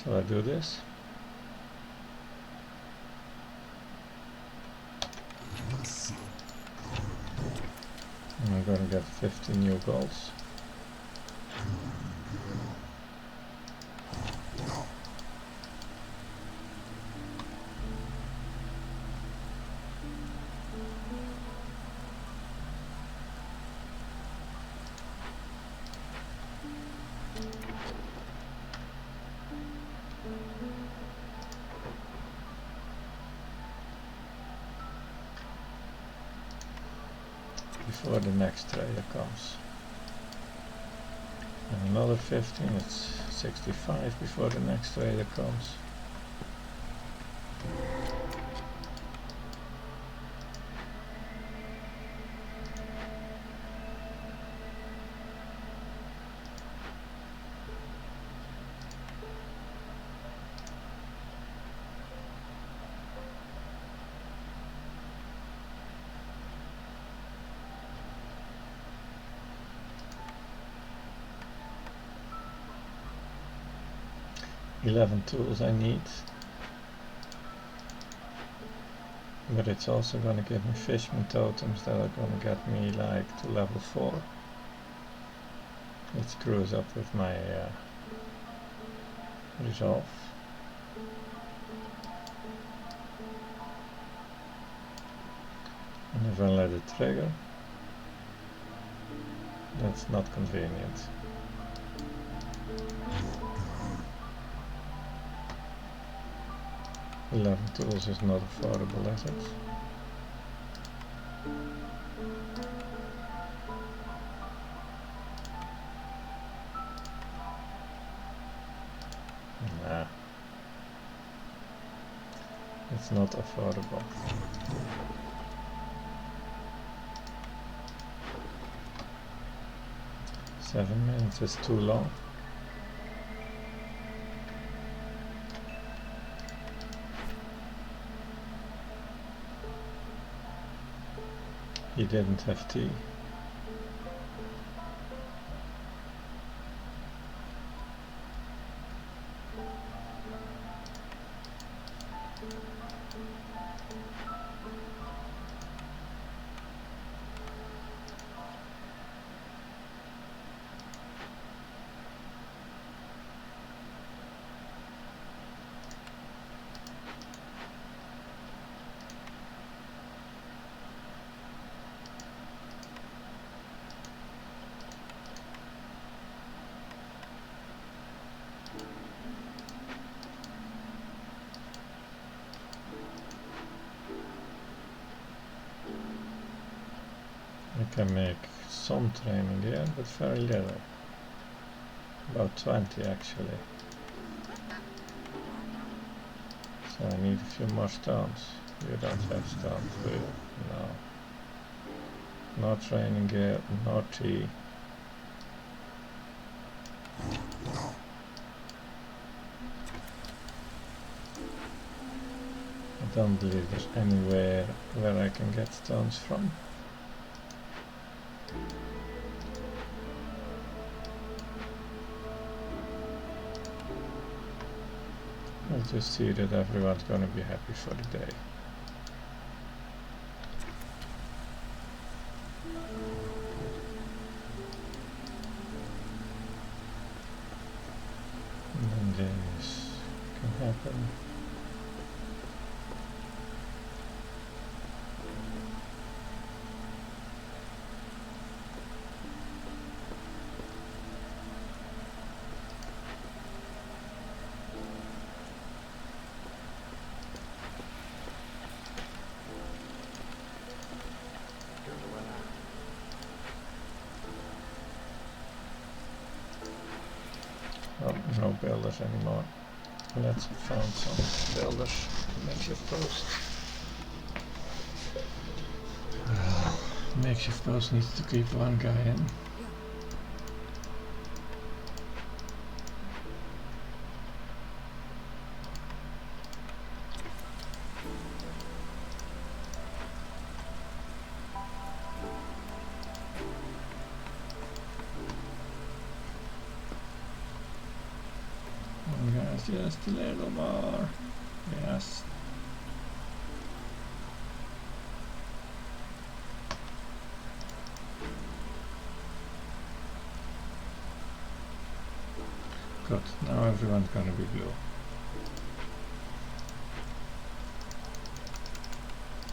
Shall I do this? And I'm gonna get 50 new golds. Before the next trader comes. And another 15, it's 65 before the next trader comes. Eleven tools I need, but it's also going to give me fishman totems that are going to get me like to level 4. It screws up with my resolve. And if I let it trigger, that's not convenient. Eleven tools is not affordable, is it? Nah. It's not affordable. Seven minutes is too long. He didn't have tea. I can make some training here, but very little. About 20 actually. So I need a few more stones. You don't have stones, do you? No. No training here, no tea. I don't believe there's anywhere where I can get stones from. I'll just see that everyone's gonna be happy for the day. And then this can happen. Oh, no builders anymore. Let's find some builders. Makeshift post. Makeshift post needs to keep one guy in. Just a little more. Yes. Good. Now everyone's gonna be blue.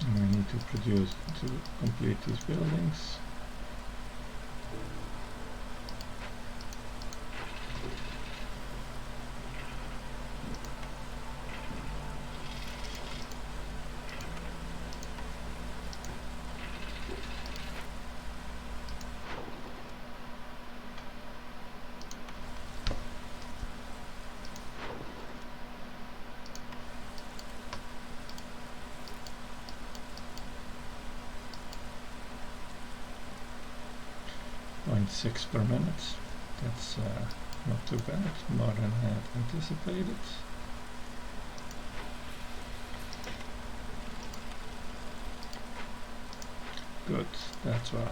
And we need to produce to complete these buildings. .6 per minute. That's not too bad, more than I had anticipated. Good, that's one.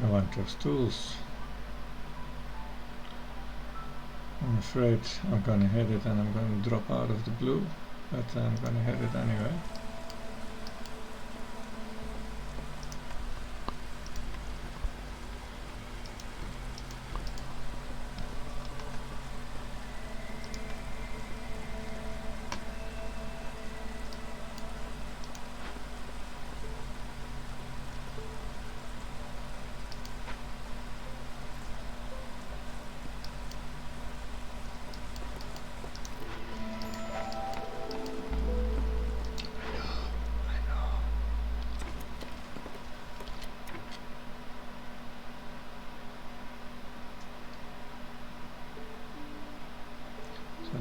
I want those tools. I'm afraid I'm gonna hit it and I'm gonna drop out of the blue, but I'm gonna hit it anyway.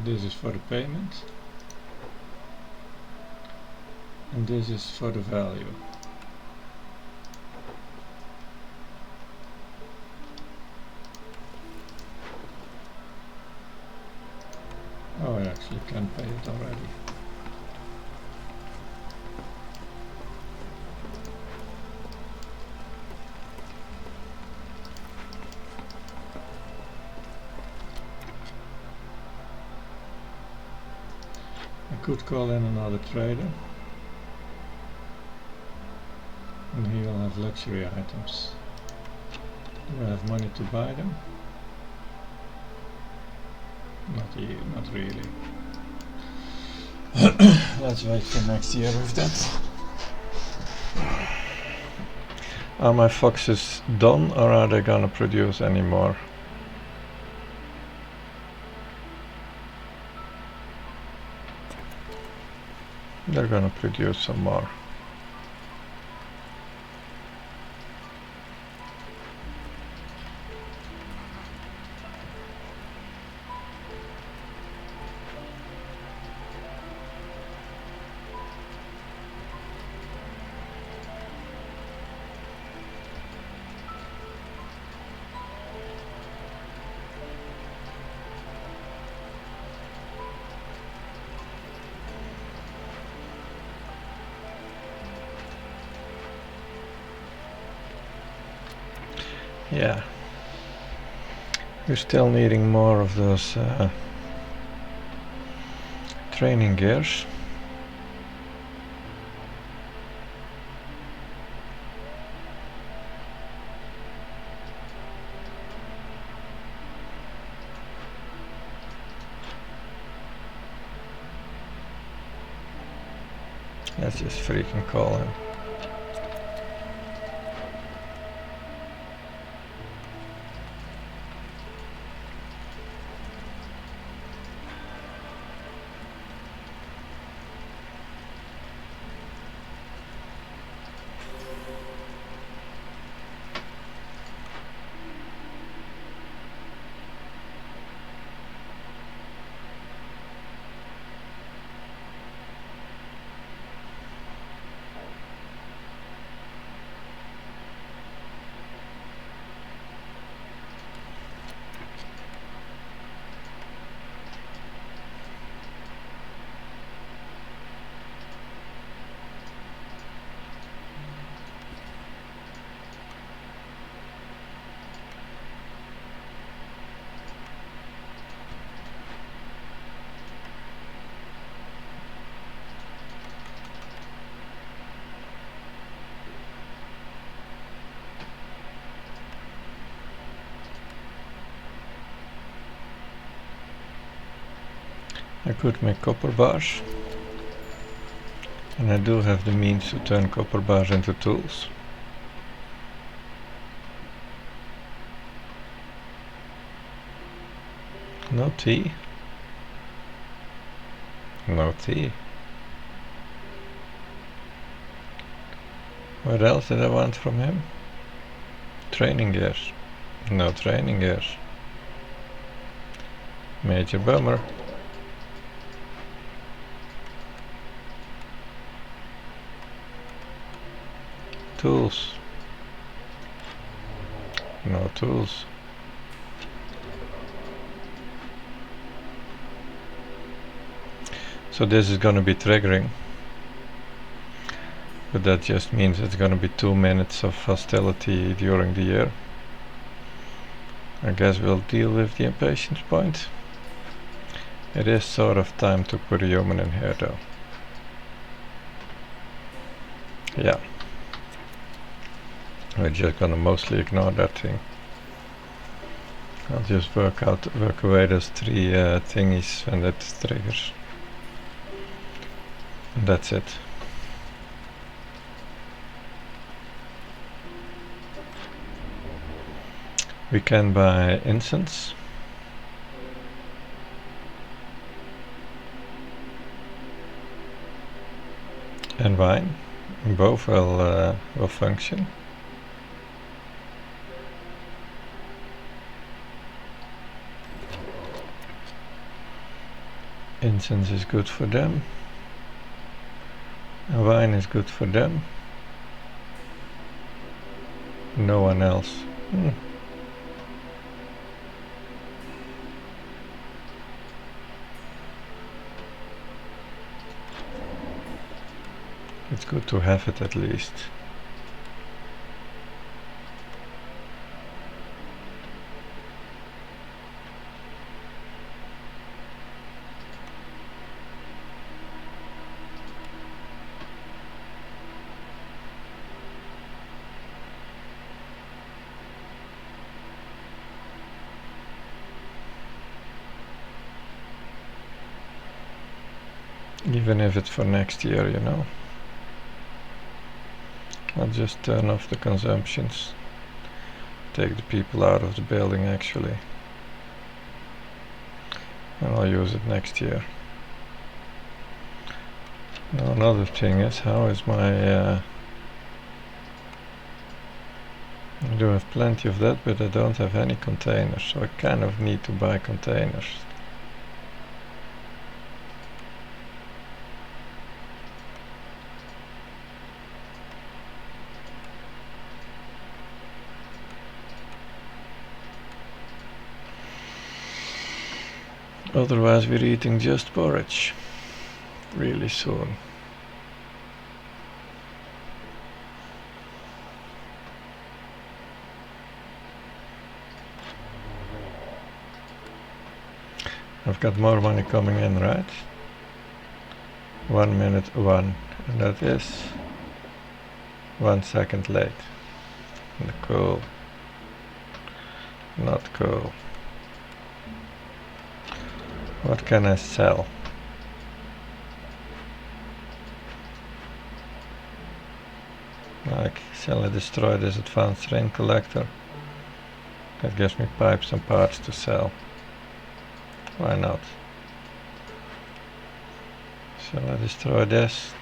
this is for the payment, and this is for the value. Oh, I actually can pay it already. I could call in another trader, and he will have luxury items. Do I have money to buy them? Not really. Let's wait for next year with that. Are my foxes done, or are they gonna produce any more? They're gonna produce some more. Yeah, we're still needing more of those training gears. Let's just freaking call him. I could make copper bars, and I do have the means to turn copper bars into tools. No tea. No tea. What else did I want from him? Training gears. No training gears. Major bummer. Tools. No tools. So this is gonna be triggering, but that just means it's gonna be 2 minutes of hostility during the year. I guess we'll deal with the impatience point. It is sort of time to put a human in here though. Yeah. We're just gonna mostly ignore that thing. I'll just work away those 3 thingies when that triggers. And that's it. We can buy incense. And wine. Both will function. Incense is good for them. And wine is good for them. No one else. It's good to have it at least. Even if it's for next year, you know. I'll just turn off the consumptions. Take the people out of the building actually. And I'll use it next year. Now another thing is, how is my... I do have plenty of that, but I don't have any containers, so I kind of need to buy containers. Otherwise we're eating just porridge really soon. I've got more money coming in, right? 1 minute 1, and that is 1 second late. Cool. Not cool. What can I sell? Like, shall I destroy this advanced rain collector? That gives me pipes and parts to sell. Why not? Shall I destroy this?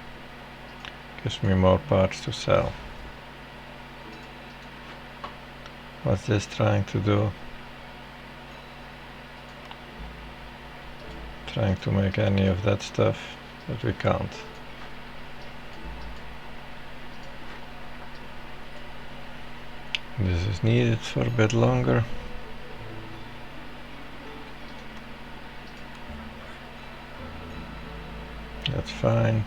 Gives me more parts to sell. What's this trying to do? Trying to make any of that stuff, but we can't. This is needed for a bit longer. That's fine.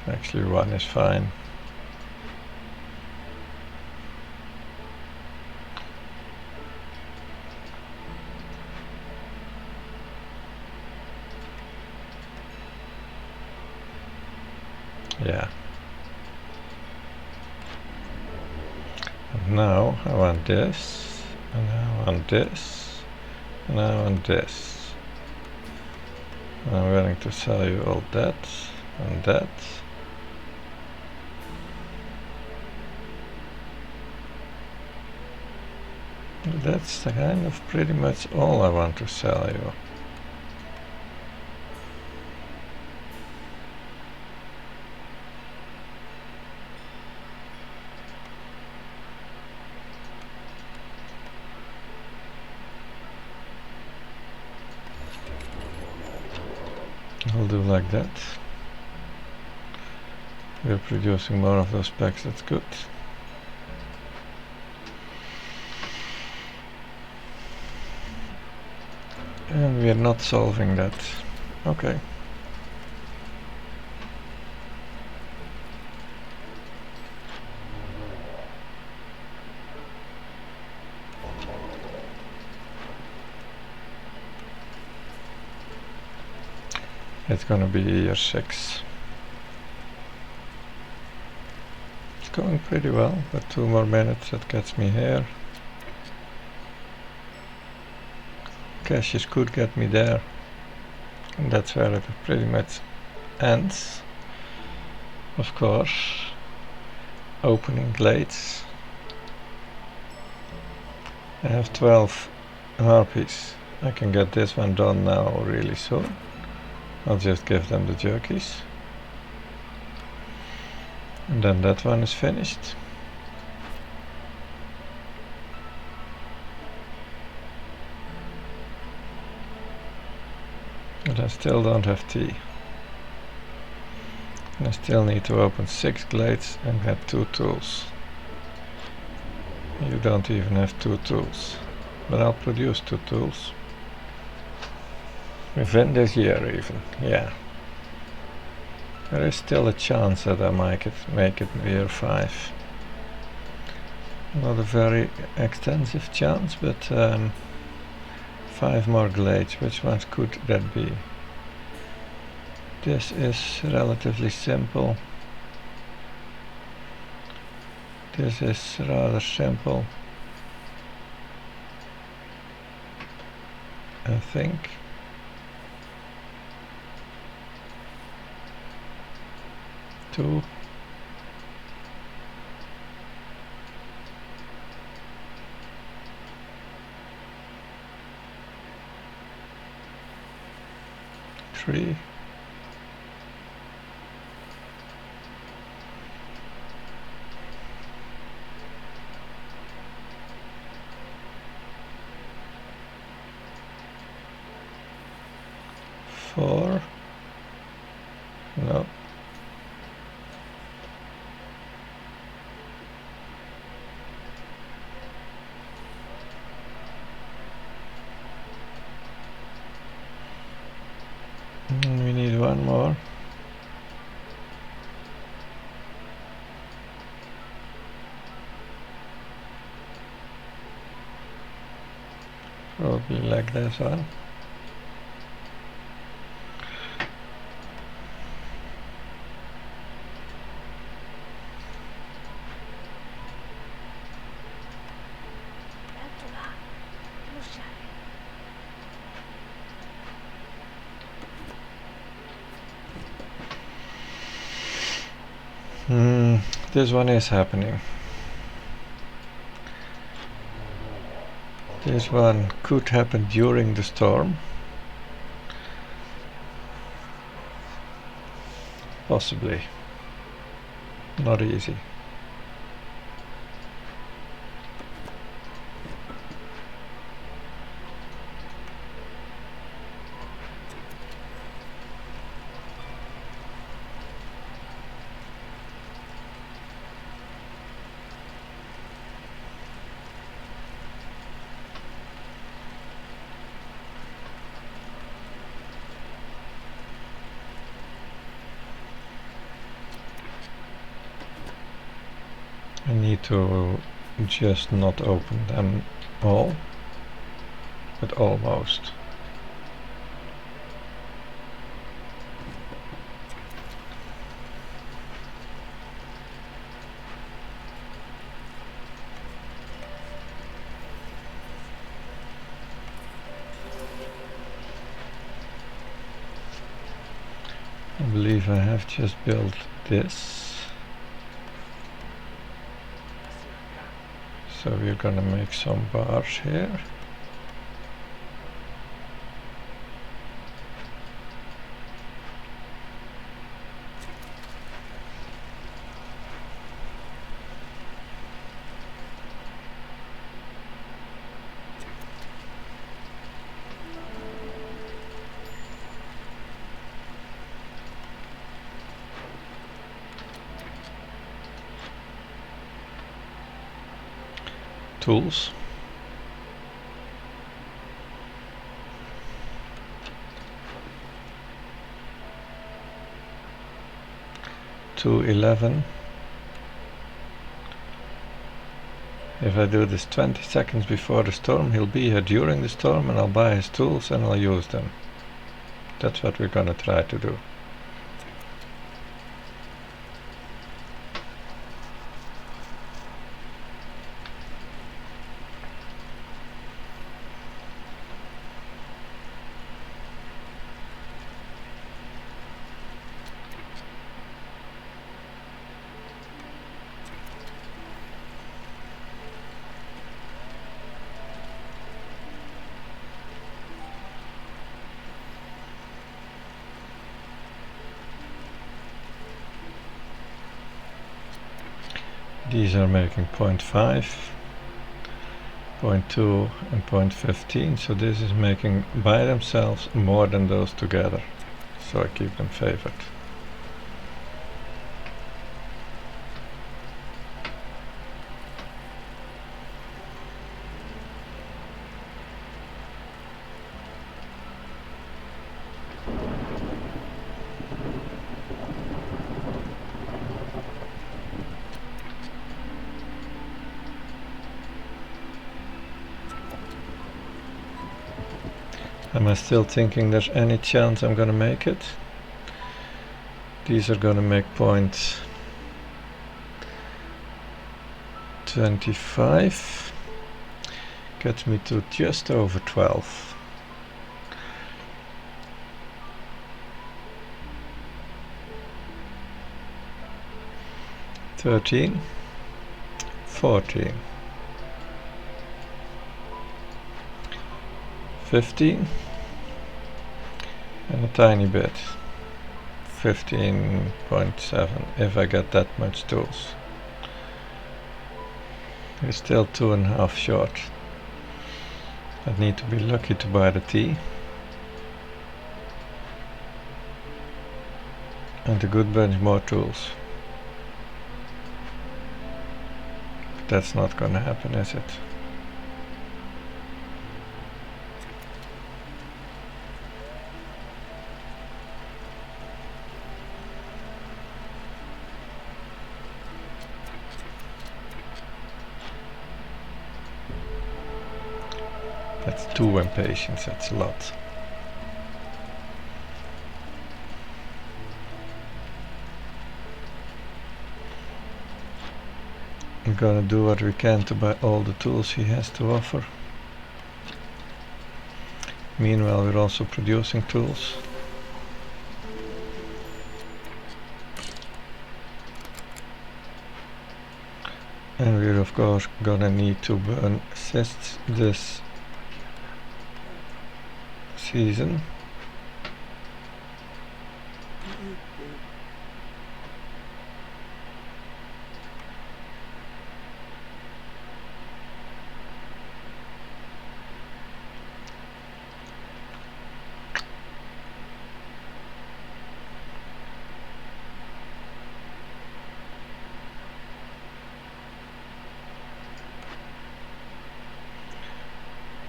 Actually 1 is fine. Yeah. And now I want this, and I want this, and I want this. I'm willing to sell you all that and that. That's kind of pretty much all I want to sell you. I'll do like that. We're producing more of those packs, that's good. And we're not solving that. Okay. It's gonna be year 6. It's going pretty well, but 2 more minutes, that gets me here. Caches could get me there. And that's where it pretty much ends. Of course. Opening glades. I have 12 harpies. I can get this one done now really soon. I'll just give them the jerkies. And then that one is finished. I still don't have tea. I still need to open 6 glades and get 2 tools. You don't even have 2 tools. But I'll produce 2 tools. Within this year even, yeah. There is still a chance that I make it year 5. Not a very extensive chance, but 5 more glades. Which ones could that be? This is relatively simple. This is rather simple, I think. Two. Three. Four. No. We need one more. Probably like this one. This one is happening. This one could happen during the storm. Possibly. Not easy. I need to just not open them all, but almost. I believe I have just built this. So we're gonna make some bars here. Tools. To 11. If I do this 20 seconds before the storm, he'll be here during the storm and I'll buy his tools and I'll use them. That's what we're gonna try to do. These are making 0.5. 0.2 and 0.15, so this is making by themselves more than those together, so I keep them favored. Am I still thinking there's any chance I'm gonna make it? These are gonna make 0.25. Gets me to just over 12. $13, $14, $15, and a tiny bit, 15.7, if I get that much tools. We're still 2.5 short. I need to be lucky to buy the tea. And a good bunch more tools. But that's not gonna happen, is it? That's 2 impatience, that's a lot. We're gonna do what we can to buy all the tools he has to offer. Meanwhile, we're also producing tools. And we're of course gonna need to burn assists this season.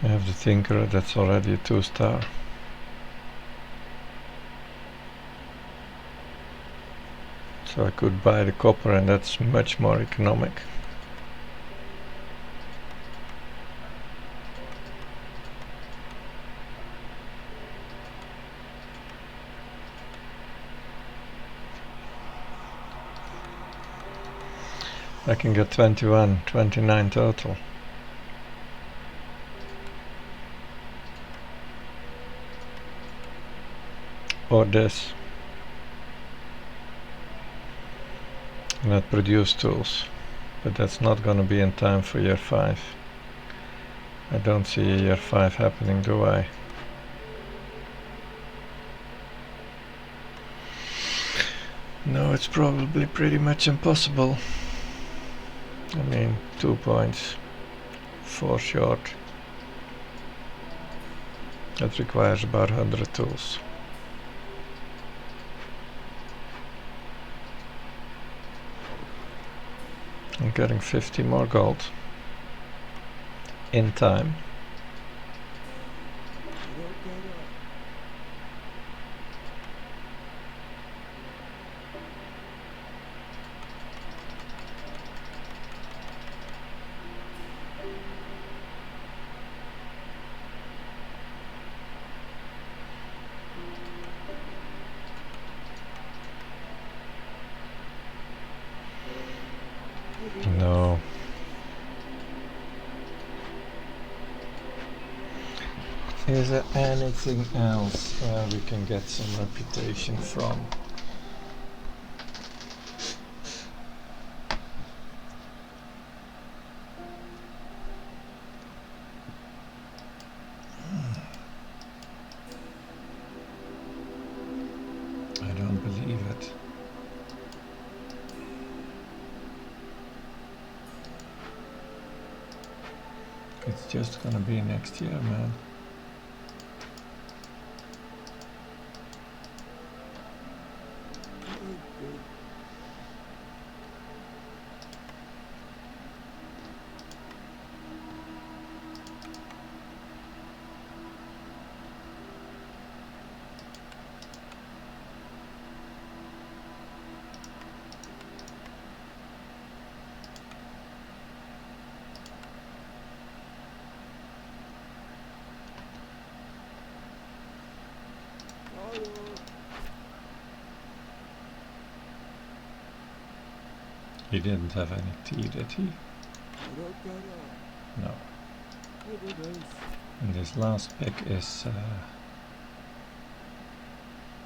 I have the Tinkerer, that's already a 2-star. So I could buy the copper and that's much more economic. I can get 21, 29 total. Or this. Not produce tools, but that's not gonna be in time for year 5. I don't see a year 5 happening, do I? No, it's probably pretty much impossible. I mean, 2 points, 4 short. That requires about 100 tools. I'm getting 50 more gold in time. No. Is there anything else where we can get some reputation from? I don't believe it. It's just gonna be next year, man. He didn't have any tea, did he? No. And this last pick is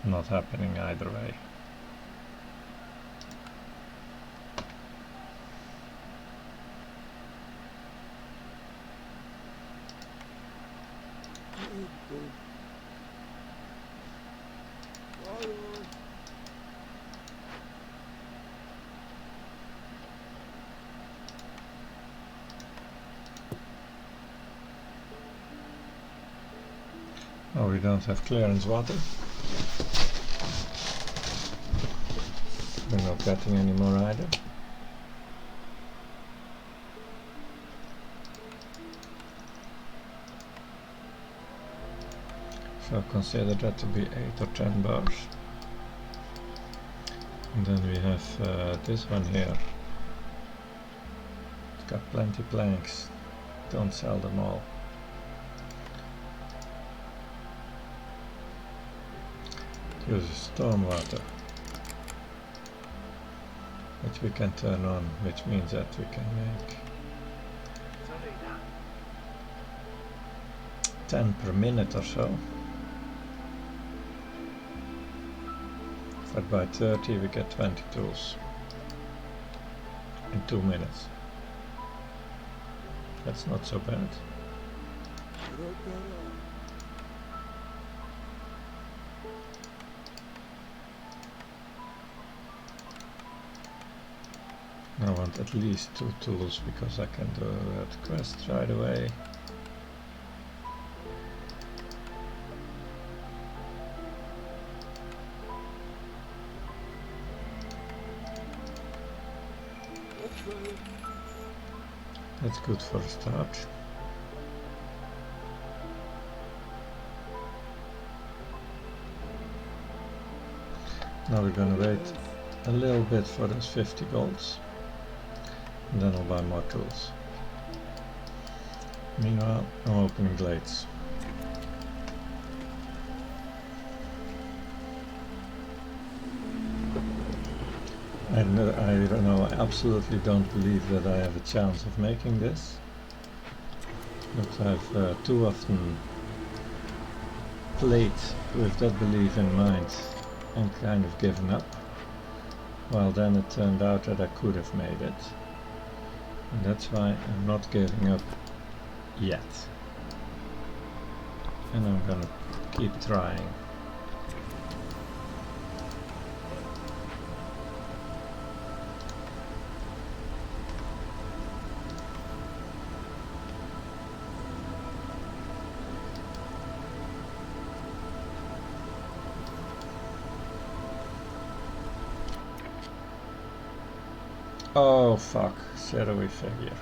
not happening either way. Oh, we don't have clearance water. We're not getting any more either. So consider that to be 8 or 10 bars. And then we have this one here. It's got plenty planks. Don't sell them all. Use storm water, which we can turn on, which means that we can make 10 per minute or so. But by 30 we get 20 tools in 2 minutes. That's not so bad. I want at least 2 tools because I can do that quest right away. That's good for a start. Now we're gonna wait a little bit for those 50 golds. And then I'll buy more tools. Meanwhile, I'm opening glades. I don't know, I absolutely don't believe that I have a chance of making this. But I've too often played with that belief in mind and kind of given up. Well, then it turned out that I could have made it. And that's why I'm not giving up yet. And I'm gonna keep trying. Oh fuck, shadowy figure.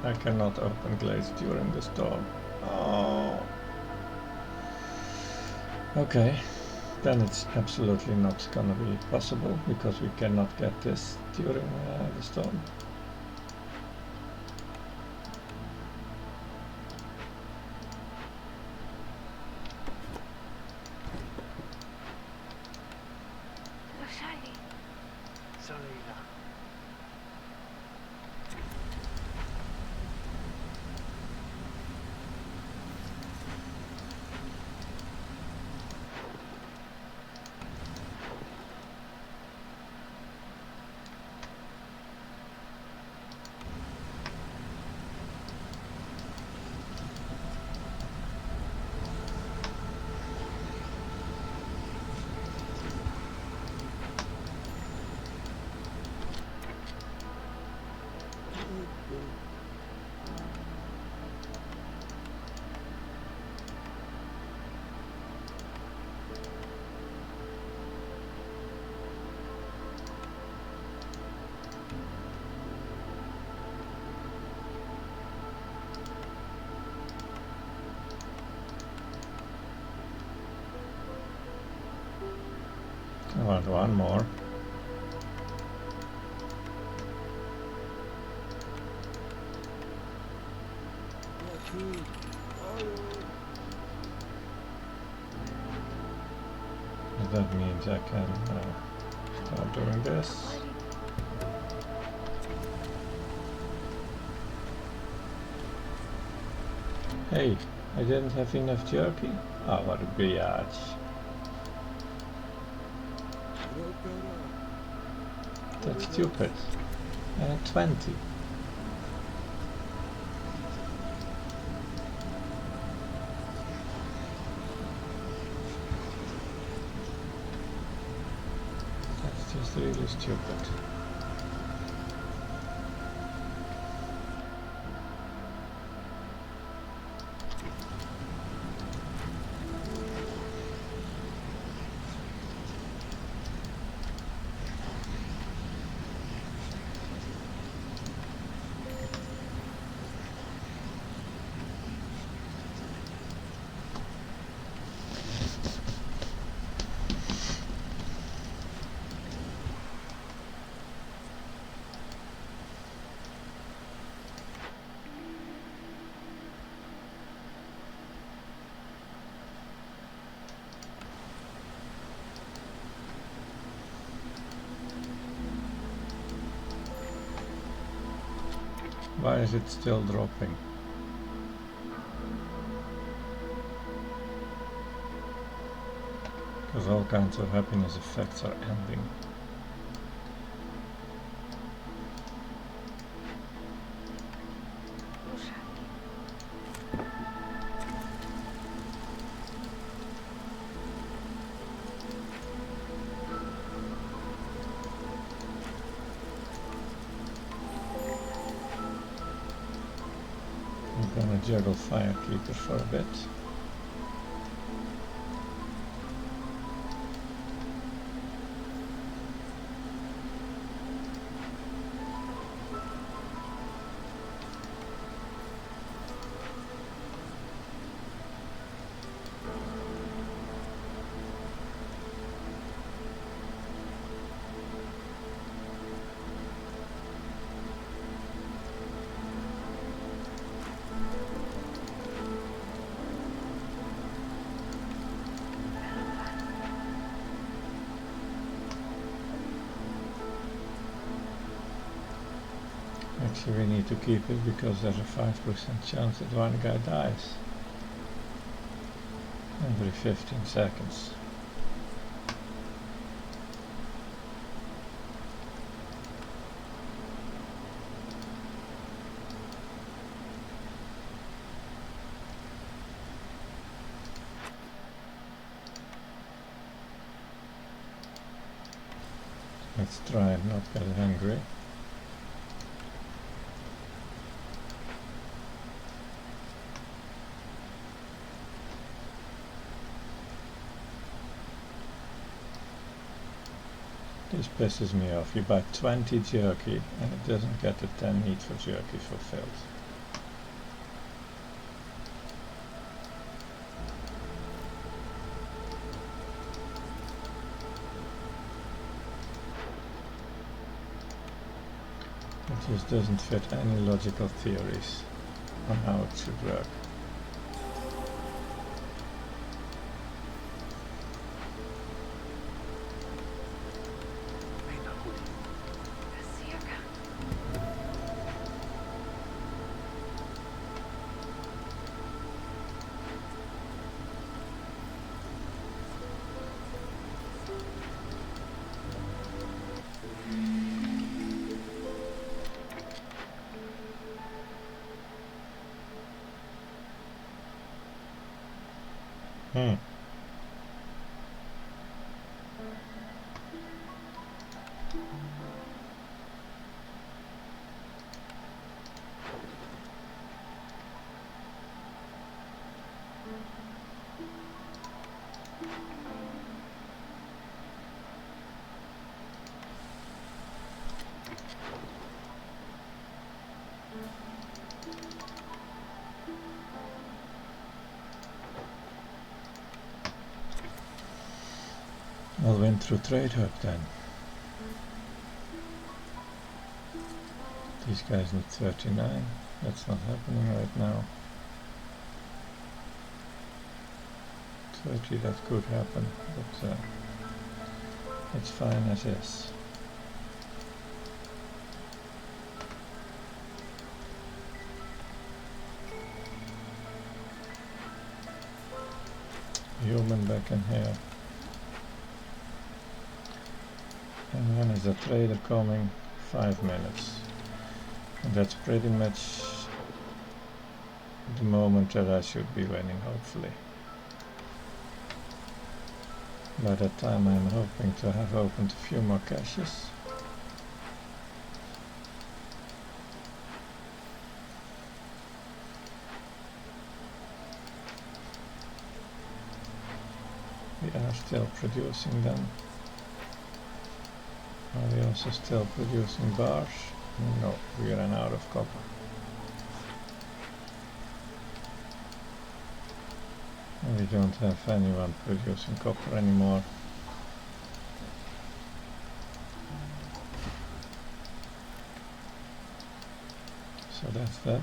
I cannot open glades during the storm. Oh. Okay, then it's absolutely not gonna be possible because we cannot get this during the storm. want one more. That means I can start doing this. Hey, I didn't have enough jerky? Oh, what a biatch. That's stupid. 20. That's just really stupid. Why is it still dropping? Because all kinds of happiness effects are ending. I'm gonna juggle Firekeeper for a bit. Actually, we need to keep it because there's a 5% chance that one guy dies every 15 seconds. Let's try and not get hungry. This pisses me off. You buy 20 jerky and it doesn't get the 10 need for jerky fulfilled. It just doesn't fit any logical theories on how it should work. I'll win through trade hub then. These guys need 39. That's not happening right now. 30, that could happen, but it's fine as is. Human back in here. And when is the trader coming? 5 minutes. And that's pretty much the moment that I should be winning, hopefully. By that time I'm hoping to have opened a few more caches. We are still producing them. Are we also still producing bars? No, we ran out of copper. And we don't have anyone producing copper anymore. So that's that.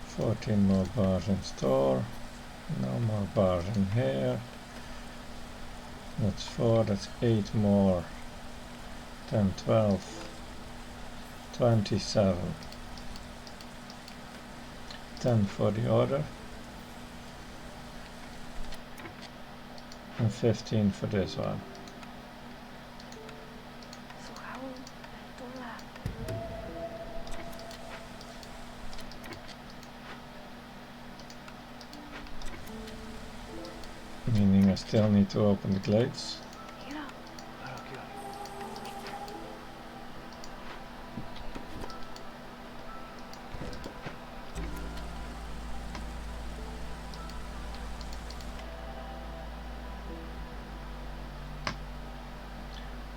14 more bars in store. No more bars in here. That's 4, that's 8 more. 10, 12, 27. 10 for the order. And 15 for this one. Meaning I still need to open the glades.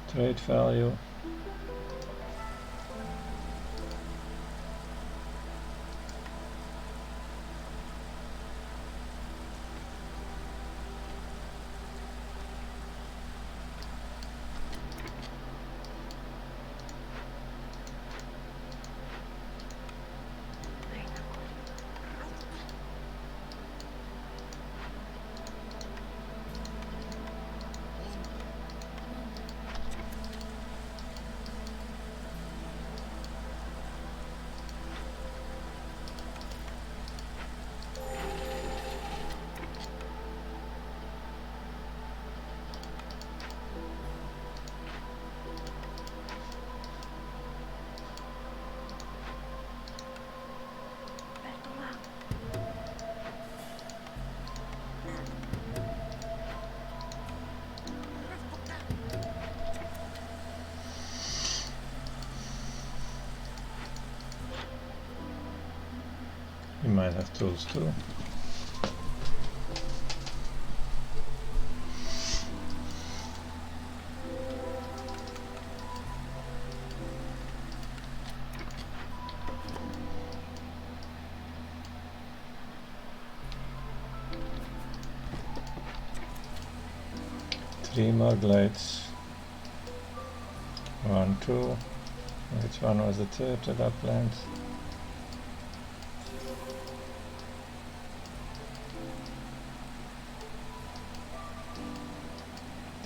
Trade value. You might have tools too. Three more glades. 1, 2. Which one was the third that I planned?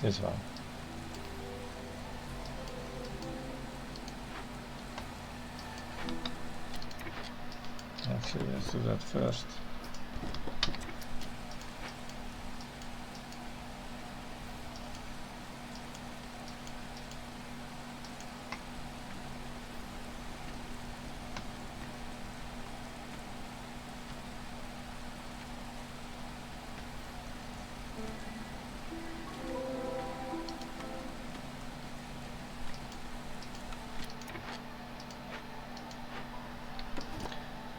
This one. Actually, let's do that first.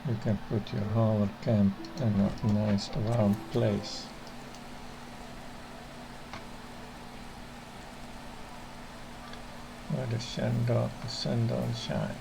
You can put your hauler camp in a nice round place. Where the sun don't shine.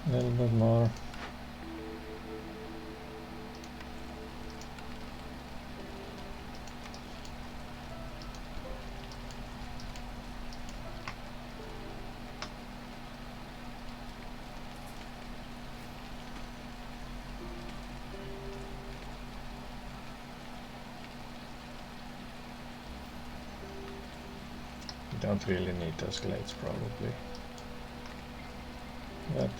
A little bit more. Don't really need those glades probably, but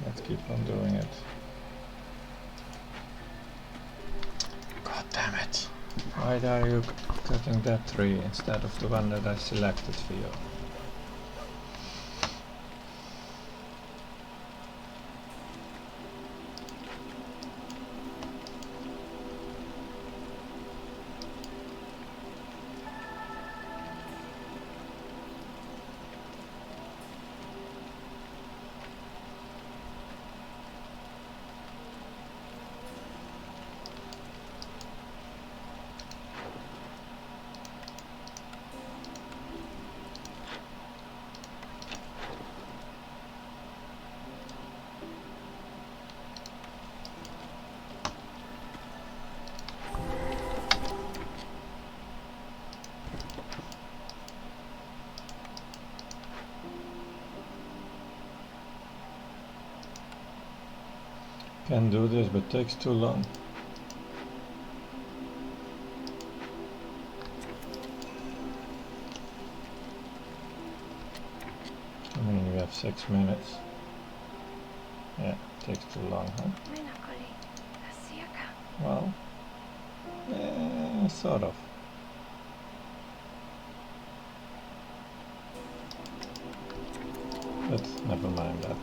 let's keep on doing it. God damn it! Why are you cutting that tree instead of the one that I selected for you? Can do this, but takes too long. I mean, we have 6 minutes. Yeah, takes too long, huh? Well, sort of. But never mind that.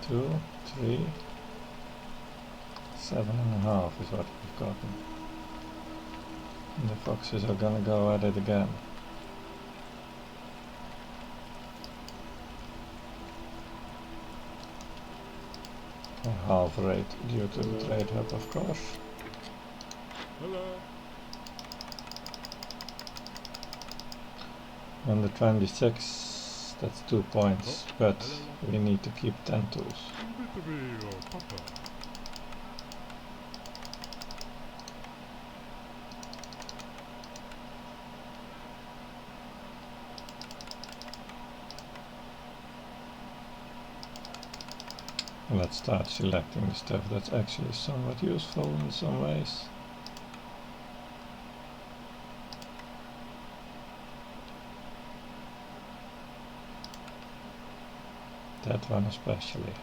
Two, 3, 7.5 is what we've gotten. And the foxes are gonna go at it again. A half rate due to the trade hub, of course. Hello. 126, that's 2 points, but we need to keep 10 tools. Let's start selecting the stuff that's actually somewhat useful in some ways. That one especially.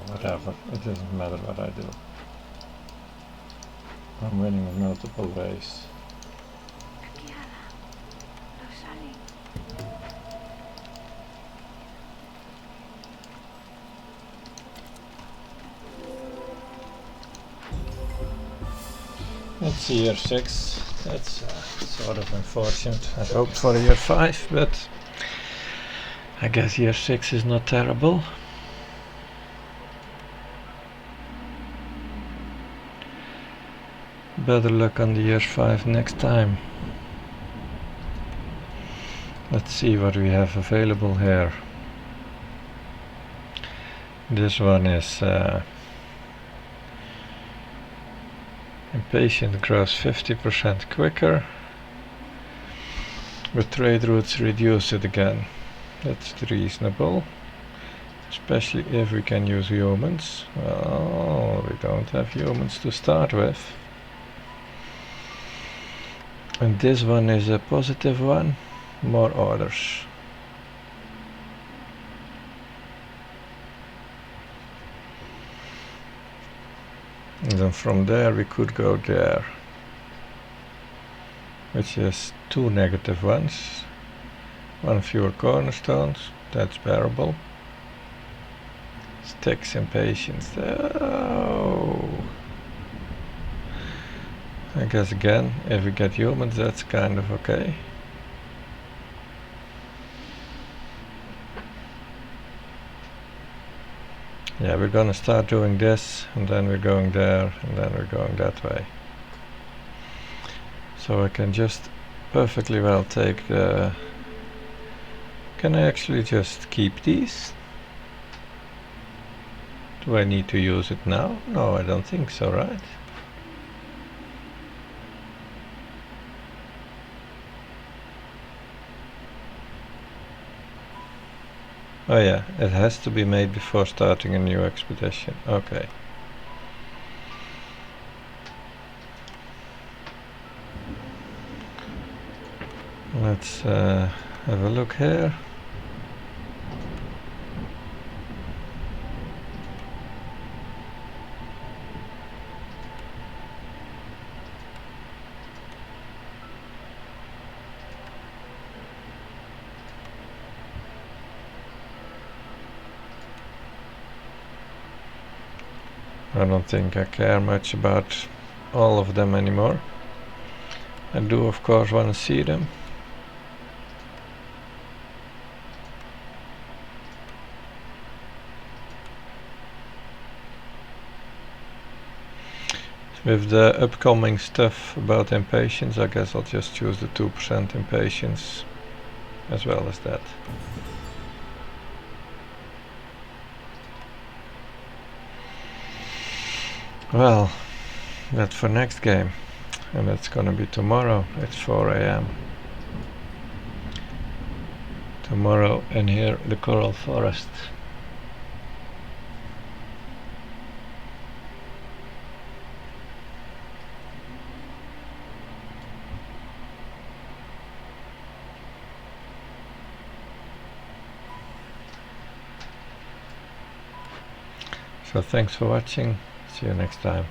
Whatever, it doesn't matter what I do. I'm winning in multiple ways. It's year 6, that's sort of unfortunate. I hoped for year 5, but I guess year 6 is not terrible. Better luck on the year 5 next time. Let's see what we have available here. This one is impatient grows 50% quicker. The trade routes reduce it again. That's reasonable. Especially if we can use humans. Well, we don't have humans to start with. And this one is a positive one. More orders. And then from there we could go there. Which is 2 negative ones. 1 fewer cornerstones. That's bearable. Sticks impatience. Oh. I guess again, if we get humans, that's kind of okay. Yeah, we're gonna start doing this, and then we're going there, and then we're going that way. So I can just perfectly well take the... Can I actually just keep these? Do I need to use it now? No, I don't think so, right? Oh yeah, it has to be made before starting a new expedition. Okay. Let's have a look here. I don't think I care much about all of them anymore. I do of course want to see them. With the upcoming stuff about impatience, I guess I'll just choose the 2% impatience as well as that. Well, that's for next game, and it's gonna be tomorrow at 4 AM. Tomorrow in here, the Coral Forest. So thanks for watching, see you next time.